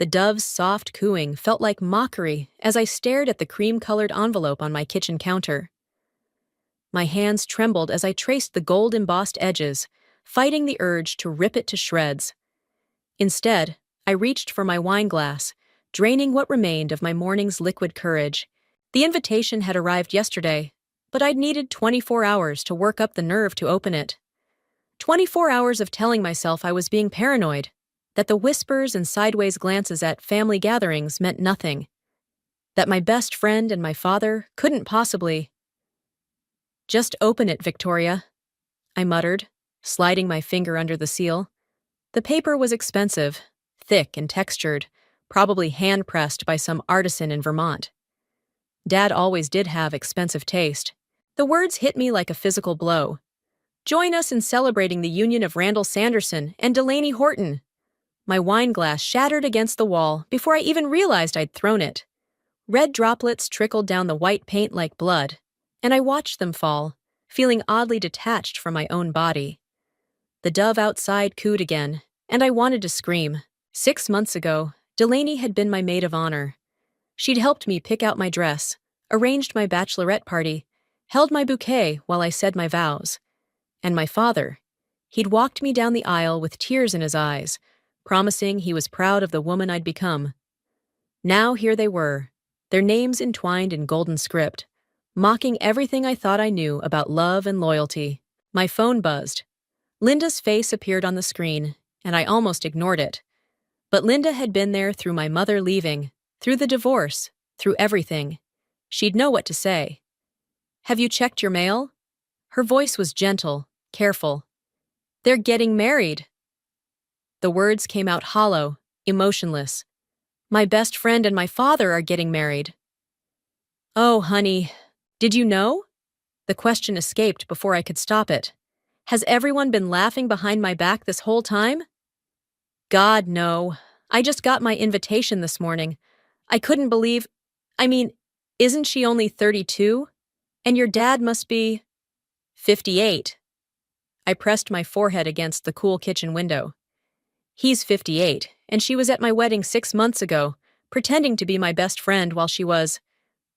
The dove's soft cooing felt like mockery as I stared at the cream-colored envelope on my kitchen counter. My hands trembled as I traced the gold-embossed edges, fighting the urge to rip it to shreds. Instead, I reached for my wine glass, draining what remained of my morning's liquid courage. The invitation had arrived yesterday, but I'd needed 24 hours to work up the nerve to open it. 24 hours of telling myself I was being paranoid, that the whispers and sideways glances at family gatherings meant nothing, that my best friend and my father couldn't possibly. "Just open it, Victoria," I muttered, sliding my finger under the seal. The paper was expensive, thick and textured, probably hand-pressed by some artisan in Vermont. Dad always did have expensive taste. The words hit me like a physical blow. "Join us in celebrating the union of Randall Sanderson and Delaney Horton." My wine glass shattered against the wall before I even realized I'd thrown it. Red droplets trickled down the white paint like blood, and I watched them fall, feeling oddly detached from my own body. The dove outside cooed again, and I wanted to scream. 6 months ago, Delaney had been my maid of honor. She'd helped me pick out my dress, arranged my bachelorette party, held my bouquet while I said my vows. And my father, he'd walked me down the aisle with tears in his eyes, promising he was proud of the woman I'd become. Now here they were, their names entwined in golden script, mocking everything I thought I knew about love and loyalty. My phone buzzed. Linda's face appeared on the screen, and I almost ignored it. But Linda had been there through my mother leaving, through the divorce, through everything. She'd know what to say. "Have you checked your mail?" Her voice was gentle, careful. "They're getting married." The words came out hollow, emotionless. "My best friend and my father are getting married." "Oh, honey, did you know?" The question escaped before I could stop it. "Has everyone been laughing behind my back this whole time?" "God, no. I just got my invitation this morning. I couldn't believe— isn't she only 32? And your dad must be 58. I pressed my forehead against the cool kitchen window. "He's 58, and she was at my wedding 6 months ago, pretending to be my best friend while she was—"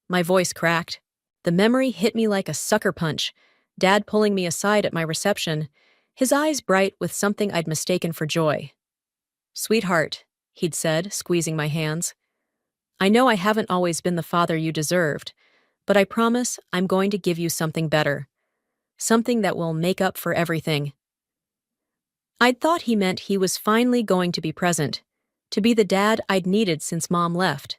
My voice cracked. The memory hit me like a sucker punch, Dad pulling me aside at my reception, his eyes bright with something I'd mistaken for joy. "Sweetheart," he'd said, squeezing my hands, "I know I haven't always been the father you deserved, but I promise I'm going to give you something better. Something that will make up for everything." I'd thought he meant he was finally going to be present, to be the dad I'd needed since Mom left.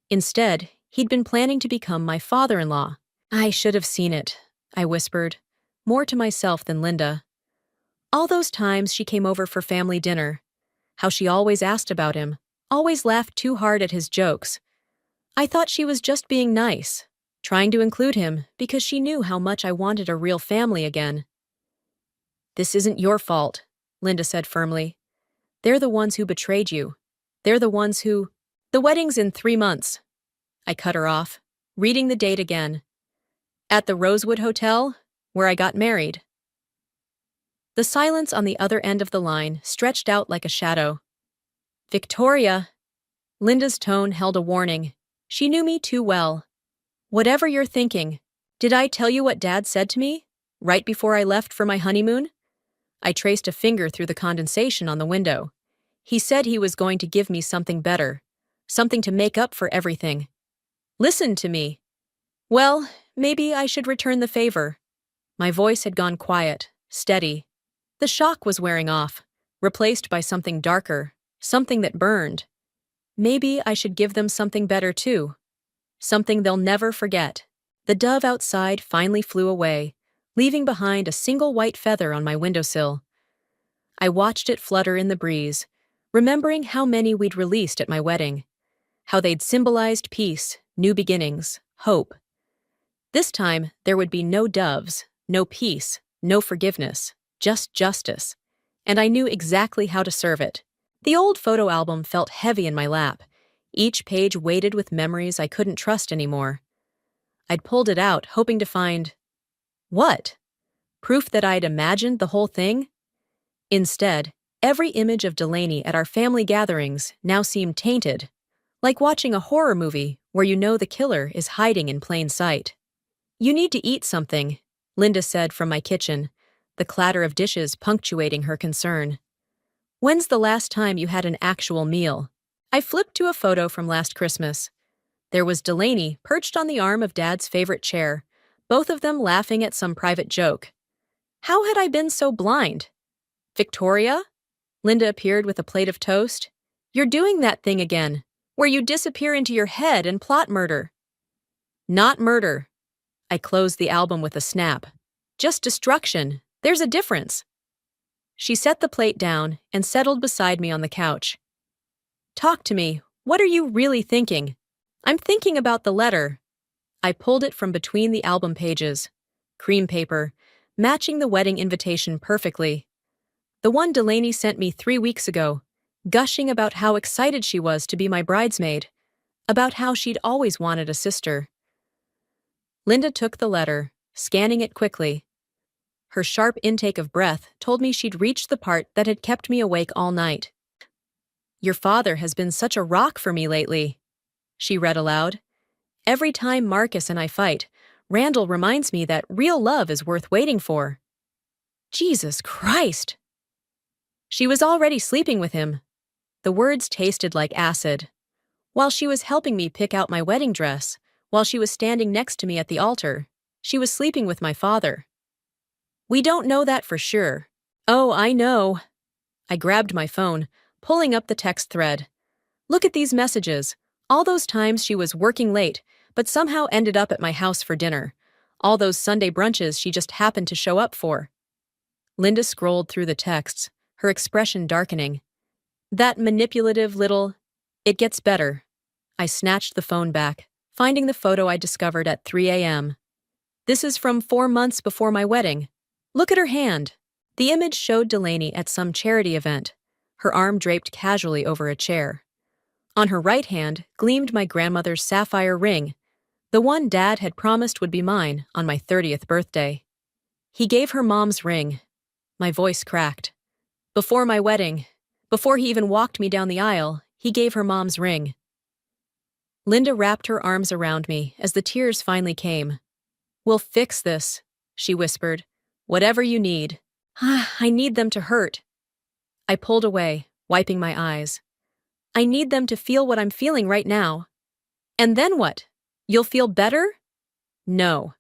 Instead, he'd been planning to become my father-in-law. "I should have seen it," I whispered, more to myself than Linda. All those times she came over for family dinner, how she always asked about him, always laughed too hard at his jokes. I thought she was just being nice, trying to include him because she knew how much I wanted a real family again. "This isn't your fault," Linda said firmly. "They're the ones who betrayed you. They're the ones who—" "The wedding's in 3 months. I cut her off, reading the date again. "At the Rosewood Hotel, where I got married." The silence on the other end of the line stretched out like a shadow. "Victoria!" Linda's tone held a warning. She knew me too well. "Whatever you're thinking, did I tell you what Dad said to me, right before I left for my honeymoon?" I traced a finger through the condensation on the window. "He said he was going to give me something better, something to make up for everything. Listen to me." "Well, maybe I should return the favor." My voice had gone quiet, steady. The shock was wearing off, replaced by something darker, something that burned. Maybe I should give them something better too. Something they'll never forget. The dove outside finally flew away, leaving behind a single white feather on my windowsill. I watched it flutter in the breeze, remembering how many we'd released at my wedding, how they'd symbolized peace, new beginnings, hope. This time, there would be no doves, no peace, no forgiveness, just justice, and I knew exactly how to serve it. The old photo album felt heavy in my lap, each page weighted with memories I couldn't trust anymore. I'd pulled it out, hoping to find— what? Proof that I'd imagined the whole thing? Instead, Every image of Delaney at our family gatherings now seemed tainted, like watching a horror movie where you know the killer is hiding in plain sight. "You need to eat something," Linda said from my kitchen, the clatter of dishes punctuating her concern. "When's the last time you had an actual meal?" I flipped to a photo from last Christmas. There was Delaney perched on the arm of Dad's favorite chair, both of them laughing at some private joke. How had I been so blind? "Victoria?" Linda appeared with a plate of toast. "You're doing that thing again, where you disappear into your head and plot murder." "Not murder." I closed the album with a snap. "Just destruction. There's a difference." She set the plate down and settled beside me on the couch. "Talk to me. What are you really thinking?" "I'm thinking about the letter." I pulled it from between the album pages. Cream paper, matching the wedding invitation perfectly. The one Delaney sent me 3 weeks ago, gushing about how excited she was to be my bridesmaid, about how she'd always wanted a sister. Linda took the letter, scanning it quickly. Her sharp intake of breath told me she'd reached the part that had kept me awake all night. "Your father has been such a rock for me lately," she read aloud. "Every time Marcus and I fight, Randall reminds me that real love is worth waiting for." Jesus Christ! She was already sleeping with him. The words tasted like acid. While she was helping me pick out my wedding dress, while she was standing next to me at the altar, she was sleeping with my father. "We don't know that for sure." "Oh, I know." I grabbed my phone, pulling up the text thread. "Look at these messages. All those times she was working late, but somehow ended up at my house for dinner. All those Sunday brunches she just happened to show up for." Linda scrolled through the texts, her expression darkening. "That manipulative little—" "It gets better." I snatched the phone back, finding the photo I discovered at 3 a.m. "This is from 4 months before my wedding. Look at her hand." The image showed Delaney at some charity event, her arm draped casually over a chair. On her right hand gleamed my grandmother's sapphire ring, the one Dad had promised would be mine on my 30th birthday. "He gave her Mom's ring." My voice cracked. "Before my wedding, before he even walked me down the aisle, he gave her Mom's ring." Linda wrapped her arms around me as the tears finally came. "We'll fix this," she whispered. "Whatever you need." "I need them to hurt." I pulled away, wiping my eyes. "I need them to feel what I'm feeling right now." "And then what? You'll feel better?" "No."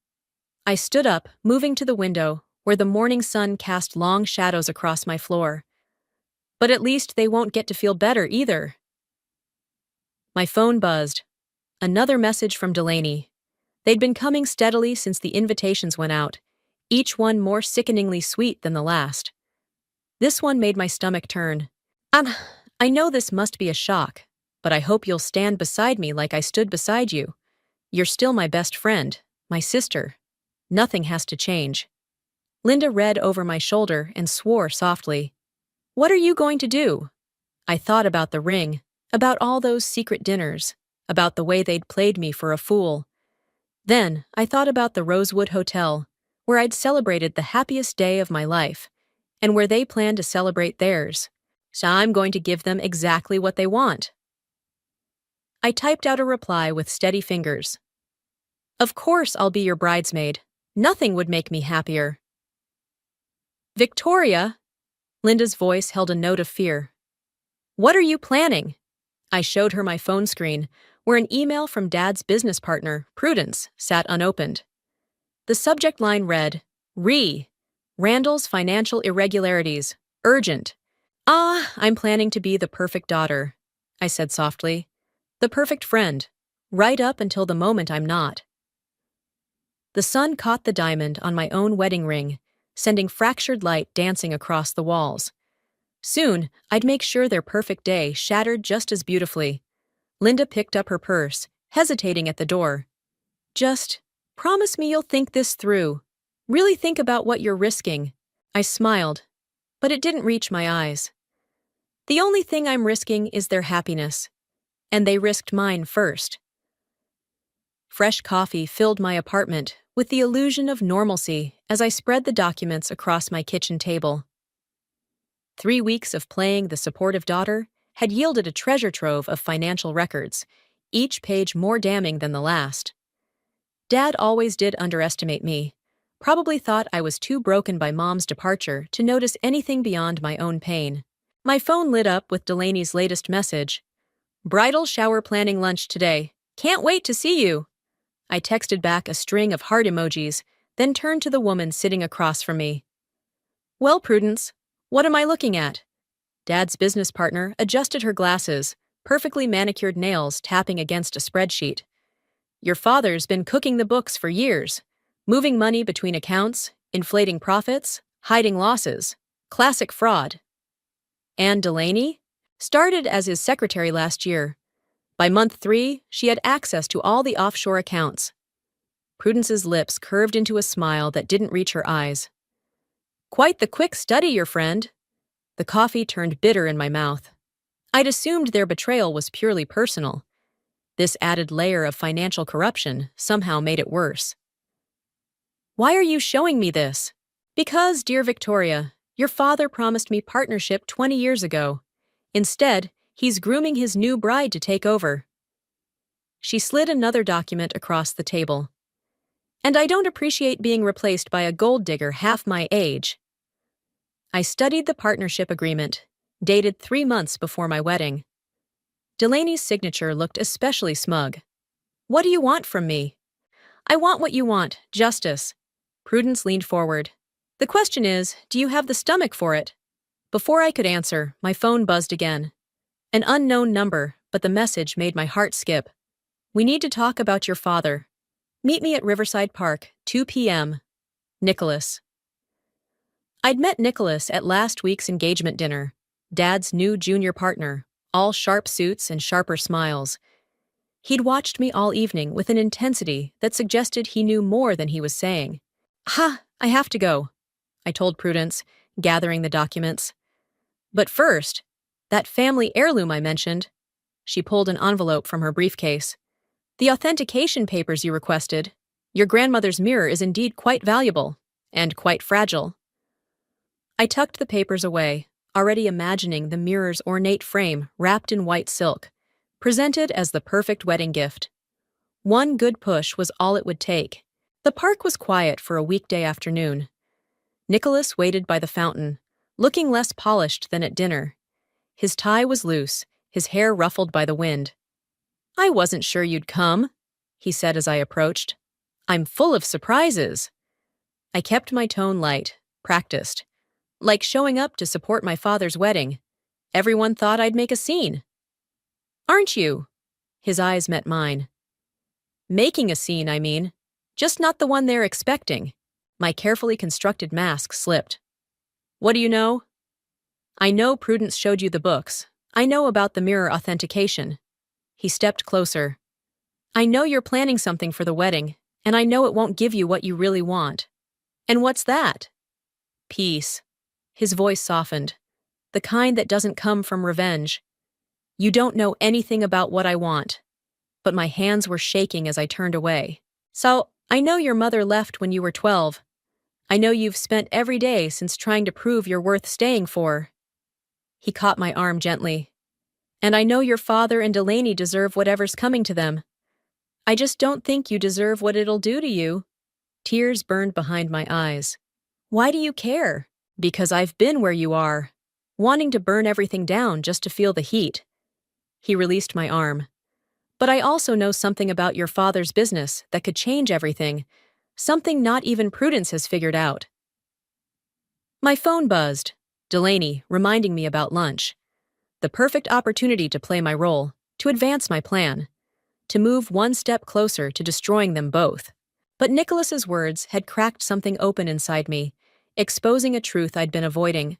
I stood up, moving to the window, where the morning sun cast long shadows across my floor. "But at least they won't get to feel better either." My phone buzzed. Another message from Delaney. They'd been coming steadily since the invitations went out, each one more sickeningly sweet than the last. This one made my stomach turn. I know this must be a shock, but I hope you'll stand beside me like I stood beside you. You're still my best friend, my sister. Nothing has to change." Linda read over my shoulder and swore softly. "What are you going to do?" I thought about the ring, about all those secret dinners, about the way they'd played me for a fool. Then I thought about the Rosewood Hotel, where I'd celebrated the happiest day of my life, and where they planned to celebrate theirs. So I'm going to give them exactly what they want. I typed out a reply with steady fingers. "Of course I'll be your bridesmaid. Nothing would make me happier." "Victoria!" Linda's voice held a note of fear. "What are you planning?" I showed her my phone screen, where an email from Dad's business partner, Prudence, sat unopened. The subject line read, Randall's financial irregularities. Urgent." I'm planning to be the perfect daughter," I said softly. "The perfect friend, right up until the moment I'm not." The sun caught the diamond on my own wedding ring, sending fractured light dancing across the walls. Soon, I'd make sure their perfect day shattered just as beautifully. Linda picked up her purse, hesitating at the door. "Just promise me you'll think this through. Really think about what you're risking." I smiled, but it didn't reach my eyes. "The only thing I'm risking is their happiness. And they risked mine first." Fresh coffee filled my apartment with the illusion of normalcy as I spread the documents across my kitchen table. 3 weeks of playing the supportive daughter had yielded a treasure trove of financial records, each page more damning than the last. Dad always did underestimate me. Probably thought I was too broken by Mom's departure to notice anything beyond my own pain. My phone lit up with Delaney's latest message. "Bridal shower planning lunch today. Can't wait to see you." I texted back a string of heart emojis, then turned to the woman sitting across from me. "Well, Prudence, what am I looking at?" Dad's business partner adjusted her glasses, perfectly manicured nails tapping against a spreadsheet. "Your father's been cooking the books for years, moving money between accounts, inflating profits, hiding losses. Classic fraud." Anne Delaney started as his secretary last year. By month 3, she had access to all the offshore accounts. Prudence's lips curved into a smile that didn't reach her eyes. "Quite the quick study, your friend." The coffee turned bitter in my mouth. I'd assumed their betrayal was purely personal. This added layer of financial corruption somehow made it worse. "Why are you showing me this?" "Because, dear Victoria, your father promised me partnership 20 years ago. Instead, he's grooming his new bride to take over." She slid another document across the table. "And I don't appreciate being replaced by a gold digger half my age." I studied the partnership agreement, dated 3 months before my wedding. Delaney's signature looked especially smug. "What do you want from me?" "I want what you want, justice." Prudence leaned forward. "The question is, do you have the stomach for it?" Before I could answer, my phone buzzed again. An unknown number, but the message made my heart skip. "We need to talk about your father. Meet me at Riverside Park, 2 p.m. Nicholas." I'd met Nicholas at last week's engagement dinner, Dad's new junior partner, all sharp suits and sharper smiles. He'd watched me all evening with an intensity that suggested he knew more than he was saying. I have to go," I told Prudence, gathering the documents. "But first, that family heirloom I mentioned." She pulled an envelope from her briefcase. "The authentication papers you requested. Your grandmother's mirror is indeed quite valuable, and quite fragile." I tucked the papers away, already imagining the mirror's ornate frame wrapped in white silk, presented as the perfect wedding gift. One good push was all it would take. The park was quiet for a weekday afternoon. Nicholas waited by the fountain, looking less polished than at dinner. His tie was loose, his hair ruffled by the wind. "I wasn't sure you'd come," he said as I approached. "I'm full of surprises." I kept my tone light, practiced. Like showing up to support my father's wedding. Everyone thought I'd make a scene. "Aren't you?" His eyes met mine. "Making a scene, I mean. Just not the one they're expecting." My carefully constructed mask slipped. "What do you know?" "I know Prudence showed you the books. I know about the mirror authentication." He stepped closer. "I know you're planning something for the wedding, and I know it won't give you what you really want." "And what's that?" "Peace." His voice softened. "The kind that doesn't come from revenge. You don't know anything about what I want." But my hands were shaking as I turned away. "So, I know your mother left when you were 12. I know you've spent every day since trying to prove you're worth staying for." He caught my arm gently. "And I know your father and Delaney deserve whatever's coming to them. I just don't think you deserve what it'll do to you." Tears burned behind my eyes. "Why do you care?" "Because I've been where you are, wanting to burn everything down just to feel the heat." He released my arm. "But I also know something about your father's business that could change everything, something not even Prudence has figured out." My phone buzzed. Delaney, reminding me about lunch. The perfect opportunity to play my role, to advance my plan, to move one step closer to destroying them both. But Nicholas's words had cracked something open inside me, exposing a truth I'd been avoiding.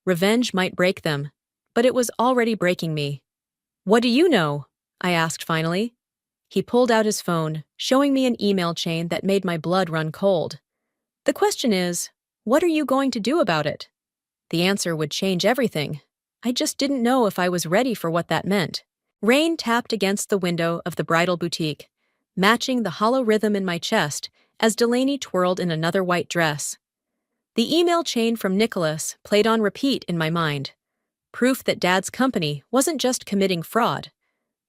Revenge might break them, but it was already breaking me. "What do you know?" I asked finally. He pulled out his phone, showing me an email chain that made my blood run cold. "The question is, what are you going to do about it?" The answer would change everything. I just didn't know if I was ready for what that meant. Rain tapped against the window of the bridal boutique, matching the hollow rhythm in my chest as Delaney twirled in another white dress. The email chain from Nicholas played on repeat in my mind. Proof that Dad's company wasn't just committing fraud.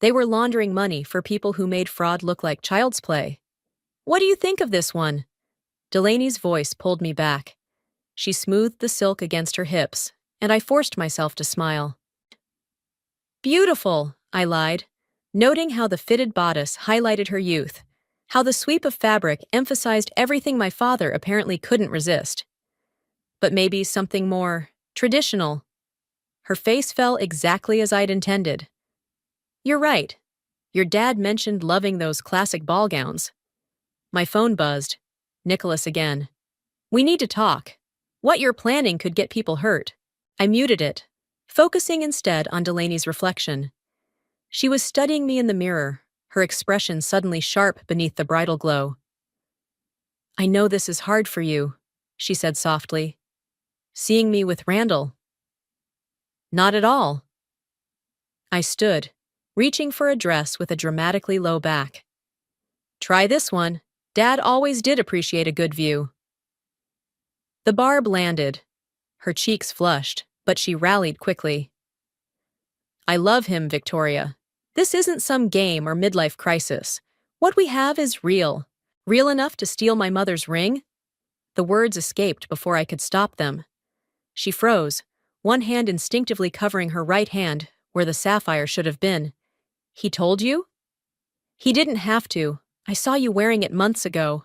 They were laundering money for people who made fraud look like child's play. What do you think of this one? Delaney's voice pulled me back. She smoothed the silk against her hips, and I forced myself to smile. Beautiful, I lied, noting how the fitted bodice highlighted her youth, how the sweep of fabric emphasized everything my father apparently couldn't resist. But maybe something more traditional. Her face fell exactly as I'd intended. You're right. Your dad mentioned loving those classic ball gowns. My phone buzzed. Nicholas again. We need to talk. What you're planning could get people hurt. I muted it, focusing instead on Delaney's reflection. She was studying me in the mirror, her expression suddenly sharp beneath the bridal glow. I know this is hard for you, she said softly. Seeing me with Randall. Not at all. I stood, reaching for a dress with a dramatically low back. Try this one. Dad always did appreciate a good view. The barb landed. Her cheeks flushed, but she rallied quickly. I love him, Victoria. This isn't some game or midlife crisis. What we have is real. Real enough to steal my mother's ring? The words escaped before I could stop them. She froze, one hand instinctively covering her right hand where the sapphire should have been. He told you? He didn't have to. I saw you wearing it months ago.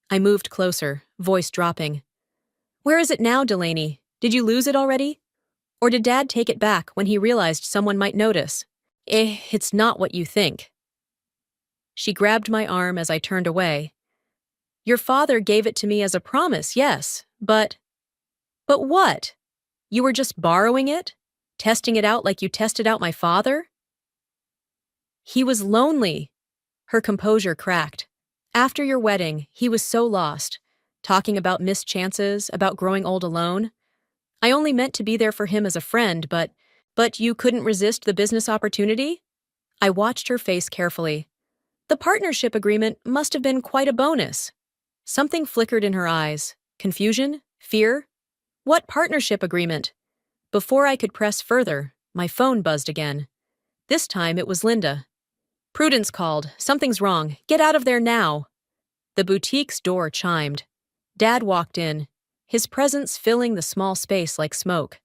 I moved closer, voice dropping. Where is it now, Delaney? Did you lose it already? Or did Dad take it back when he realized someone might notice? It's not what you think. She grabbed my arm as I turned away. Your father gave it to me as a promise, yes, but what? You were just borrowing it? Testing it out like you tested out my father? He was lonely. Her composure cracked. After your wedding, he was so lost, talking about missed chances, about growing old alone. I only meant to be there for him as a friend, but you couldn't resist the business opportunity? I watched her face carefully. The partnership agreement must have been quite a bonus. Something flickered in her eyes. Confusion? Fear? What partnership agreement? Before I could press further, my phone buzzed again. This time it was Linda. Prudence called. Something's wrong. Get out of there now. The boutique's door chimed. Dad walked in, his presence filling the small space like smoke.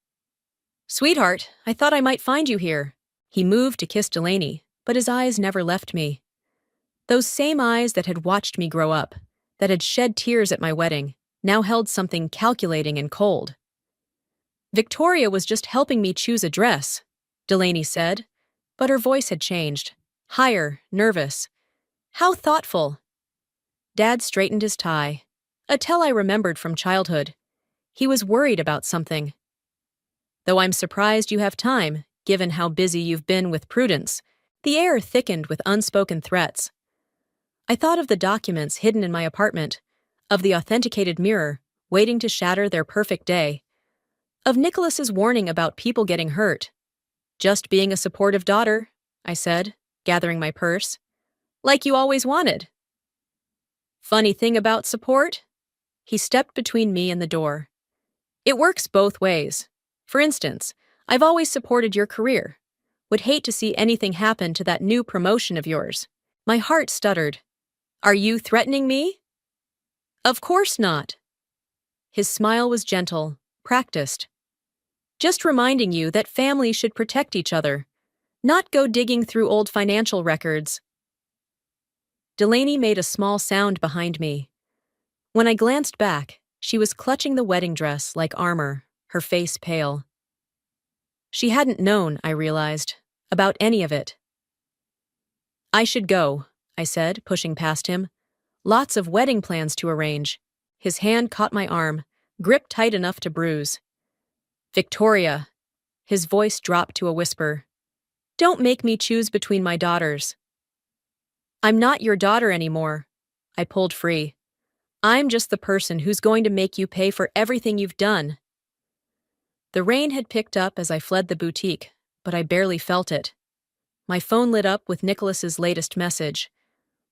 Sweetheart, I thought I might find you here. He moved to kiss Delaney, but his eyes never left me. Those same eyes that had watched me grow up, that had shed tears at my wedding, now held something calculating and cold. Victoria was just helping me choose a dress, Delaney said, but her voice had changed. Higher, nervous. How thoughtful. Dad straightened his tie, a tell I remembered from childhood. He was worried about something. Though I'm surprised you have time, given how busy you've been with Prudence. The air thickened with unspoken threats. I thought of the documents hidden in my apartment, of the authenticated mirror, waiting to shatter their perfect day, of Nicholas's warning about people getting hurt. Just being a supportive daughter, I said, gathering my purse. Like you always wanted. Funny thing about support? He stepped between me and the door. It works both ways. For instance, I've always supported your career. Would hate to see anything happen to that new promotion of yours. My heart stuttered. Are you threatening me? Of course not. His smile was gentle, practiced. Just reminding you that families should protect each other, not go digging through old financial records. Delaney made a small sound behind me. When I glanced back, she was clutching the wedding dress like armor, her face pale. She hadn't known, I realized, about any of it. I should go, I said, pushing past him. Lots of wedding plans to arrange. His hand caught my arm, gripped tight enough to bruise. Victoria. His voice dropped to a whisper. Don't make me choose between my daughters. I'm not your daughter anymore. I pulled free. I'm just the person who's going to make you pay for everything you've done. The rain had picked up as I fled the boutique, but I barely felt it. My phone lit up with Nicholas's latest message.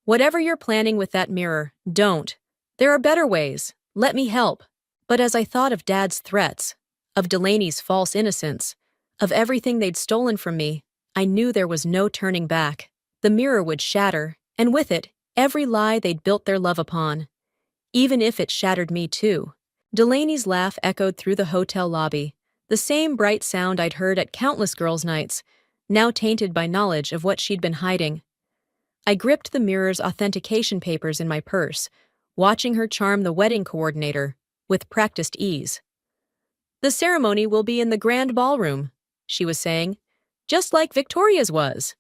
Whatever you're planning with that mirror, don't. There are better ways. Let me help. But as I thought of Dad's threats, of Delaney's false innocence, of everything they'd stolen from me, I knew there was no turning back. The mirror would shatter, and with it, every lie they'd built their love upon. Even if it shattered me too. Delaney's laugh echoed through the hotel lobby, the same bright sound I'd heard at countless girls' nights, now tainted by knowledge of what she'd been hiding. I gripped the mirror's authentication papers in my purse, watching her charm the wedding coordinator, with practiced ease. "The ceremony will be in the grand ballroom," she was saying, "just like Victoria's was.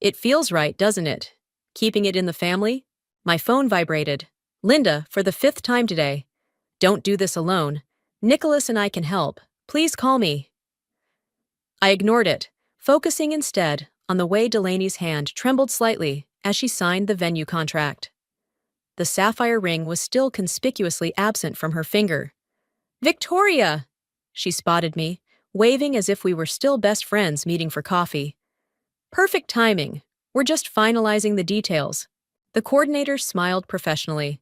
It feels right, doesn't it? Keeping it in the family?" My phone vibrated. "Linda, for the 5th time today. Don't do this alone. Nicholas and I can help. Please call me." I ignored it, focusing instead on the way Delaney's hand trembled slightly as she signed the venue contract. The sapphire ring was still conspicuously absent from her finger. "Victoria!" She spotted me, waving as if we were still best friends meeting for coffee. "Perfect timing. We're just finalizing the details." The coordinator smiled professionally.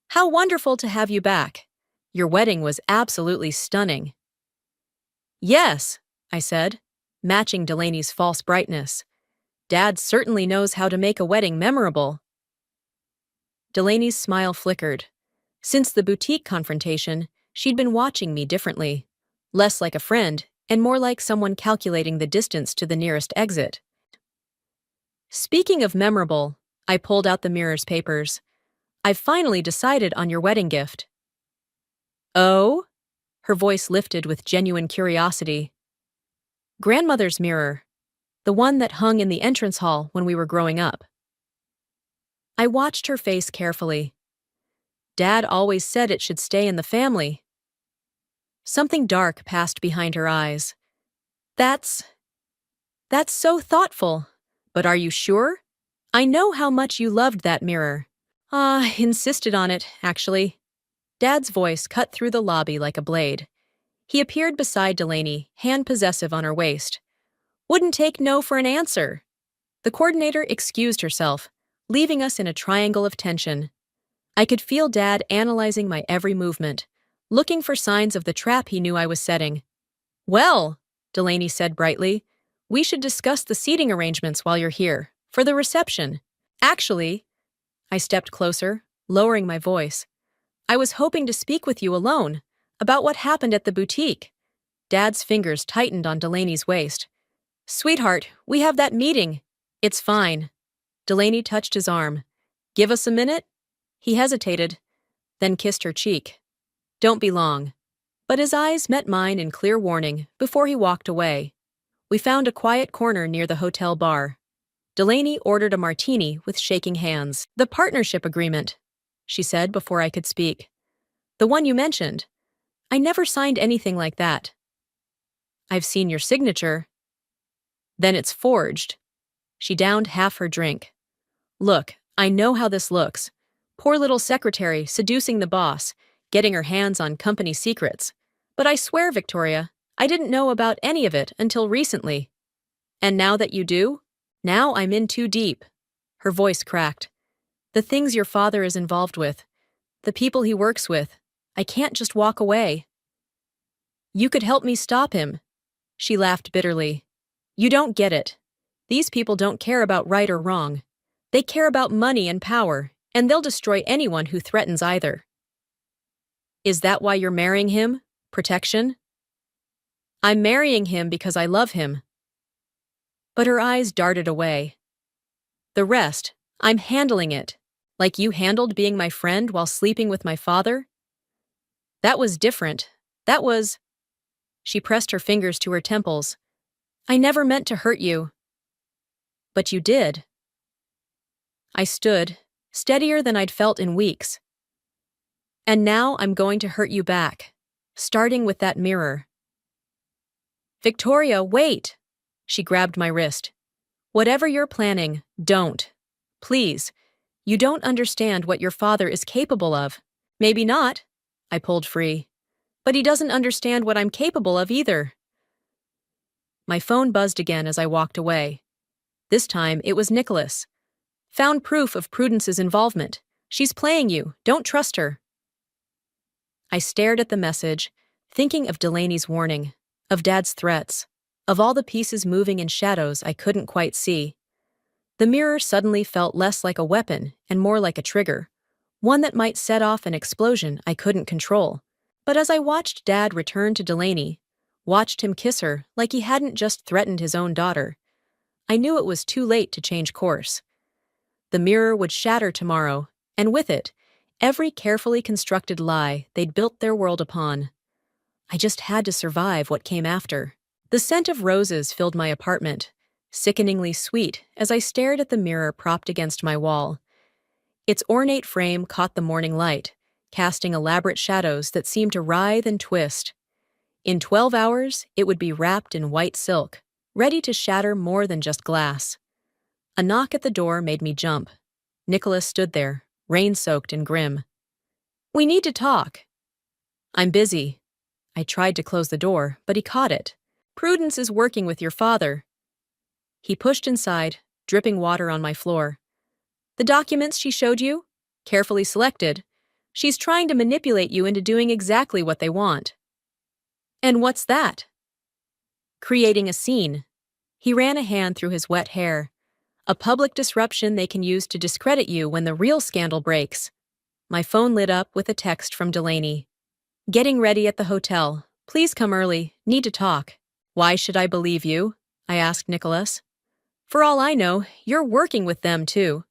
"How wonderful to have you back. Your wedding was absolutely stunning." "Yes," I said, matching Delaney's false brightness. "Dad certainly knows how to make a wedding memorable." Delaney's smile flickered. Since the boutique confrontation, she'd been watching me differently. Less like a friend, and more like someone calculating the distance to the nearest exit. "Speaking of memorable," I pulled out the mirror's papers. "I've finally decided on your wedding gift." "Oh?" Her voice lifted with genuine curiosity. "Grandmother's mirror. The one that hung in the entrance hall when we were growing up." I watched her face carefully. Dad always said it should stay in the family. Something dark passed behind her eyes. That's so thoughtful. But are you sure? I know how much you loved that mirror." Insisted on it, actually." Dad's voice cut through the lobby like a blade. He appeared beside Delaney, hand possessive on her waist. "Wouldn't take no for an answer." The coordinator excused herself, leaving us in a triangle of tension. I could feel Dad analyzing my every movement, looking for signs of the trap he knew I was setting. "Well," Delaney said brightly, "we should discuss the seating arrangements while you're here, for the reception. Actually," I stepped closer, lowering my voice, "I was hoping to speak with you alone, about what happened at the boutique." Dad's fingers tightened on Delaney's waist. "Sweetheart, we have that meeting. It's fine." Delaney touched his arm. "Give us a minute?" He hesitated, then kissed her cheek. "Don't be long." But his eyes met mine in clear warning before he walked away. We found a quiet corner near the hotel bar. Delaney ordered a martini with shaking hands. "The partnership agreement," she said before I could speak. "The one you mentioned. I never signed anything like that." "I've seen your signature." "Then it's forged." She downed half her drink. "Look, I know how this looks. Poor little secretary seducing the boss, getting her hands on company secrets. But I swear, Victoria, I didn't know about any of it until recently." "And now that you do?" "Now I'm in too deep." Her voice cracked. "The things your father is involved with, the people he works with, I can't just walk away." "You could help me stop him." She laughed bitterly. "You don't get it. These people don't care about right or wrong. They care about money and power, and they'll destroy anyone who threatens either." "Is that why you're marrying him? Protection?" "I'm marrying him because I love him." But her eyes darted away. "The rest, I'm handling it, like you handled being my friend while sleeping with my father." "That was different. That was—" She pressed her fingers to her temples. "I never meant to hurt you." "But you did." I stood, steadier than I'd felt in weeks. "And now I'm going to hurt you back, starting with that mirror." "Victoria, wait!" She grabbed my wrist. "Whatever you're planning, don't. Please. You don't understand what your father is capable of." "Maybe not." I pulled free. "But he doesn't understand what I'm capable of either." My phone buzzed again as I walked away. This time it was Nicholas. "Found proof of Prudence's involvement. She's playing you. Don't trust her." I stared at the message, thinking of Delaney's warning, of Dad's threats, of all the pieces moving in shadows I couldn't quite see. The mirror suddenly felt less like a weapon and more like a trigger, one that might set off an explosion I couldn't control. But as I watched Dad return to Delaney, watched him kiss her like he hadn't just threatened his own daughter, I knew it was too late to change course. The mirror would shatter tomorrow, and with it, every carefully constructed lie they'd built their world upon. I just had to survive what came after. The scent of roses filled my apartment, sickeningly sweet as I stared at the mirror propped against my wall. Its ornate frame caught the morning light, casting elaborate shadows that seemed to writhe and twist. In 12 hours, it would be wrapped in white silk, ready to shatter more than just glass. A knock at the door made me jump. Nicholas stood there, rain-soaked and grim. "We need to talk." "I'm busy." I tried to close the door, but he caught it. "Prudence is working with your father." He pushed inside, dripping water on my floor. "The documents she showed you? Carefully selected. She's trying to manipulate you into doing exactly what they want." "And what's that?" "Creating a scene." He ran a hand through his wet hair. "A public disruption they can use to discredit you when the real scandal breaks." My phone lit up with a text from Delaney. "Getting ready at the hotel. Please come early. Need to talk." "Why should I believe you?" I asked Nicholas. "For all I know, you're working with them too."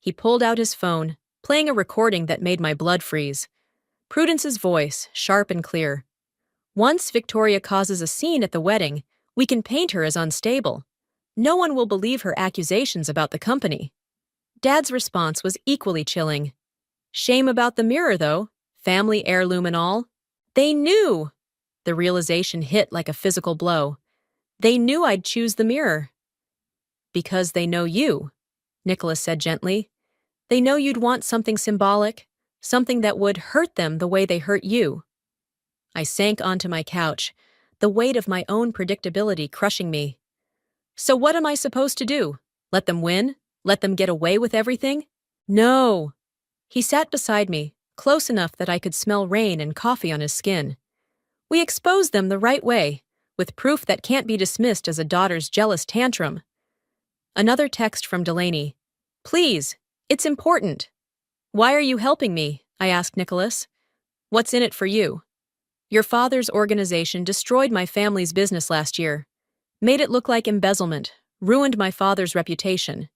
He pulled out his phone, playing a recording that made my blood freeze. Prudence's voice, sharp and clear. "Once Victoria causes a scene at the wedding, we can paint her as unstable. No one will believe her accusations about the company." Dad's response was equally chilling. "Shame about the mirror, though. Family heirloom and all." "They knew!" The realization hit like a physical blow. "They knew I'd choose the mirror." "Because they know you," Nicholas said gently. "They know you'd want something symbolic, something that would hurt them the way they hurt you." I sank onto my couch, the weight of my own predictability crushing me. "So what am I supposed to do? Let them win? Let them get away with everything?" "No." He sat beside me, close enough that I could smell rain and coffee on his skin. "We expose them the right way, with proof that can't be dismissed as a daughter's jealous tantrum." Another text from Delaney. "Please, it's important." "Why are you helping me?" I asked Nicholas. "What's in it for you?" "Your father's organization destroyed my family's business last year. Made it look like embezzlement, ruined my father's reputation."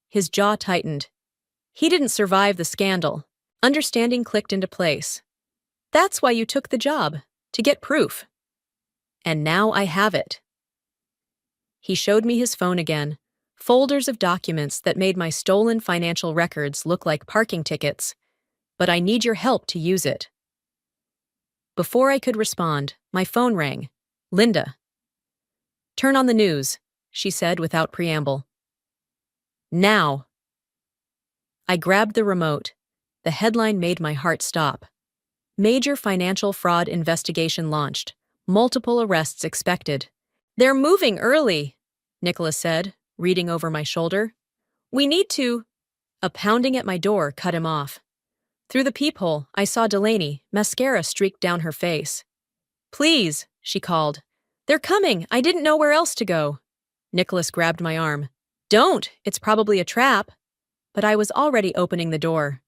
His jaw tightened. "He didn't survive the scandal." Understanding clicked into place. "That's why you took the job, to get proof." "And now I have it." He showed me his phone again, folders of documents that made my stolen financial records look like parking tickets. "But I need your help to use it." Before I could respond, my phone rang. Linda. "Turn on the news," she said without preamble. "Now." I grabbed the remote. The headline made my heart stop. "Major financial fraud investigation launched. Multiple arrests expected." "They're moving early," Nicholas said, reading over my shoulder. "We need to—" A pounding at my door cut him off. Through the peephole, I saw Delaney, mascara streaked down her face. "Please," she called. "They're coming. I didn't know where else to go." Nicholas grabbed my arm. "Don't. It's probably a trap." But I was already opening the door.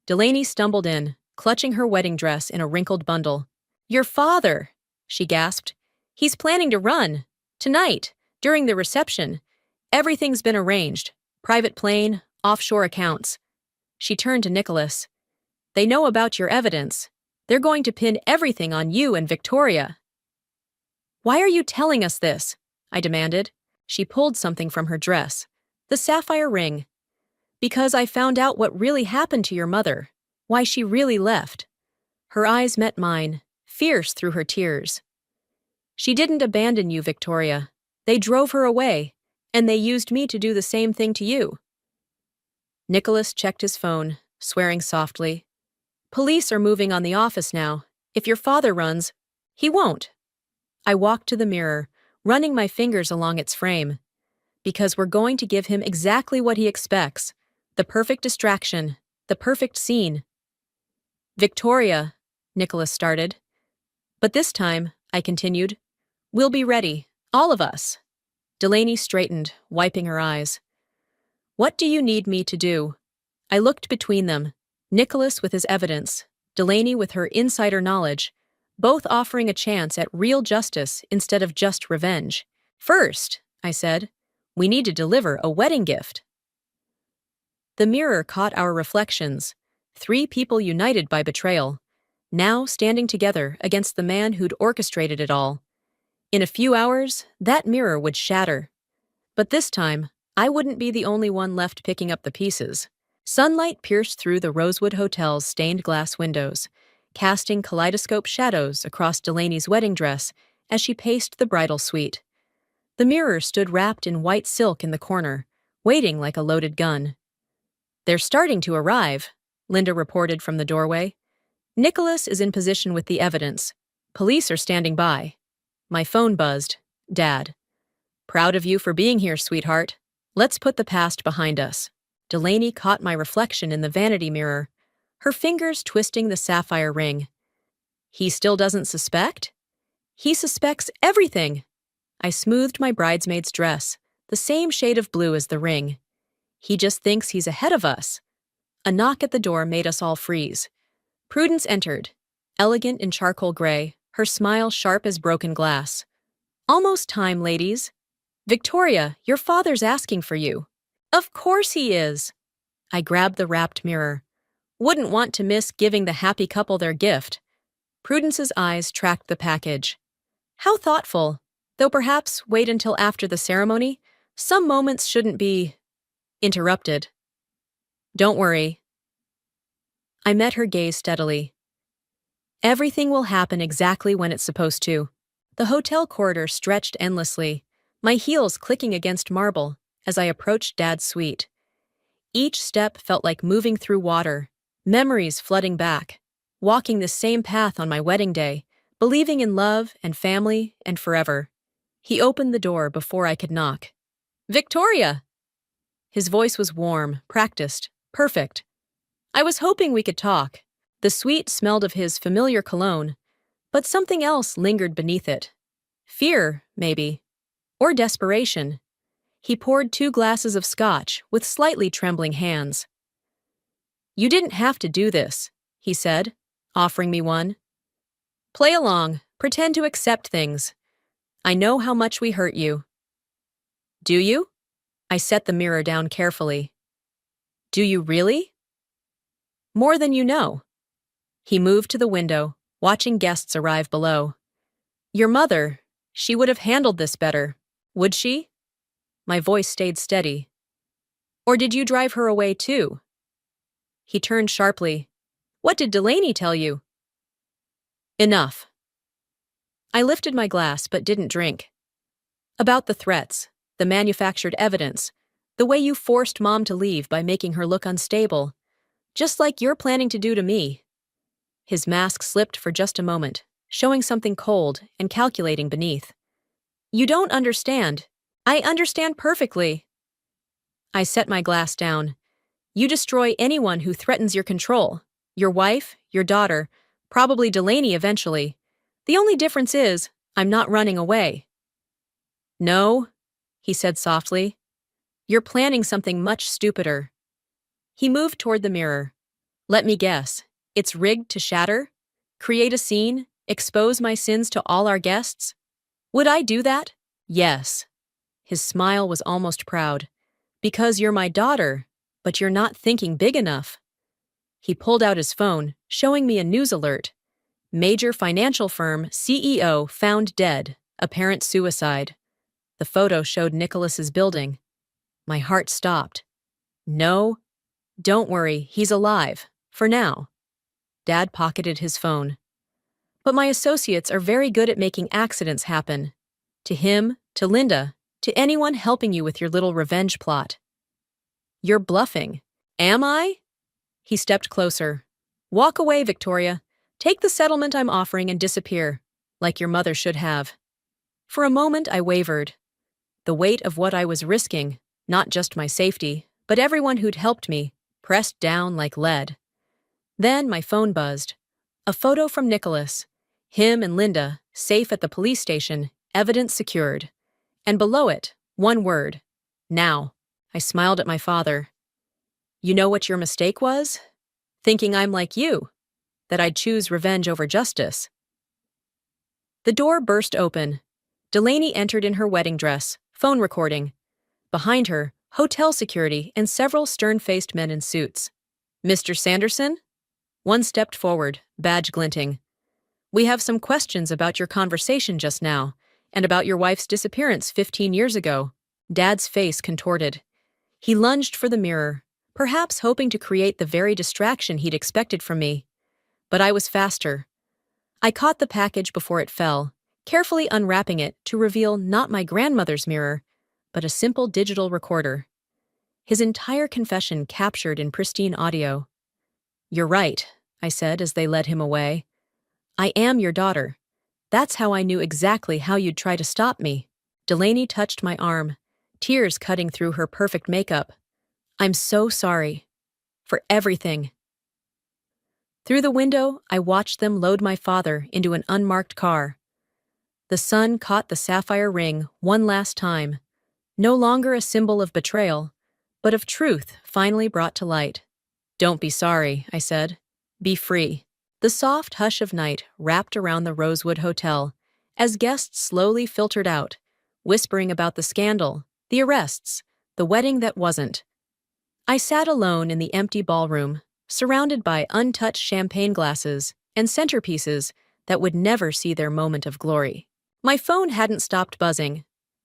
Delaney stumbled in, clutching her wedding dress in a wrinkled bundle. "Your father," she gasped. "He's planning to run. Tonight, during the reception. Everything's been arranged. Private plane, offshore accounts." She turned to Nicholas. "They know about your evidence. They're going to pin everything on you and Victoria." "Why are you telling us this?" I demanded. She pulled something from her dress. The sapphire ring. "Because I found out what really happened to your mother. Why she really left." Her eyes met mine, fierce through her tears. "She didn't abandon you, Victoria. They drove her away, and they used me to do the same thing to you." Nicholas checked his phone, swearing softly. "Police are moving on the office now. If your father runs, he won't." I walked to the mirror, running my fingers along its frame. "Because we're going to give him exactly what he expects. The perfect distraction. The perfect scene." "Victoria." Nicholas started. But this time, I continued, we'll be ready, all of us. Delaney straightened, wiping her eyes. What do you need me to do? I looked between them, Nicholas with his evidence, Delaney with her insider knowledge, both offering a chance at real justice instead of just revenge. First, I said, we need to deliver a wedding gift. The mirror caught our reflections, 3 people united by betrayal, now standing together against the man who'd orchestrated it all. In a few hours, that mirror would shatter. But this time, I wouldn't be the only one left picking up the pieces. Sunlight pierced through the Rosewood Hotel's stained glass windows, casting kaleidoscope shadows across Delaney's wedding dress as she paced the bridal suite. The mirror stood wrapped in white silk in the corner, waiting like a loaded gun. They're starting to arrive, Linda reported from the doorway. Nicholas is in position with the evidence. Police are standing by. My phone buzzed. Dad. Proud of you for being here, sweetheart. Let's put the past behind us. Delaney caught my reflection in the vanity mirror, her fingers twisting the sapphire ring. He still doesn't suspect? He suspects everything. I smoothed my bridesmaid's dress, the same shade of blue as the ring. He just thinks he's ahead of us. A knock at the door made us all freeze. Prudence entered, elegant in charcoal gray, her smile sharp as broken glass. Almost time, ladies. Victoria, your father's asking for you. Of course he is. I grabbed the wrapped mirror. Wouldn't want to miss giving the happy couple their gift. Prudence's eyes tracked the package. How thoughtful. Though perhaps wait until after the ceremony. Some moments shouldn't be interrupted. Don't worry. I met her gaze steadily. Everything will happen exactly when it's supposed to. The hotel corridor stretched endlessly, my heels clicking against marble as I approached Dad's suite. Each step felt like moving through water, memories flooding back, walking the same path on my wedding day, believing in love and family and forever. He opened the door before I could knock. Victoria! His voice was warm, practiced, perfect. I was hoping we could talk. The suite smelled of his familiar cologne, but something else lingered beneath it. Fear, maybe. Or desperation. He poured 2 glasses of scotch with slightly trembling hands. You didn't have to do this, he said, offering me one. Play along, pretend to accept things. I know how much we hurt you. Do you? I set the mirror down carefully. Do you really? More than you know. He moved to the window, watching guests arrive below. Your mother, she would have handled this better, would she? My voice stayed steady. Or did you drive her away too? He turned sharply. What did Delaney tell you? Enough. I lifted my glass but didn't drink. About the threats, the manufactured evidence, the way you forced Mom to leave by making her look unstable, just like you're planning to do to me. His mask slipped for just a moment, showing something cold and calculating beneath. You don't understand. I understand perfectly. I set my glass down. You destroy anyone who threatens your control. Your wife, your daughter, probably Delaney eventually. The only difference is, I'm not running away. No, he said softly. You're planning something much stupider. He moved toward the mirror. Let me guess. It's rigged to shatter? Create a scene? Expose my sins to all our guests? Would I do that? Yes. His smile was almost proud. Because you're my daughter, but you're not thinking big enough. He pulled out his phone, showing me a news alert. Major financial firm CEO found dead, apparent suicide. The photo showed Nicholas's building. My heart stopped. No, don't worry, he's alive, for now. Dad pocketed his phone. But my associates are very good at making accidents happen. To him, to Linda, to anyone helping you with your little revenge plot. You're bluffing. Am I? He stepped closer. Walk away, Victoria. Take the settlement I'm offering and disappear, like your mother should have. For a moment I wavered. The weight of what I was risking, not just my safety, but everyone who'd helped me, pressed down like lead. Then my phone buzzed. A photo from Nicholas. Him and Linda, safe at the police station, evidence secured. And below it, one word. Now. I smiled at my father. You know what your mistake was? Thinking I'm like you, that I'd choose revenge over justice. The door burst open. Delaney entered in her wedding dress, phone recording. Behind her, hotel security and several stern-faced men in suits. Mr. Sanderson? One stepped forward, badge glinting. We have some questions about your conversation just now, and about your wife's disappearance 15 years ago. Dad's face contorted. He lunged for the mirror, perhaps hoping to create the very distraction he'd expected from me. But I was faster. I caught the package before it fell, carefully unwrapping it to reveal not my grandmother's mirror, but a simple digital recorder. His entire confession captured in pristine audio. You're right, I said as they led him away. I am your daughter. That's how I knew exactly how you'd try to stop me. Delaney touched my arm, tears cutting through her perfect makeup. I'm so sorry. For everything. Through the window, I watched them load my father into an unmarked car. The sun caught the sapphire ring one last time, no longer a symbol of betrayal, but of truth finally brought to light. Don't be sorry, I said. Be free. The soft hush of night wrapped around the Rosewood Hotel as guests slowly filtered out, whispering about the scandal, the arrests, the wedding that wasn't. I sat alone in the empty ballroom, surrounded by untouched champagne glasses and centerpieces that would never see their moment of glory. My phone hadn't stopped buzzing.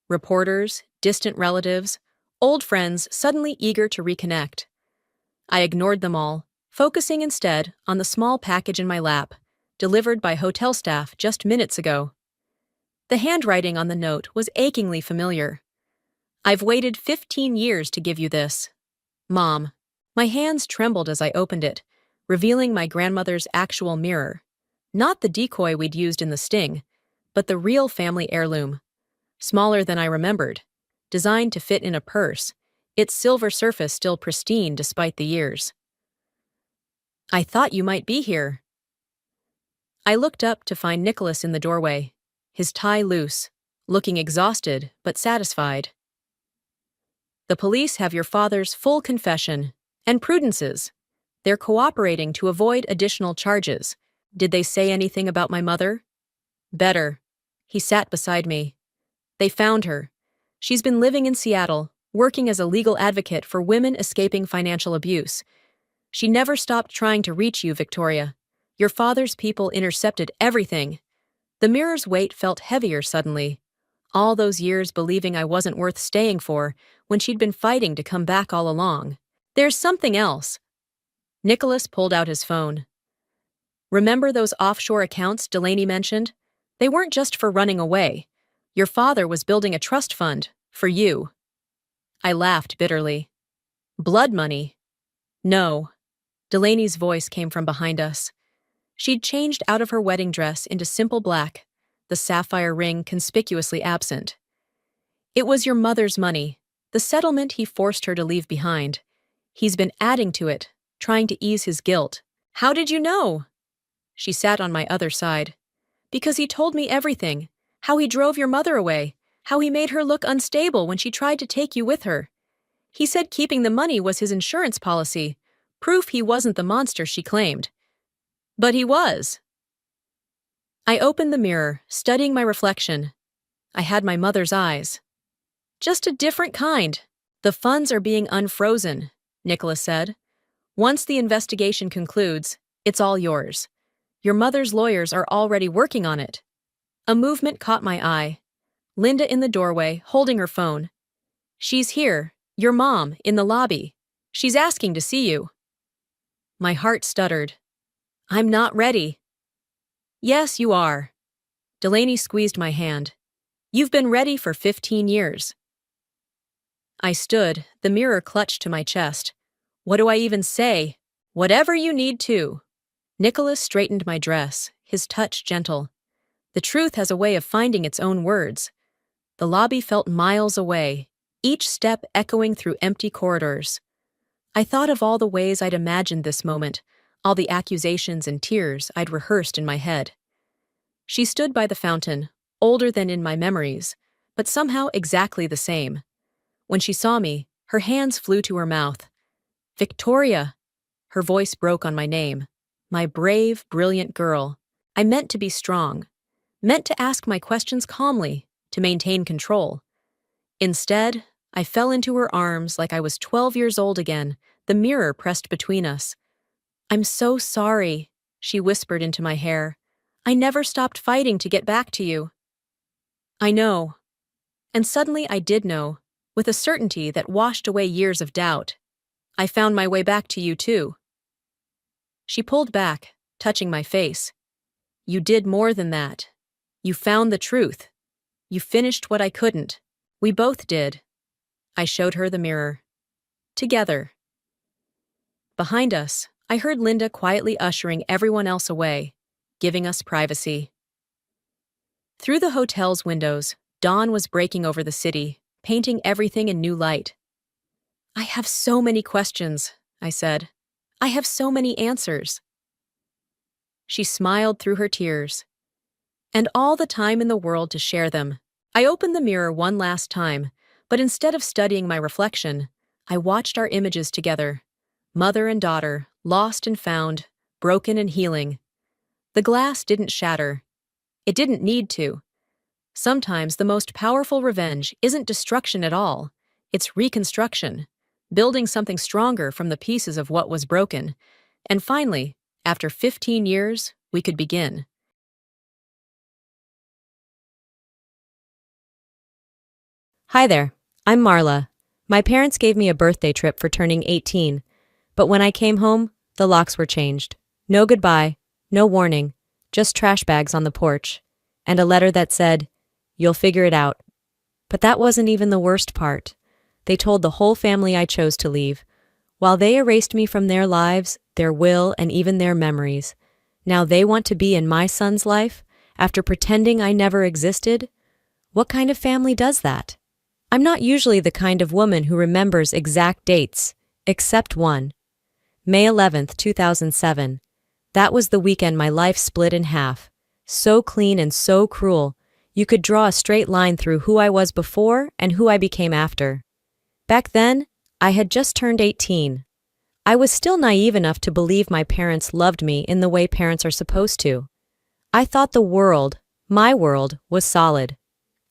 Reporters, distant relatives, old friends suddenly eager to reconnect. I ignored them all, focusing instead on the small package in my lap, delivered by hotel staff just minutes ago. The handwriting on the note was achingly familiar. I've waited 15 years to give you this. Mom. My hands trembled as I opened it, revealing my grandmother's actual mirror. Not the decoy we'd used in the sting, but the real family heirloom. Smaller than I remembered, designed to fit in a purse, its silver surface still pristine despite the years. I thought you might be here. I looked up to find Nicholas in the doorway, his tie loose, looking exhausted but satisfied. The police have your father's full confession, and Prudence's. They're cooperating to avoid additional charges. Did they say anything about my mother? Better. He sat beside me. They found her. She's been living in Seattle, working as a legal advocate for women escaping financial abuse. She never stopped trying to reach you, Victoria. Your father's people intercepted everything. The mirror's weight felt heavier suddenly. All those years believing I wasn't worth staying for when she'd been fighting to come back all along. There's something else. Nicholas pulled out his phone. Remember those offshore accounts Delaney mentioned? They weren't just for running away. Your father was building a trust fund, for you. I laughed bitterly. Blood money? No. Delaney's voice came from behind us. She'd changed out of her wedding dress into simple black, the sapphire ring conspicuously absent. It was your mother's money, the settlement he forced her to leave behind. He's been adding to it, trying to ease his guilt. How did you know? She sat on my other side. Because he told me everything. How he drove your mother away. How he made her look unstable when she tried to take you with her. He said keeping the money was his insurance policy, proof he wasn't the monster she claimed. But he was. I opened the mirror, studying my reflection. I had my mother's eyes. Just a different kind. The funds are being unfrozen, Nicholas said. Once the investigation concludes, it's all yours. Your mother's lawyers are already working on it. A movement caught my eye. Linda in the doorway, holding her phone. She's here, your mom, in the lobby. She's asking to see you. My heart stuttered. I'm not ready. Yes, you are. Delaney squeezed my hand. You've been ready for 15 years. I stood, the mirror clutched to my chest. What do I even say? Whatever you need to. Nicholas straightened my dress, his touch gentle. The truth has a way of finding its own words. The lobby felt miles away, each step echoing through empty corridors. I thought of all the ways I'd imagined this moment, all the accusations and tears I'd rehearsed in my head. She stood by the fountain, older than in my memories, but somehow exactly the same. When she saw me, her hands flew to her mouth. "Victoria!" Her voice broke on my name. My brave, brilliant girl. I meant to be strong, meant to ask my questions calmly, to maintain control. Instead, I fell into her arms like I was 12 years old again, the mirror pressed between us. "I'm so sorry," she whispered into my hair. "I never stopped fighting to get back to you." "I know." And suddenly I did know, with a certainty that washed away years of doubt. "I found my way back to you too." She pulled back, touching my face. "You did more than that. You found the truth. You finished what I couldn't. We both did." I showed her the mirror. Together. Behind us, I heard Linda quietly ushering everyone else away, giving us privacy. Through the hotel's windows, dawn was breaking over the city, painting everything in new light. "I have so many questions," I said. "I have so many answers." She smiled through her tears. "And all the time in the world to share them." I opened the mirror one last time, but instead of studying my reflection, I watched our images together. Mother and daughter, lost and found, broken and healing. The glass didn't shatter. It didn't need to. Sometimes the most powerful revenge isn't destruction at all. It's reconstruction, building something stronger from the pieces of what was broken. And finally, after 15 years, we could begin. Hi there, I'm Marla. My parents gave me a birthday trip for turning 18, but when I came home, the locks were changed. No goodbye, no warning, just trash bags on the porch, and a letter that said, "You'll figure it out." But that wasn't even the worst part. They told the whole family I chose to leave. While they erased me from their lives, their will, and even their memories, now they want to be in my son's life after pretending I never existed? What kind of family does that? I'm not usually the kind of woman who remembers exact dates, except one. May 11th, 2007. That was the weekend my life split in half. So clean and so cruel, you could draw a straight line through who I was before and who I became after. Back then, I had just turned 18. I was still naive enough to believe my parents loved me in the way parents are supposed to. I thought the world, my world, was solid.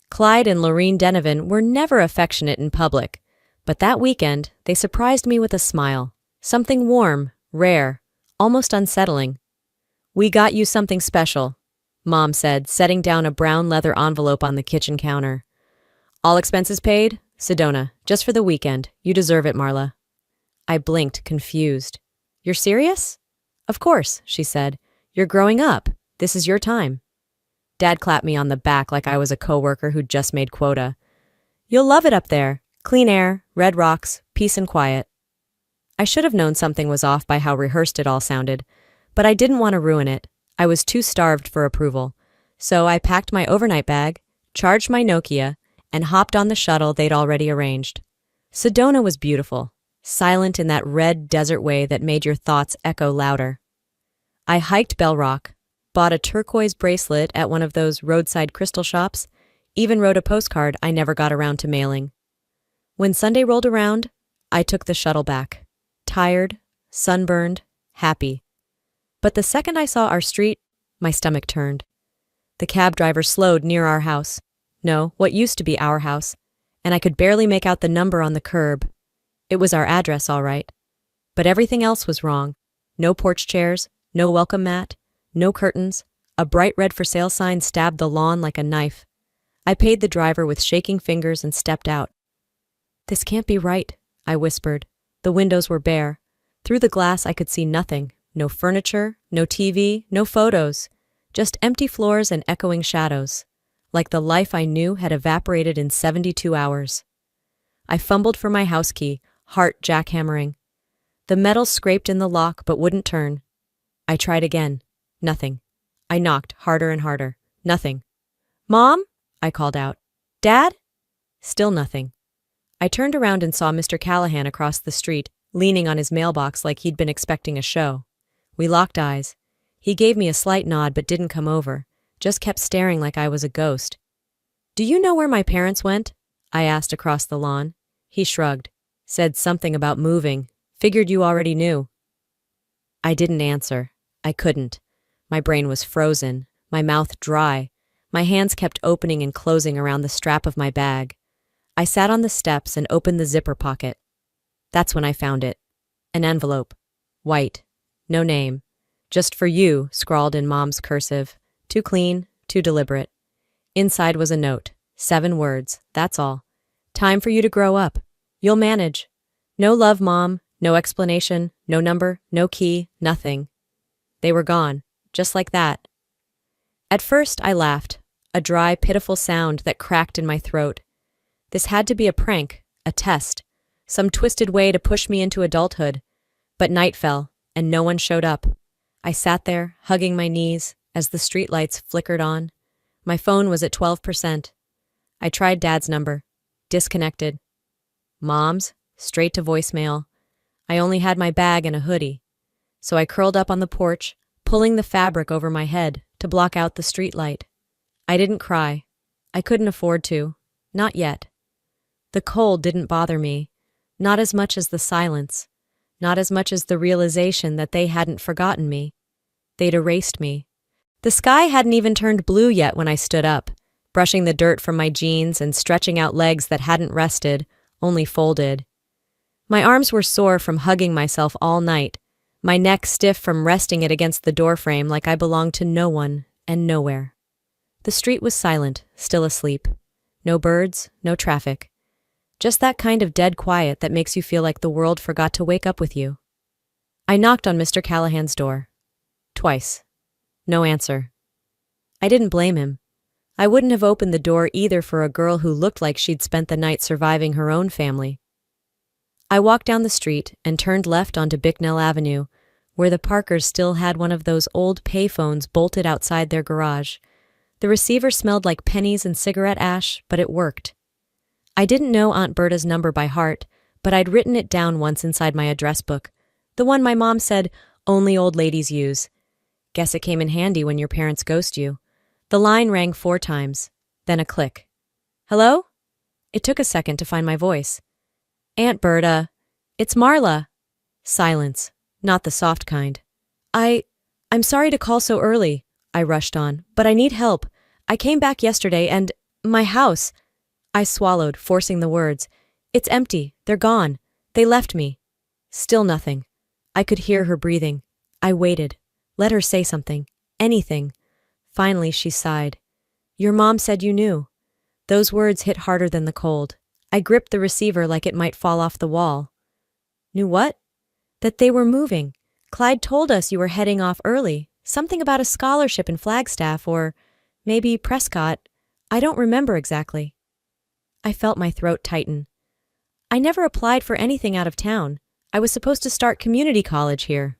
Clyde and Lorene Denovan were never affectionate in public, but that weekend they surprised me with a smile. Something warm, rare, almost unsettling. "We got you something special," Mom said, setting down a brown leather envelope on the kitchen counter. "All expenses paid? Sedona, just for the weekend. You deserve it, Marla." I blinked, confused. "You're serious?" "Of course," she said. "You're growing up. This is your time." Dad clapped me on the back like I was a coworker who'd just made quota. "You'll love it up there. Clean air, red rocks, peace and quiet." I should have known something was off by how rehearsed it all sounded, but I didn't want to ruin it. I was too starved for approval. So I packed my overnight bag, charged my Nokia, and hopped on the shuttle they'd already arranged. Sedona was beautiful, silent in that red desert way that made your thoughts echo louder. I hiked Bell Rock, bought a turquoise bracelet at one of those roadside crystal shops, even wrote a postcard I never got around to mailing. When Sunday rolled around, I took the shuttle back. Tired, sunburned, happy. But the second I saw our street, my stomach turned. The cab driver slowed near our house. No, what used to be our house, and I could barely make out the number on the curb. It was our address, all right. But everything else was wrong. No porch chairs, no welcome mat, no curtains. A bright red for sale sign stabbed the lawn like a knife. I paid the driver with shaking fingers and stepped out. "This can't be right," I whispered. The windows were bare. Through the glass I could see nothing. No furniture, no TV, no photos. Just empty floors and echoing shadows. Like the life I knew had evaporated in 72 hours. I fumbled for my house key, heart jackhammering. The metal scraped in the lock but wouldn't turn. I tried again. Nothing. I knocked harder and harder. Nothing. "Mom?" I called out. "Dad?" Still nothing. I turned around and saw Mr. Callahan across the street, leaning on his mailbox like he'd been expecting a show. We locked eyes. He gave me a slight nod but didn't come over, just kept staring like I was a ghost. "Do you know where my parents went?" I asked across the lawn. He shrugged, said something about moving, figured you already knew. I didn't answer. I couldn't. My brain was frozen, my mouth dry. My hands kept opening and closing around the strap of my bag. I sat on the steps and opened the zipper pocket. That's when I found it. An envelope. White. No name. "Just for you," scrawled in Mom's cursive. Too clean, too deliberate. Inside was a note. 7 words, that's all. "Time for you to grow up. You'll manage." No love, Mom. No explanation. No number. No key. Nothing. They were gone. Just like that. At first, I laughed. A dry, pitiful sound that cracked in my throat. This had to be a prank, a test, some twisted way to push me into adulthood. But night fell, and no one showed up. I sat there, hugging my knees, as the streetlights flickered on. My phone was at 12%. I tried Dad's number. Disconnected. Mom's? Straight to voicemail. I only had my bag and a hoodie. So I curled up on the porch, pulling the fabric over my head to block out the streetlight. I didn't cry. I couldn't afford to. Not yet. The cold didn't bother me. Not as much as the silence. Not as much as the realization that they hadn't forgotten me. They'd erased me. The sky hadn't even turned blue yet when I stood up, brushing the dirt from my jeans and stretching out legs that hadn't rested, only folded. My arms were sore from hugging myself all night, my neck stiff from resting it against the doorframe like I belonged to no one and nowhere. The street was silent, still asleep. No birds, no traffic. Just that kind of dead quiet that makes you feel like the world forgot to wake up with you. I knocked on Mr. Callahan's door. Twice. No answer. I didn't blame him. I wouldn't have opened the door either for a girl who looked like she'd spent the night surviving her own family. I walked down the street and turned left onto Bicknell Avenue, where the Parkers still had one of those old payphones bolted outside their garage. The receiver smelled like pennies and cigarette ash, but it worked. I didn't know Aunt Berta's number by heart, but I'd written it down once inside my address book, the one my mom said only old ladies use. Guess it came in handy when your parents ghost you. The line rang 4 times, then a click. "Hello?" It took a second to find my voice. "Aunt Berta, it's Marla." Silence, not the soft kind. I'm sorry to call so early," I rushed on, "but I need help. I came back yesterday and my house." I swallowed, forcing the words. "It's empty. They're gone. They left me." Still nothing. I could hear her breathing. I waited. Let her say something. Anything. Finally, she sighed. "Your mom said you knew." Those words hit harder than the cold. I gripped the receiver like it might fall off the wall. "Knew what?" "That they were moving. Clyde told us you were heading off early. Something about a scholarship in Flagstaff or maybe Prescott. I don't remember exactly." I felt my throat tighten. "I never applied for anything out of town. I was supposed to start community college here."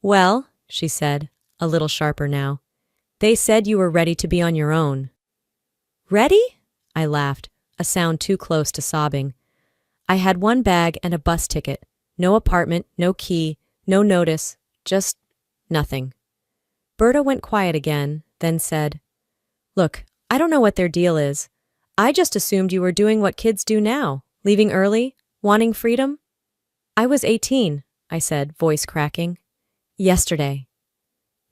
"Well," she said, a little sharper now, "they said you were ready to be on your own." "Ready?" I laughed, a sound too close to sobbing. I had one bag and a bus ticket. No apartment, no key, no notice, just nothing. Berta went quiet again, then said, "Look, I don't know what their deal is. I just assumed you were doing what kids do now, leaving early, wanting freedom." "I was 18, I said, voice cracking. "Yesterday."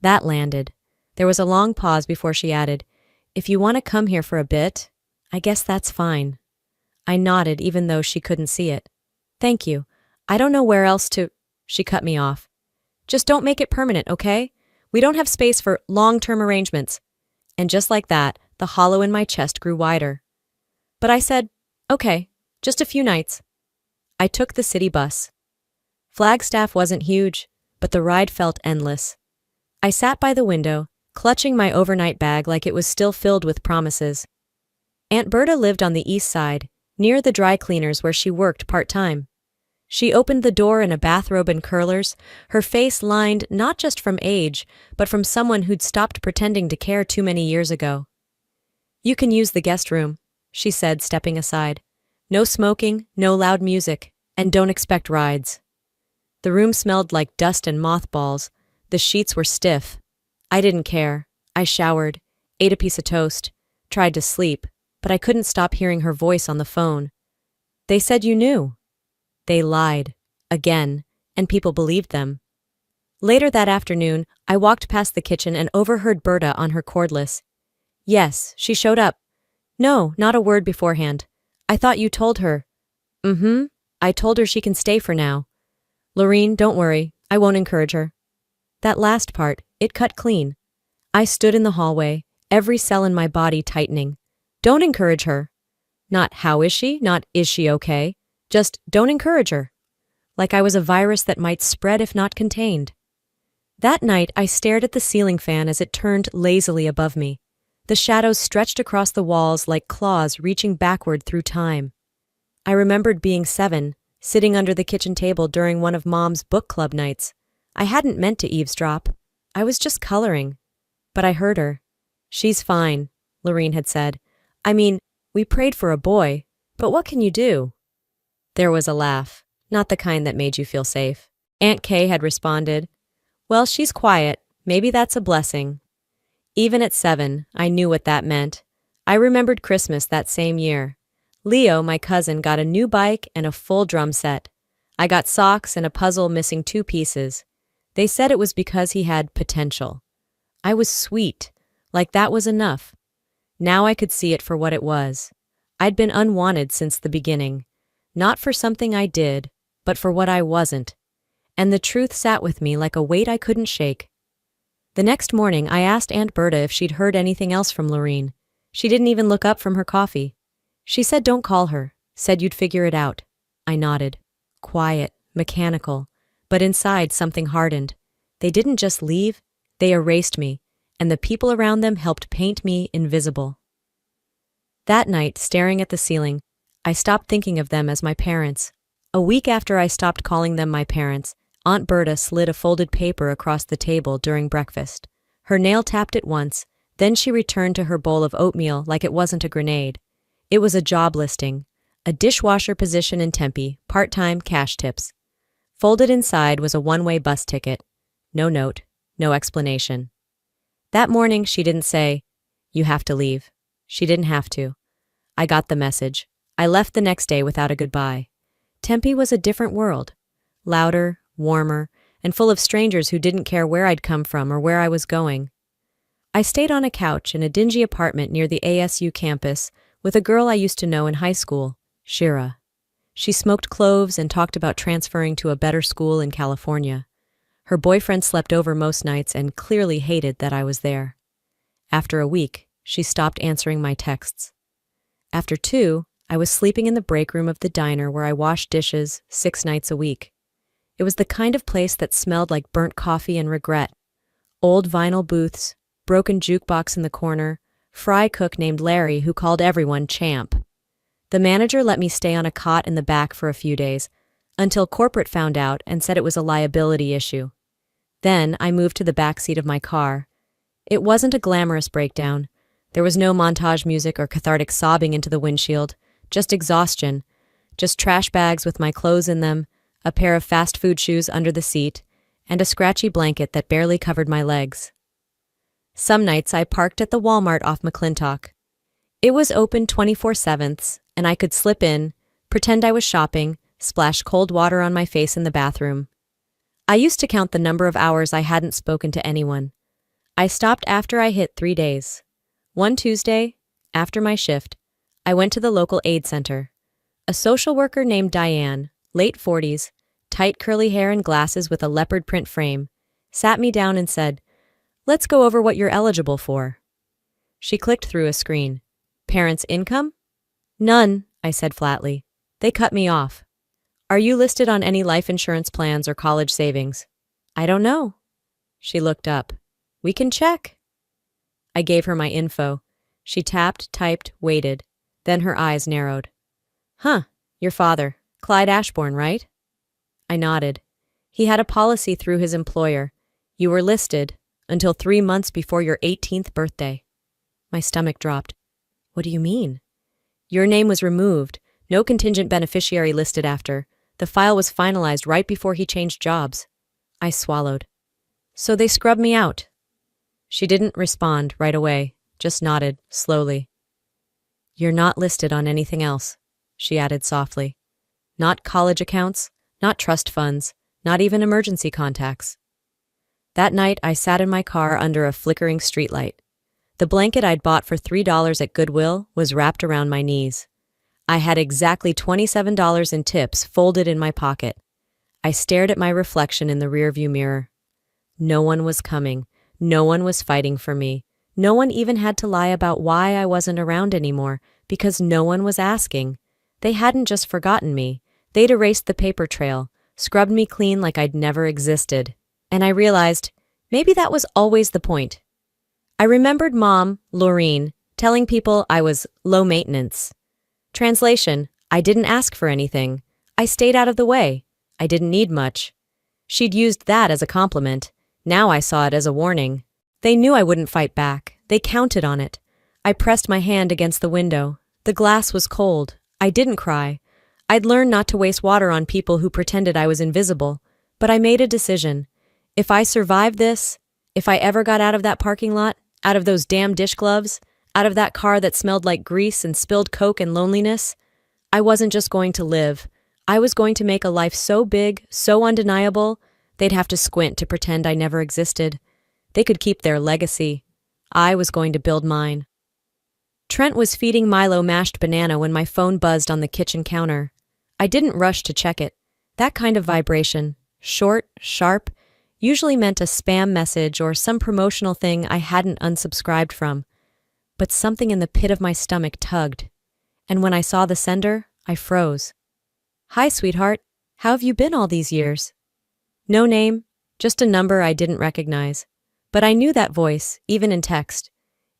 That landed. There was a long pause before she added, "If you want to come here for a bit, I guess that's fine." I nodded even though she couldn't see it. "Thank you. I don't know where else to—" She cut me off. "Just don't make it permanent, okay? We don't have space for long-term arrangements." And just like that, the hollow in my chest grew wider. But I said, "Okay, just a few nights." I took the city bus. Flagstaff wasn't huge, but the ride felt endless. I sat by the window, clutching my overnight bag like it was still filled with promises. Aunt Berta lived on the east side, near the dry cleaners where she worked part-time. She opened the door in a bathrobe and curlers, her face lined not just from age, but from someone who'd stopped pretending to care too many years ago. "You can use the guest room," she said, stepping aside. "No smoking, no loud music, and don't expect rides." The room smelled like dust and mothballs, The sheets were stiff. I didn't care. I showered, ate a piece of toast, tried to sleep, but I couldn't stop hearing her voice on the phone. They said you knew. They lied. Again, and people believed them. Later that afternoon, I walked past the kitchen and overheard Berta on her cordless. Yes, she showed up. No, not a word beforehand. I thought you told her. I told her she can stay for now. Lorene, don't worry. I won't encourage her. That last part, it cut clean. I stood in the hallway, every cell in my body tightening. Don't encourage her. Not how is she, not is she okay. Just don't encourage her. Like I was a virus that might spread if not contained. That night, I stared at the ceiling fan as it turned lazily above me. The shadows stretched across the walls like claws reaching backward through time. I remembered being 7, sitting under the kitchen table during one of Mom's book club nights. I hadn't meant to eavesdrop. I was just coloring. But I heard her. She's fine, Lorene had said. I mean, we prayed for a boy, but what can you do? There was a laugh, not the kind that made you feel safe. Aunt Kay had responded, well, she's quiet. Maybe that's a blessing. Even at 7, I knew what that meant. I remembered Christmas that same year. Leo, my cousin, got a new bike and a full drum set. I got socks and a puzzle missing 2 pieces. They said it was because he had potential. I was sweet, like that was enough. Now I could see it for what it was. I'd been unwanted since the beginning. Not for something I did, but for what I wasn't. And the truth sat with me like a weight I couldn't shake. The next morning, I asked Aunt Berta if she'd heard anything else from Lorene. She didn't even look up from her coffee. She said don't call her, said you'd figure it out. I nodded. Quiet, mechanical, but inside something hardened. They didn't just leave, they erased me, and the people around them helped paint me invisible. That night, staring at the ceiling, I stopped thinking of them as my parents. A week after I stopped calling them my parents, Aunt Berta slid a folded paper across the table during breakfast. Her nail tapped it once, then she returned to her bowl of oatmeal like it wasn't a grenade. It was a job listing, a dishwasher position in Tempe, part-time cash tips. Folded inside was a one-way bus ticket. No note, no explanation. That morning, she didn't say, you have to leave. She didn't have to. I got the message. I left the next day without a goodbye. Tempe was a different world. Louder, warmer, and full of strangers who didn't care where I'd come from or where I was going. I stayed on a couch in a dingy apartment near the ASU campus with a girl I used to know in high school, Shira. She smoked cloves and talked about transferring to a better school in California. Her boyfriend slept over most nights and clearly hated that I was there. After a week, she stopped answering my texts. After 2, I was sleeping in the break room of the diner where I washed dishes 6 nights a week. It was the kind of place that smelled like burnt coffee and regret. Old vinyl booths, broken jukebox in the corner, fry cook named Larry who called everyone champ. The manager let me stay on a cot in the back for a few days, until corporate found out and said it was a liability issue. Then I moved to the back seat of my car. It wasn't a glamorous breakdown. There was no montage music or cathartic sobbing into the windshield, just exhaustion, just trash bags with my clothes in them, a pair of fast food shoes under the seat, and a scratchy blanket that barely covered my legs. Some nights I parked at the Walmart off McClintock. It was open 24/7, and I could slip in, pretend I was shopping, splash cold water on my face in the bathroom. I used to count the number of hours I hadn't spoken to anyone. I stopped after I hit 3 days. One Tuesday, after my shift, I went to the local aid center. A social worker named Diane, late 40s, tight curly hair and glasses with a leopard print frame, sat me down and said, "Let's go over what you're eligible for." She clicked through a screen. "Parents' income?" "None," I said flatly. They cut me off. "Are you listed on any life insurance plans or college savings?" "I don't know." She looked up. "We can check." I gave her my info. She tapped, typed, waited. Then her eyes narrowed. "Huh, your father, Clyde Ashbourne, right?" I nodded. He had a policy through his employer. You were listed until 3 months before your 18th birthday. My stomach dropped. "What do you mean?" "Your name was removed. No contingent beneficiary listed after. The file was finalized right before he changed jobs." I swallowed. So they scrubbed me out. She didn't respond right away, just nodded, slowly. You're not listed on anything else, she added softly. Not college accounts, not trust funds, not even emergency contacts. That night, I sat in my car under a flickering streetlight. The blanket I'd bought for $3 at Goodwill was wrapped around my knees. I had exactly $27 in tips folded in my pocket. I stared at my reflection in the rearview mirror. No one was coming. No one was fighting for me. No one even had to lie about why I wasn't around anymore, because no one was asking. They hadn't just forgotten me. They'd erased the paper trail, scrubbed me clean like I'd never existed. And I realized, maybe that was always the point. I remembered Mom, Laureen, telling people I was low maintenance. Translation, I didn't ask for anything. I stayed out of the way. I didn't need much. She'd used that as a compliment. Now I saw it as a warning. They knew I wouldn't fight back. They counted on it. I pressed my hand against the window. The glass was cold. I didn't cry. I'd learned not to waste water on people who pretended I was invisible. But I made a decision. If I survived this, if I ever got out of that parking lot, out of those damn dish gloves, out of that car that smelled like grease and spilled Coke and loneliness, I wasn't just going to live. I was going to make a life so big, so undeniable, they'd have to squint to pretend I never existed. They could keep their legacy. I was going to build mine. Trent was feeding Milo mashed banana when my phone buzzed on the kitchen counter. I didn't rush to check it. That kind of vibration, short, sharp, usually meant a spam message or some promotional thing I hadn't unsubscribed from. But something in the pit of my stomach tugged. And when I saw the sender, I froze. Hi, sweetheart. How have you been all these years? No name, just a number I didn't recognize. But I knew that voice, even in text.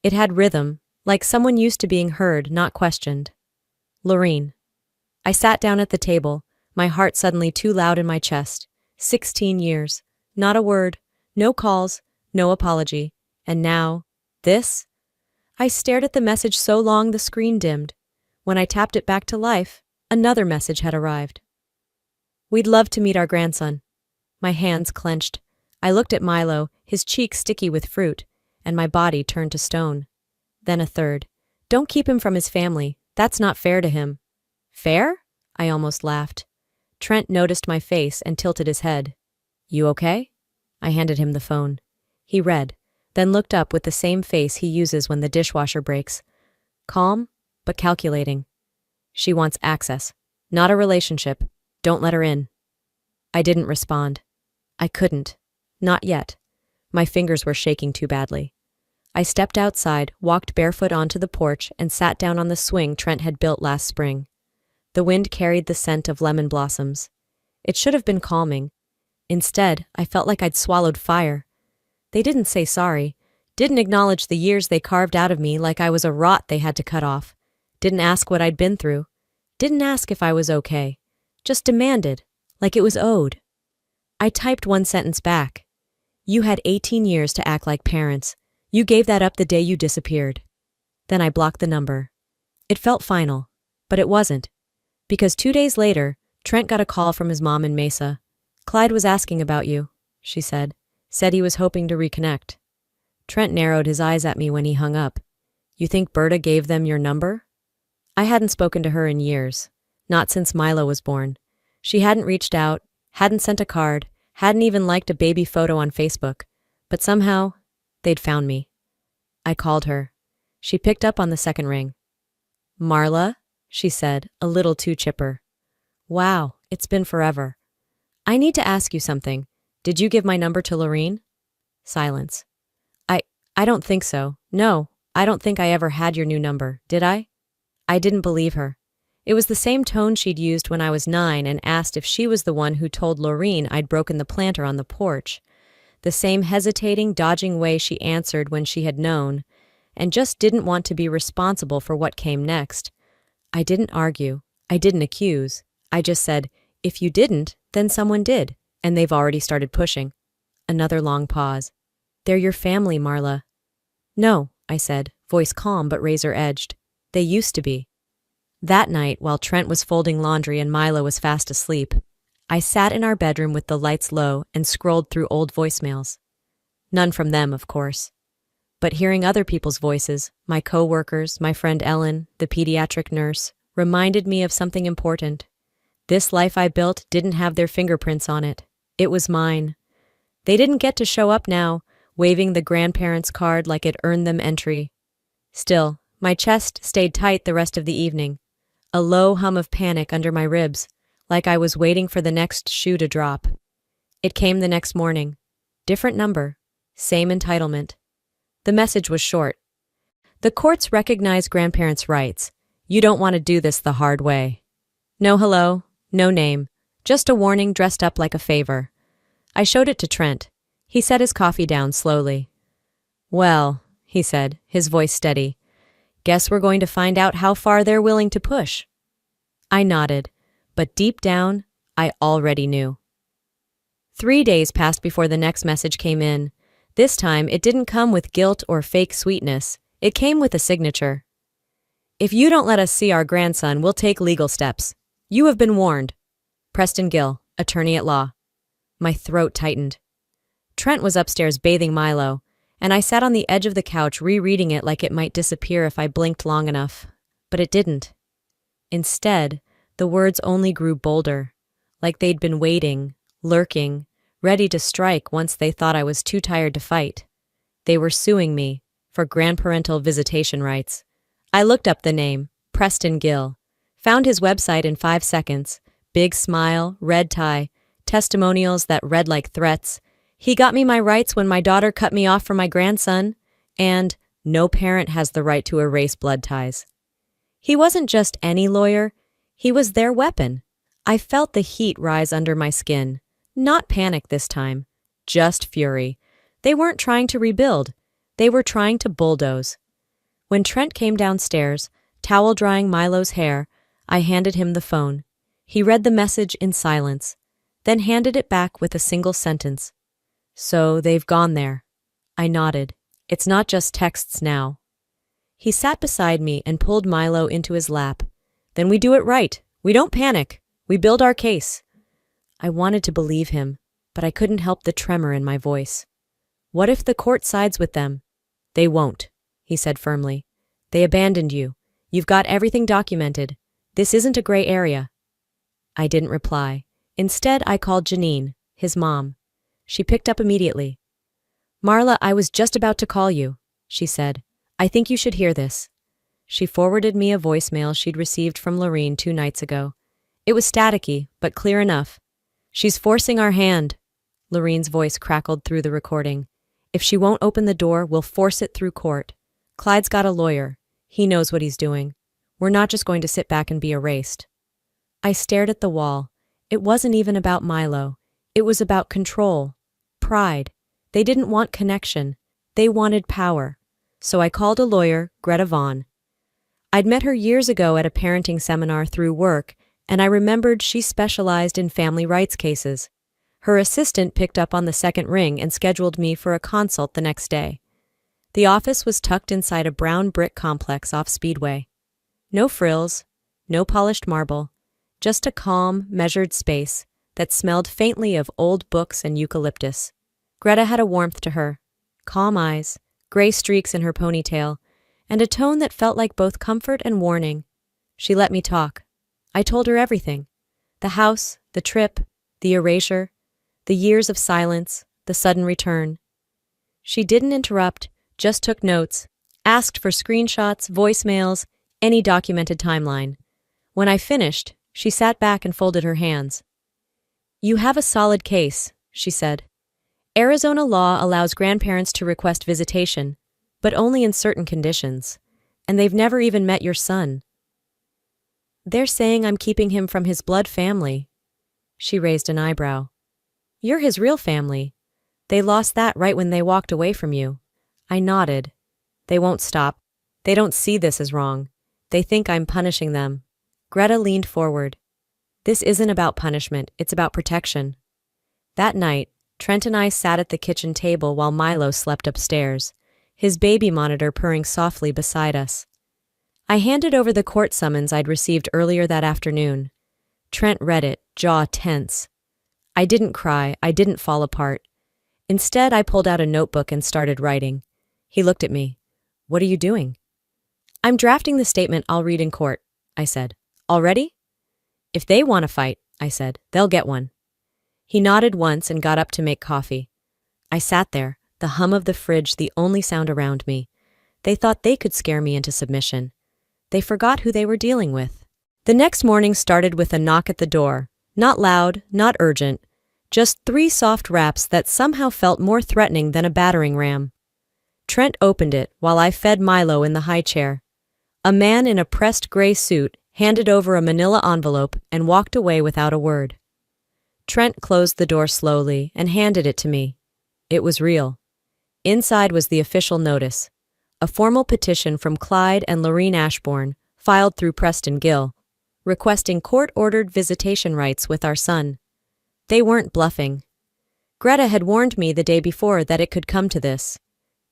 It had rhythm, like someone used to being heard, not questioned. Laureen. I sat down at the table, my heart suddenly too loud in my chest. 16 years. Not a word. No calls. No apology. And now, this? I stared at the message so long the screen dimmed. When I tapped it back to life, another message had arrived. We'd love to meet our grandson. My hands clenched. I looked at Milo, his cheeks sticky with fruit, and my body turned to stone. Then a third. Don't keep him from his family. That's not fair to him. Fair? I almost laughed. Trent noticed my face and tilted his head. You okay? I handed him the phone. He read, then looked up with the same face he uses when the dishwasher breaks. Calm, but calculating. She wants access, not a relationship. Don't let her in. I didn't respond. I couldn't. Not yet. My fingers were shaking too badly. I stepped outside, walked barefoot onto the porch, and sat down on the swing Trent had built last spring. The wind carried the scent of lemon blossoms. It should have been calming. Instead, I felt like I'd swallowed fire. They didn't say sorry, didn't acknowledge the years they carved out of me like I was a rot they had to cut off, didn't ask what I'd been through, didn't ask if I was okay, just demanded, like it was owed. I typed one sentence back. You had 18 years to act like parents. You gave that up the day you disappeared. Then I blocked the number. It felt final, but it wasn't. Because 2 days later, Trent got a call from his mom in Mesa. Clyde was asking about you, she said. Said he was hoping to reconnect. Trent narrowed his eyes at me when he hung up. You think Berta gave them your number? I hadn't spoken to her in years. Not since Milo was born. She hadn't reached out, hadn't sent a card, hadn't even liked a baby photo on Facebook. But somehow, they'd found me. I called her. She picked up on the second ring. Marla, she said, a little too chipper. Wow, it's been forever. I need to ask you something. Did you give my number to Laureen? Silence. I don't think so. No, I don't think I ever had your new number, did I? I didn't believe her. It was the same tone she'd used when I was 9 and asked if she was the one who told Laureen I'd broken the planter on the porch. The same hesitating, dodging way she answered when she had known, and just didn't want to be responsible for what came next. I didn't argue. I didn't accuse. I just said, if you didn't, then someone did, and they've already started pushing. Another long pause. They're your family, Marla. No, I said, voice calm but razor-edged. They used to be. That night, while Trent was folding laundry and Milo was fast asleep, I sat in our bedroom with the lights low and scrolled through old voicemails. None from them, of course. But hearing other people's voices, my co-workers, my friend Ellen, the pediatric nurse, reminded me of something important. This life I built didn't have their fingerprints on it. It was mine. They didn't get to show up now, waving the grandparents' card like it earned them entry. Still, my chest stayed tight the rest of the evening, a low hum of panic under my ribs, like I was waiting for the next shoe to drop. It came the next morning. Different number, same entitlement. The message was short. The courts recognize grandparents' rights. You don't want to do this the hard way. No hello, no name, just a warning dressed up like a favor. I showed it to Trent. He set his coffee down slowly. Well, he said, his voice steady, guess we're going to find out how far they're willing to push. I nodded, but deep down, I already knew. 3 days passed before the next message came in. This time, it didn't come with guilt or fake sweetness. It came with a signature. If you don't let us see our grandson, we'll take legal steps. You have been warned. Preston Gill, attorney at law. My throat tightened. Trent was upstairs bathing Milo, and I sat on the edge of the couch rereading it like it might disappear if I blinked long enough. But it didn't. Instead, the words only grew bolder, like they'd been waiting, lurking, ready to strike once they thought I was too tired to fight. They were suing me for grandparental visitation rights. I looked up the name, Preston Gill, found his website in 5 seconds, big smile, red tie, testimonials that read like threats. He got me my rights when my daughter cut me off from my grandson, and no parent has the right to erase blood ties. He wasn't just any lawyer, he was their weapon. I felt the heat rise under my skin. Not panic this time, just fury. They weren't trying to rebuild, they were trying to bulldoze. When Trent came downstairs, towel drying Milo's hair, I handed him the phone. He read the message in silence, then handed it back with a single sentence. So they've gone there. I nodded. It's not just texts now. He sat beside me and pulled Milo into his lap. Then we do it right. We don't panic. We build our case. I wanted to believe him, but I couldn't help the tremor in my voice. What if the court sides with them? They won't, he said firmly. They abandoned you. You've got everything documented. This isn't a gray area. I didn't reply. Instead, I called Janine, his mom. She picked up immediately. Marla, I was just about to call you, she said. I think you should hear this. She forwarded me a voicemail she'd received from Lorene 2 nights ago. It was staticky, but clear enough. She's forcing our hand. Lorene's voice crackled through the recording. If she won't open the door, we'll force it through court. Clyde's got a lawyer. He knows what he's doing. We're not just going to sit back and be erased. I stared at the wall. It wasn't even about Milo. It was about control. Pride. They didn't want connection. They wanted power. So I called a lawyer, Greta Vaughn. I'd met her years ago at a parenting seminar through work, and I remembered she specialized in family rights cases. Her assistant picked up on the second ring and scheduled me for a consult the next day. The office was tucked inside a brown brick complex off Speedway. No frills, no polished marble, just a calm, measured space that smelled faintly of old books and eucalyptus. Greta had a warmth to her, calm eyes, gray streaks in her ponytail, and a tone that felt like both comfort and warning. She let me talk. I told her everything. The house, the trip, the erasure, the years of silence, the sudden return. She didn't interrupt, just took notes, asked for screenshots, voicemails, any documented timeline. When I finished, she sat back and folded her hands. You have a solid case, she said. Arizona law allows grandparents to request visitation, but only in certain conditions, and they've never even met your son. They're saying I'm keeping him from his blood family. She raised an eyebrow. You're his real family. They lost that right when they walked away from you. I nodded. They won't stop. They don't see this as wrong. They think I'm punishing them. Greta leaned forward. This isn't about punishment, it's about protection. That night, Trent and I sat at the kitchen table while Milo slept upstairs, his baby monitor purring softly beside us. I handed over the court summons I'd received earlier that afternoon. Trent read it, jaw tense. I didn't cry, I didn't fall apart. Instead, I pulled out a notebook and started writing. He looked at me. "What are you doing?" "I'm drafting the statement I'll read in court," I said. "Already?" "If they want to fight," I said, "they'll get one." He nodded once and got up to make coffee. I sat there, the hum of the fridge the only sound around me. They thought they could scare me into submission. They forgot who they were dealing with. The next morning started with a knock at the door. Not loud, not urgent. Just 3 soft raps that somehow felt more threatening than a battering ram. Trent opened it while I fed Milo in the high chair. A man in a pressed gray suit handed over a manila envelope and walked away without a word. Trent closed the door slowly and handed it to me. It was real. Inside was the official notice. A formal petition from Clyde and Lorene Ashbourne, filed through Preston Gill, requesting court-ordered visitation rights with our son. They weren't bluffing. Greta had warned me the day before that it could come to this.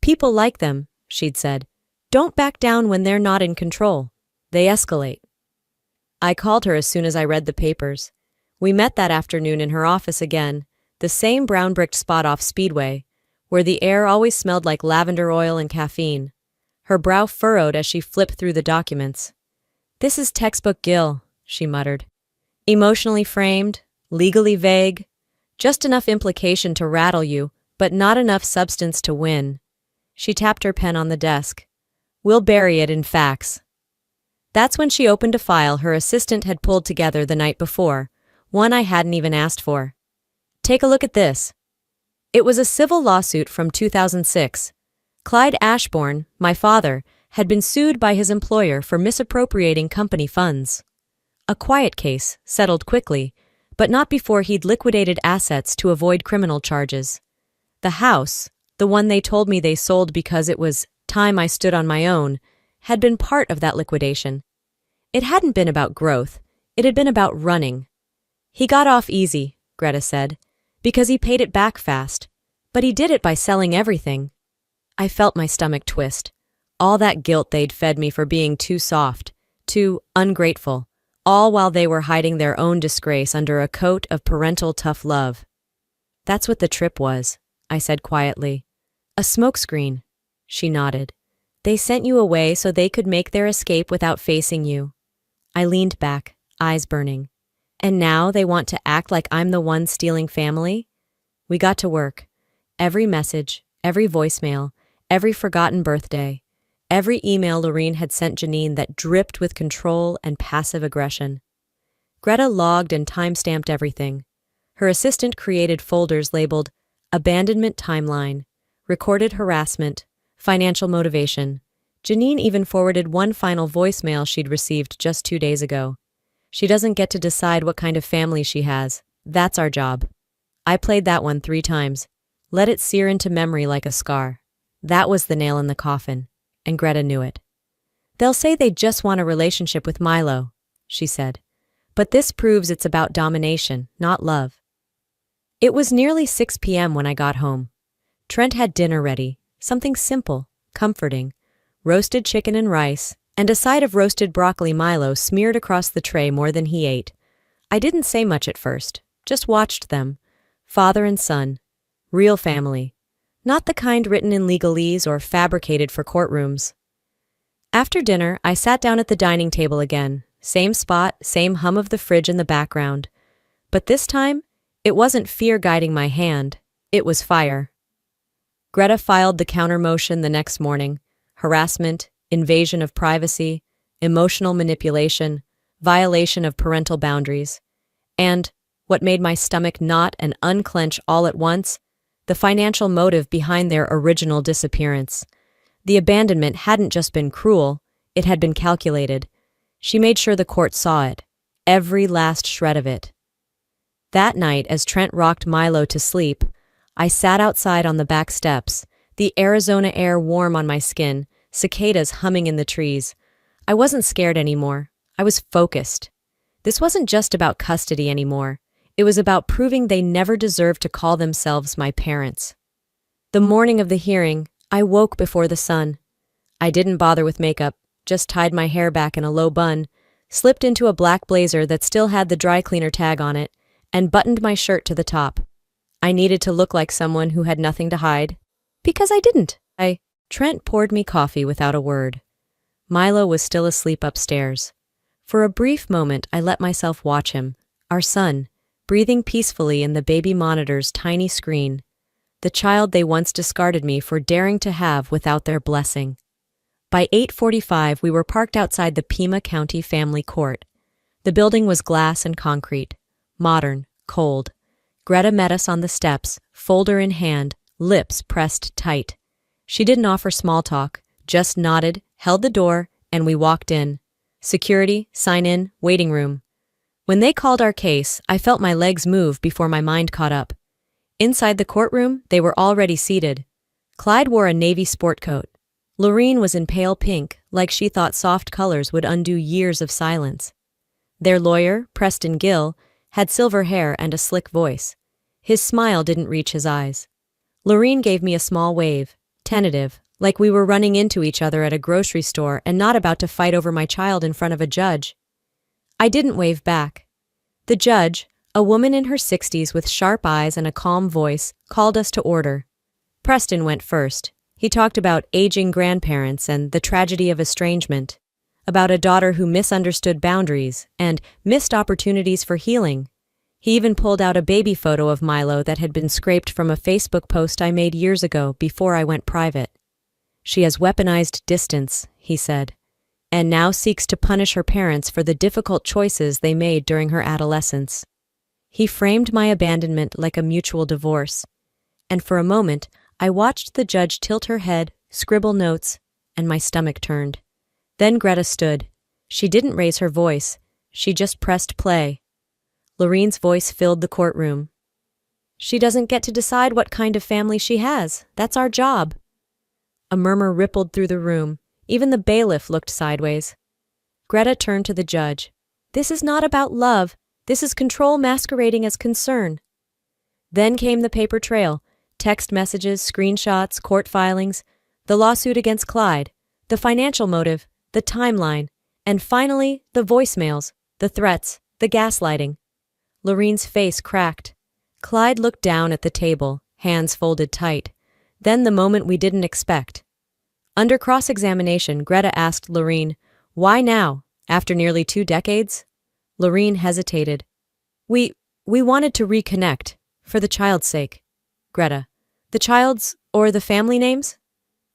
"People like them," she'd said. "Don't back down when they're not in control. They escalate." I called her as soon as I read the papers. We met that afternoon in her office again, the same brown-bricked spot off Speedway, where the air always smelled like lavender oil and caffeine. Her brow furrowed as she flipped through the documents. "This is textbook Gill," she muttered. "Emotionally framed, legally vague, just enough implication to rattle you, but not enough substance to win." She tapped her pen on the desk. "We'll bury it in facts." That's when she opened a file her assistant had pulled together the night before, one I hadn't even asked for. "Take a look at this." It was a civil lawsuit from 2006. Clyde Ashbourne, my father, had been sued by his employer for misappropriating company funds. A quiet case, settled quickly, but not before he'd liquidated assets to avoid criminal charges. The house, the one they told me they sold because it was time I stood on my own, had been part of that liquidation. It hadn't been about growth, it had been about running. He got off easy, Greta said, because he paid it back fast, but he did it by selling everything. I felt my stomach twist. All that guilt they'd fed me for being too soft, too ungrateful, all while they were hiding their own disgrace under a coat of parental tough love. "That's what the trip was," I said quietly. "A smokescreen." She nodded. "They sent you away so they could make their escape without facing you." I leaned back, eyes burning. "And now they want to act like I'm the one stealing family?" We got to work. Every message, every voicemail, every forgotten birthday, every email Lorene had sent Janine that dripped with control and passive aggression. Greta logged and time-stamped everything. Her assistant created folders labeled Abandonment Timeline, Recorded Harassment, Financial Motivation. Janine even forwarded one final voicemail she'd received just 2 days ago. "She doesn't get to decide what kind of family she has. That's our job." I played that one 3 times. Let it sear into memory like a scar. That was the nail in the coffin, and Greta knew it. "They'll say they just want a relationship with Milo," she said. "But this proves it's about domination, not love." It was nearly 6 p.m. when I got home. Trent had dinner ready, something simple, comforting, roasted chicken and rice, and a side of roasted broccoli Milo smeared across the tray more than he ate. I didn't say much at first, just watched them. Father and son. Real family. Not the kind written in legalese or fabricated for courtrooms. After dinner, I sat down at the dining table again. Same spot, same hum of the fridge in the background. But this time, it wasn't fear guiding my hand. It was fire. Greta filed the counter motion the next morning. Harassment, invasion of privacy, emotional manipulation, violation of parental boundaries. And, what made my stomach knot and unclench all at once, the financial motive behind their original disappearance. The abandonment hadn't just been cruel, it had been calculated. She made sure the court saw it, every last shred of it. That night, as Trent rocked Milo to sleep, I sat outside on the back steps, the Arizona air warm on my skin, cicadas humming in the trees. I wasn't scared anymore. I was focused. This wasn't just about custody anymore. It was about proving they never deserved to call themselves my parents. The morning of the hearing, I woke before the sun. I didn't bother with makeup, just tied my hair back in a low bun, slipped into a black blazer that still had the dry cleaner tag on it, and buttoned my shirt to the top. I needed to look like someone who had nothing to hide. Because I didn't. Trent poured me coffee without a word. Milo was still asleep upstairs. For a brief moment, I let myself watch him, our son, breathing peacefully in the baby monitor's tiny screen, the child they once discarded me for daring to have without their blessing. By 8:45, we were parked outside the Pima County Family Court. The building was glass and concrete, modern, cold. Greta met us on the steps, folder in hand, lips pressed tight. She didn't offer small talk, just nodded, held the door, and we walked in. Security, sign in, waiting room. When they called our case, I felt my legs move before my mind caught up. Inside the courtroom, they were already seated. Clyde wore a navy sport coat. Lorene was in pale pink, like she thought soft colors would undo years of silence. Their lawyer, Preston Gill, had silver hair and a slick voice. His smile didn't reach his eyes. Lorene gave me a small wave, tentative, like we were running into each other at a grocery store and not about to fight over my child in front of a judge. I didn't wave back. The judge, a woman in her 60s with sharp eyes and a calm voice, called us to order. Preston went first. He talked about aging grandparents and the tragedy of estrangement, about a daughter who misunderstood boundaries and missed opportunities for healing. He even pulled out a baby photo of Milo that had been scraped from a Facebook post I made years ago before I went private. She has weaponized distance, he said, and now seeks to punish her parents for the difficult choices they made during her adolescence. He framed my abandonment like a mutual divorce, and for a moment, I watched the judge tilt her head, scribble notes, and my stomach turned. Then Greta stood. She didn't raise her voice. She just pressed play. Lorene's voice filled the courtroom. She doesn't get to decide what kind of family she has. That's our job. A murmur rippled through the room. Even the bailiff looked sideways. Greta turned to the judge. This is not about love. This is control masquerading as concern. Then came the paper trail. Text messages, screenshots, court filings, the lawsuit against Clyde, the financial motive, the timeline, and finally, the voicemails, the threats, the gaslighting. Lorene's face cracked. Clyde looked down at the table, hands folded tight. Then the moment we didn't expect. Under cross-examination, Greta asked Lorene, "Why now, after nearly 2 decades?" Lorene hesitated. We wanted to reconnect, for the child's sake. Greta, the child's or the family names?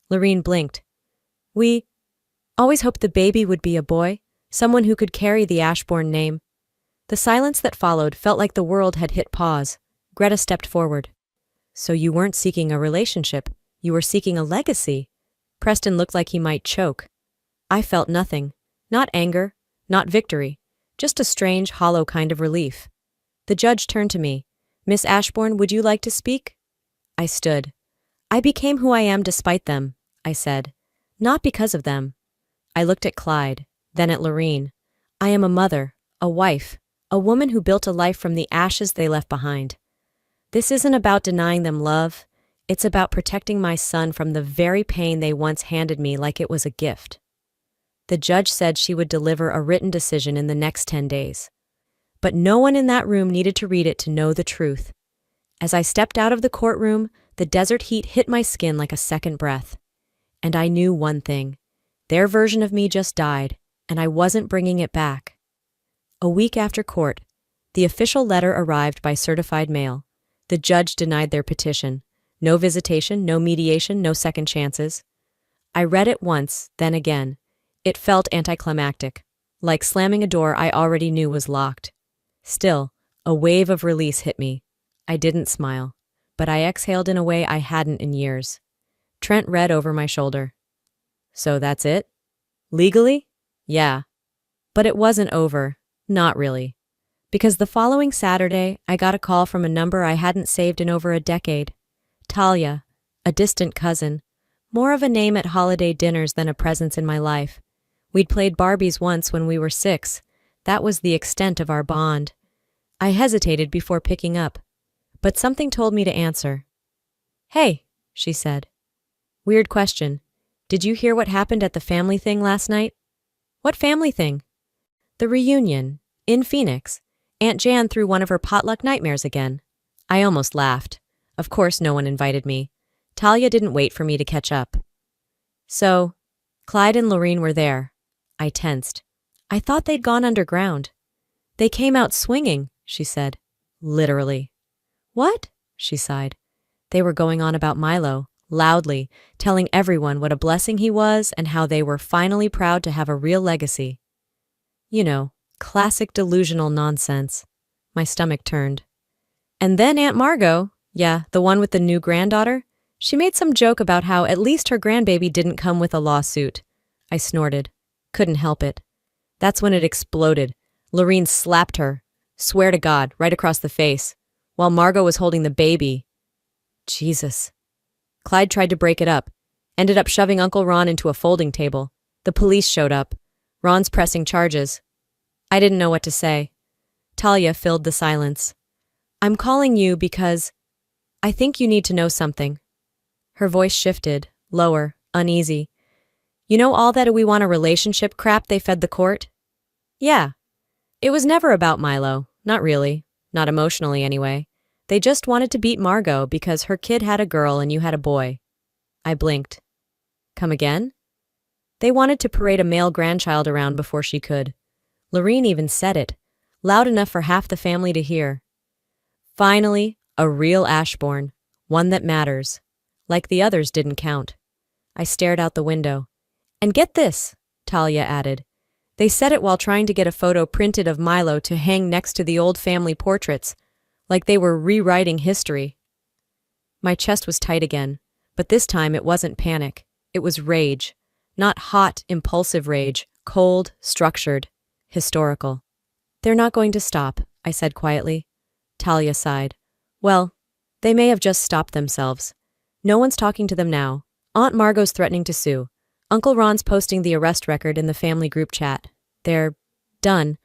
Lorene blinked. We always hoped the baby would be a boy, someone who could carry the Ashbourne name. The silence that followed felt like the world had hit pause. Greta stepped forward. So you weren't seeking a relationship, you were seeking a legacy. Preston looked like he might choke. I felt nothing. Not anger, not victory, just a strange, hollow kind of relief. The judge turned to me. Miss Ashbourne, would you like to speak? I stood. I became who I am despite them, I said. Not because of them. I looked at Clyde, then at Lorene. I am a mother, a wife, a woman who built a life from the ashes they left behind. This isn't about denying them love. It's about protecting my son from the very pain they once handed me like it was a gift. The judge said she would deliver a written decision in the next 10 days. But no one in that room needed to read it to know the truth. As I stepped out of the courtroom, the desert heat hit my skin like a second breath. And I knew one thing. Their version of me just died, and I wasn't bringing it back. A week after court, the official letter arrived by certified mail. The judge denied their petition. No visitation, no mediation, no second chances. I read it once, then again. It felt anticlimactic, like slamming a door I already knew was locked. Still, a wave of release hit me. I didn't smile, but I exhaled in a way I hadn't in years. Trent read over my shoulder. So that's it? Legally? Yeah. But it wasn't over. Not really. Because the following Saturday, I got a call from a number I hadn't saved in over a decade. Talia, a distant cousin. More of a name at holiday dinners than a presence in my life. We'd played Barbies once when we were 6. That was the extent of our bond. I hesitated before picking up, but something told me to answer. Hey, she said. Weird question. Did you hear what happened at the family thing last night? What family thing? The reunion, in Phoenix. Aunt Jan threw one of her potluck nightmares again. I almost laughed. Of course no one invited me. Talia didn't wait for me to catch up. So, Clyde and Lorene were there. I tensed. I thought they'd gone underground. They came out swinging, she said. Literally. What? She sighed. They were going on about Milo, loudly, telling everyone what a blessing he was and how they were finally proud to have a real legacy. You know, classic delusional nonsense. My stomach turned. And then Aunt Margot, yeah, the one with the new granddaughter, she made some joke about how at least her grandbaby didn't come with a lawsuit. I snorted. Couldn't help it. That's when it exploded. Lorene slapped her. Swear to God, right across the face, while Margot was holding the baby. Jesus. Clyde tried to break it up, ended up shoving Uncle Ron into a folding table. The police showed up. Ron's pressing charges. I didn't know what to say. Talia filled the silence. I'm calling you because I think you need to know something. Her voice shifted, lower, uneasy. You know all that we want a relationship crap they fed the court? Yeah. It was never about Milo. Not really. Not emotionally, anyway. They just wanted to beat Margot because her kid had a girl and you had a boy. I blinked. Come again? They wanted to parade a male grandchild around before she could. Lorene even said it, loud enough for half the family to hear. Finally, a real Ashbourne, one that matters. Like the others didn't count. I stared out the window. And get this, Talia added. They said it while trying to get a photo printed of Milo to hang next to the old family portraits, like they were rewriting history. My chest was tight again, but this time it wasn't panic. It was rage. Not hot, impulsive rage, cold, structured, historical. They're not going to stop, I said quietly. Talia sighed. Well, they may have just stopped themselves. No one's talking to them now. Aunt Margot's threatening to sue. Uncle Ron's posting the arrest record in the family group chat. They're done.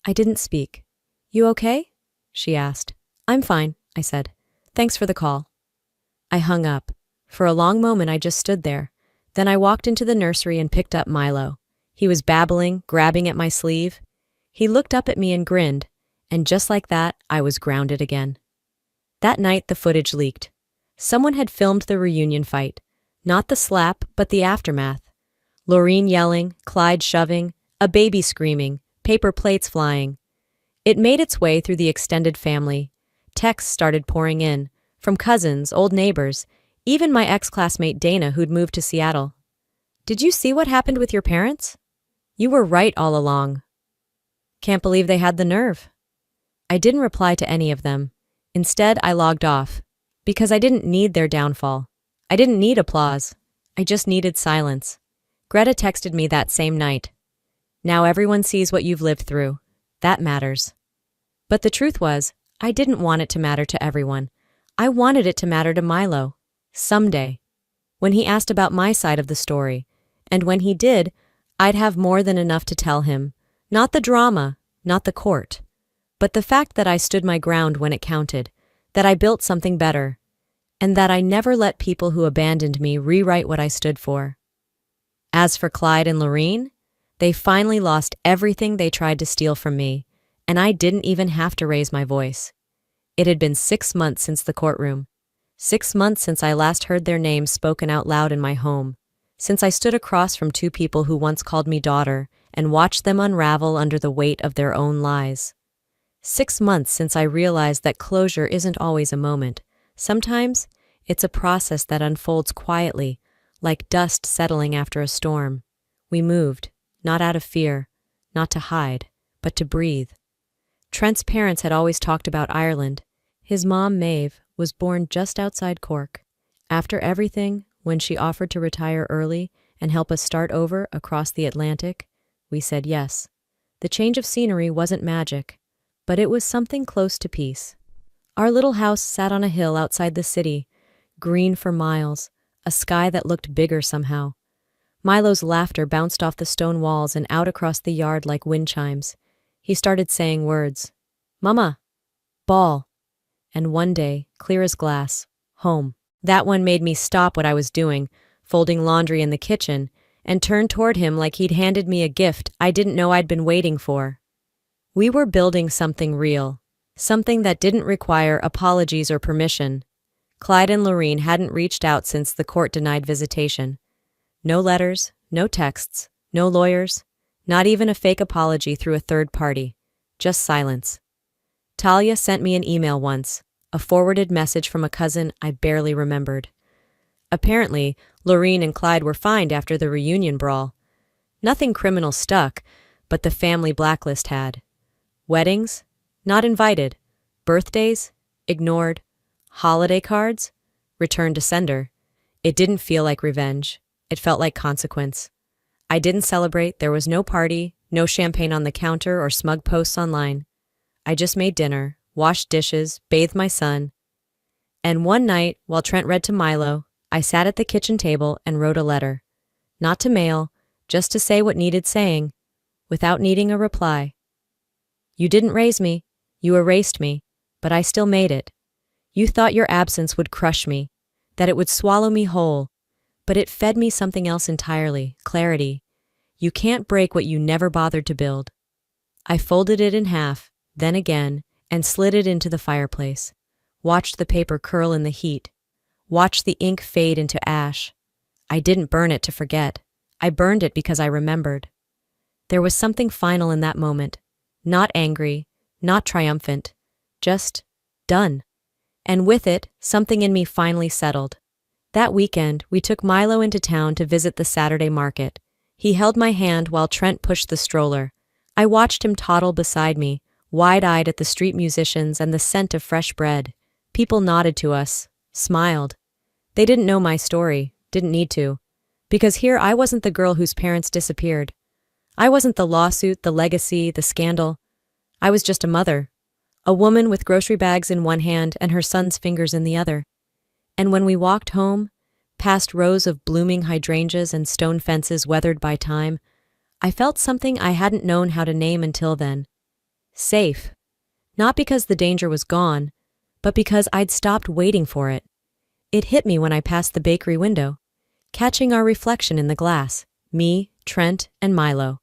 I didn't speak. You okay? She asked. I'm fine, I said. Thanks for the call. I hung up. For a long moment I just stood there. Then I walked into the nursery and picked up Milo. He was babbling, grabbing at my sleeve. He looked up at me and grinned, and just like that, I was grounded again. That night the footage leaked. Someone had filmed the reunion fight. Not the slap, but the aftermath. Lorene yelling, Clyde shoving, a baby screaming, paper plates flying. It made its way through the extended family. Texts started pouring in, from cousins, old neighbors, even my ex-classmate Dana who'd moved to Seattle. Did you see what happened with your parents? You were right all along. Can't believe they had the nerve. I didn't reply to any of them. Instead, I logged off, because I didn't need their downfall. I didn't need applause. I just needed silence. Greta texted me that same night. Now everyone sees what you've lived through. That matters. But the truth was, I didn't want it to matter to everyone. I wanted it to matter to Milo. Someday. When he asked about my side of the story. And when he did, I'd have more than enough to tell him. Not the drama, not the court. But the fact that I stood my ground when it counted. That I built something better. And that I never let people who abandoned me rewrite what I stood for. As for Clyde and Lorene, they finally lost everything they tried to steal from me, and I didn't even have to raise my voice. It had been 6 months since the courtroom. 6 months since I last heard their names spoken out loud in my home, since I stood across from two people who once called me daughter and watched them unravel under the weight of their own lies. 6 months since I realized that closure isn't always a moment. Sometimes, it's a process that unfolds quietly, like dust settling after a storm. We moved, not out of fear, not to hide, but to breathe. Trent's parents had always talked about Ireland. His mom, Maeve, was born just outside Cork. After everything, when she offered to retire early and help us start over across the Atlantic, we said yes. The change of scenery wasn't magic, but it was something close to peace. Our little house sat on a hill outside the city, green for miles, a sky that looked bigger somehow. Milo's laughter bounced off the stone walls and out across the yard like wind chimes. He started saying words. Mama. Ball. And one day, clear as glass, home. That one made me stop what I was doing, folding laundry in the kitchen, and turn toward him like he'd handed me a gift I didn't know I'd been waiting for. We were building something real, Something that didn't require apologies or permission. Clyde and Lorene hadn't reached out since the court denied visitation. No letters, no texts, no lawyers, not even a fake apology through a third party. Just silence. Talia sent me an email once, a forwarded message from a cousin I barely remembered. Apparently, Lorene and Clyde were fined after the reunion brawl. Nothing criminal stuck, but the family blacklist had. Weddings? Not invited. Birthdays? Ignored. Holiday cards? Returned to sender. It didn't feel like revenge. It felt like consequence. I didn't celebrate, there was no party, no champagne on the counter or smug posts online. I just made dinner, washed dishes, bathed my son. And one night, while Trent read to Milo, I sat at the kitchen table and wrote a letter. Not to mail, just to say what needed saying, without needing a reply. You didn't raise me, you erased me, but I still made it. You thought your absence would crush me, that it would swallow me whole, but it fed me something else entirely, clarity. You can't break what you never bothered to build. I folded it in half, then again, and slid it into the fireplace. Watched the paper curl in the heat. Watched the ink fade into ash. I didn't burn it to forget. I burned it because I remembered. There was something final in that moment. Not angry, not triumphant. Just done. And with it, something in me finally settled. That weekend, we took Milo into town to visit the Saturday market. He held my hand while Trent pushed the stroller. I watched him toddle beside me, wide-eyed at the street musicians and the scent of fresh bread. People nodded to us, smiled. They didn't know my story, didn't need to. Because here I wasn't the girl whose parents disappeared. I wasn't the lawsuit, the legacy, the scandal. I was just a mother. A woman with grocery bags in one hand and her son's fingers in the other. And when we walked home, past rows of blooming hydrangeas and stone fences weathered by time, I felt something I hadn't known how to name until then. Safe. Not because the danger was gone, but because I'd stopped waiting for it. It hit me when I passed the bakery window, catching our reflection in the glass, me, Trent, and Milo.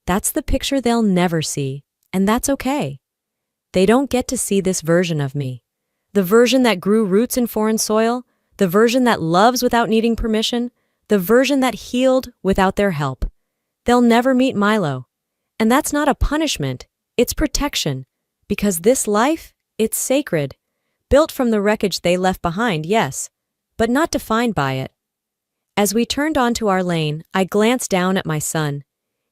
That's the picture they'll never see, and that's okay. They don't get to see this version of me. The version that grew roots in foreign soil, the version that loves without needing permission, the version that healed without their help. They'll never meet Milo. And that's not a punishment, it's protection. Because this life, it's sacred. Built from the wreckage they left behind, yes, but not defined by it. As we turned onto our lane, I glanced down at my son.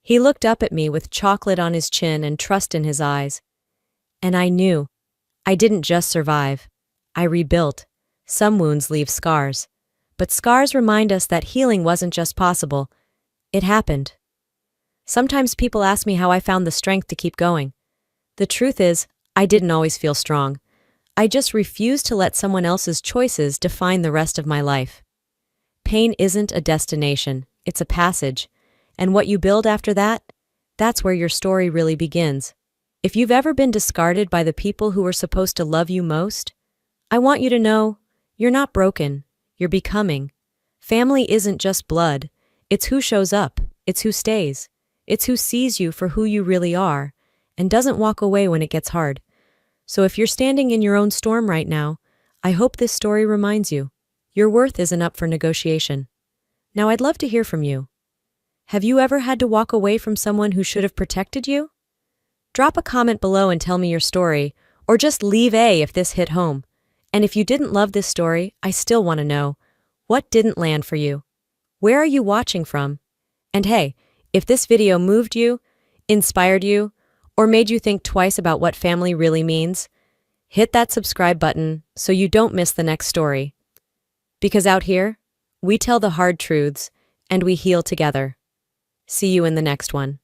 He looked up at me with chocolate on his chin and trust in his eyes. And I knew. I didn't just survive. I rebuilt. Some wounds leave scars. But scars remind us that healing wasn't just possible. It happened. Sometimes people ask me how I found the strength to keep going. The truth is, I didn't always feel strong. I just refused to let someone else's choices define the rest of my life. Pain isn't a destination, it's a passage. And what you build after that, that's where your story really begins. If you've ever been discarded by the people who were supposed to love you most, I want you to know, you're not broken, you're becoming. Family isn't just blood, it's who shows up, it's who stays, it's who sees you for who you really are, and doesn't walk away when it gets hard. So if you're standing in your own storm right now, I hope this story reminds you, your worth isn't up for negotiation. Now I'd love to hear from you. Have you ever had to walk away from someone who should have protected you? Drop a comment below and tell me your story, or just leave a if this hit home. And if you didn't love this story, I still want to know, what didn't land for you? Where are you watching from? And hey, if this video moved you, inspired you, or made you think twice about what family really means, hit that subscribe button so you don't miss the next story. Because out here, we tell the hard truths and we heal together. See you in the next one.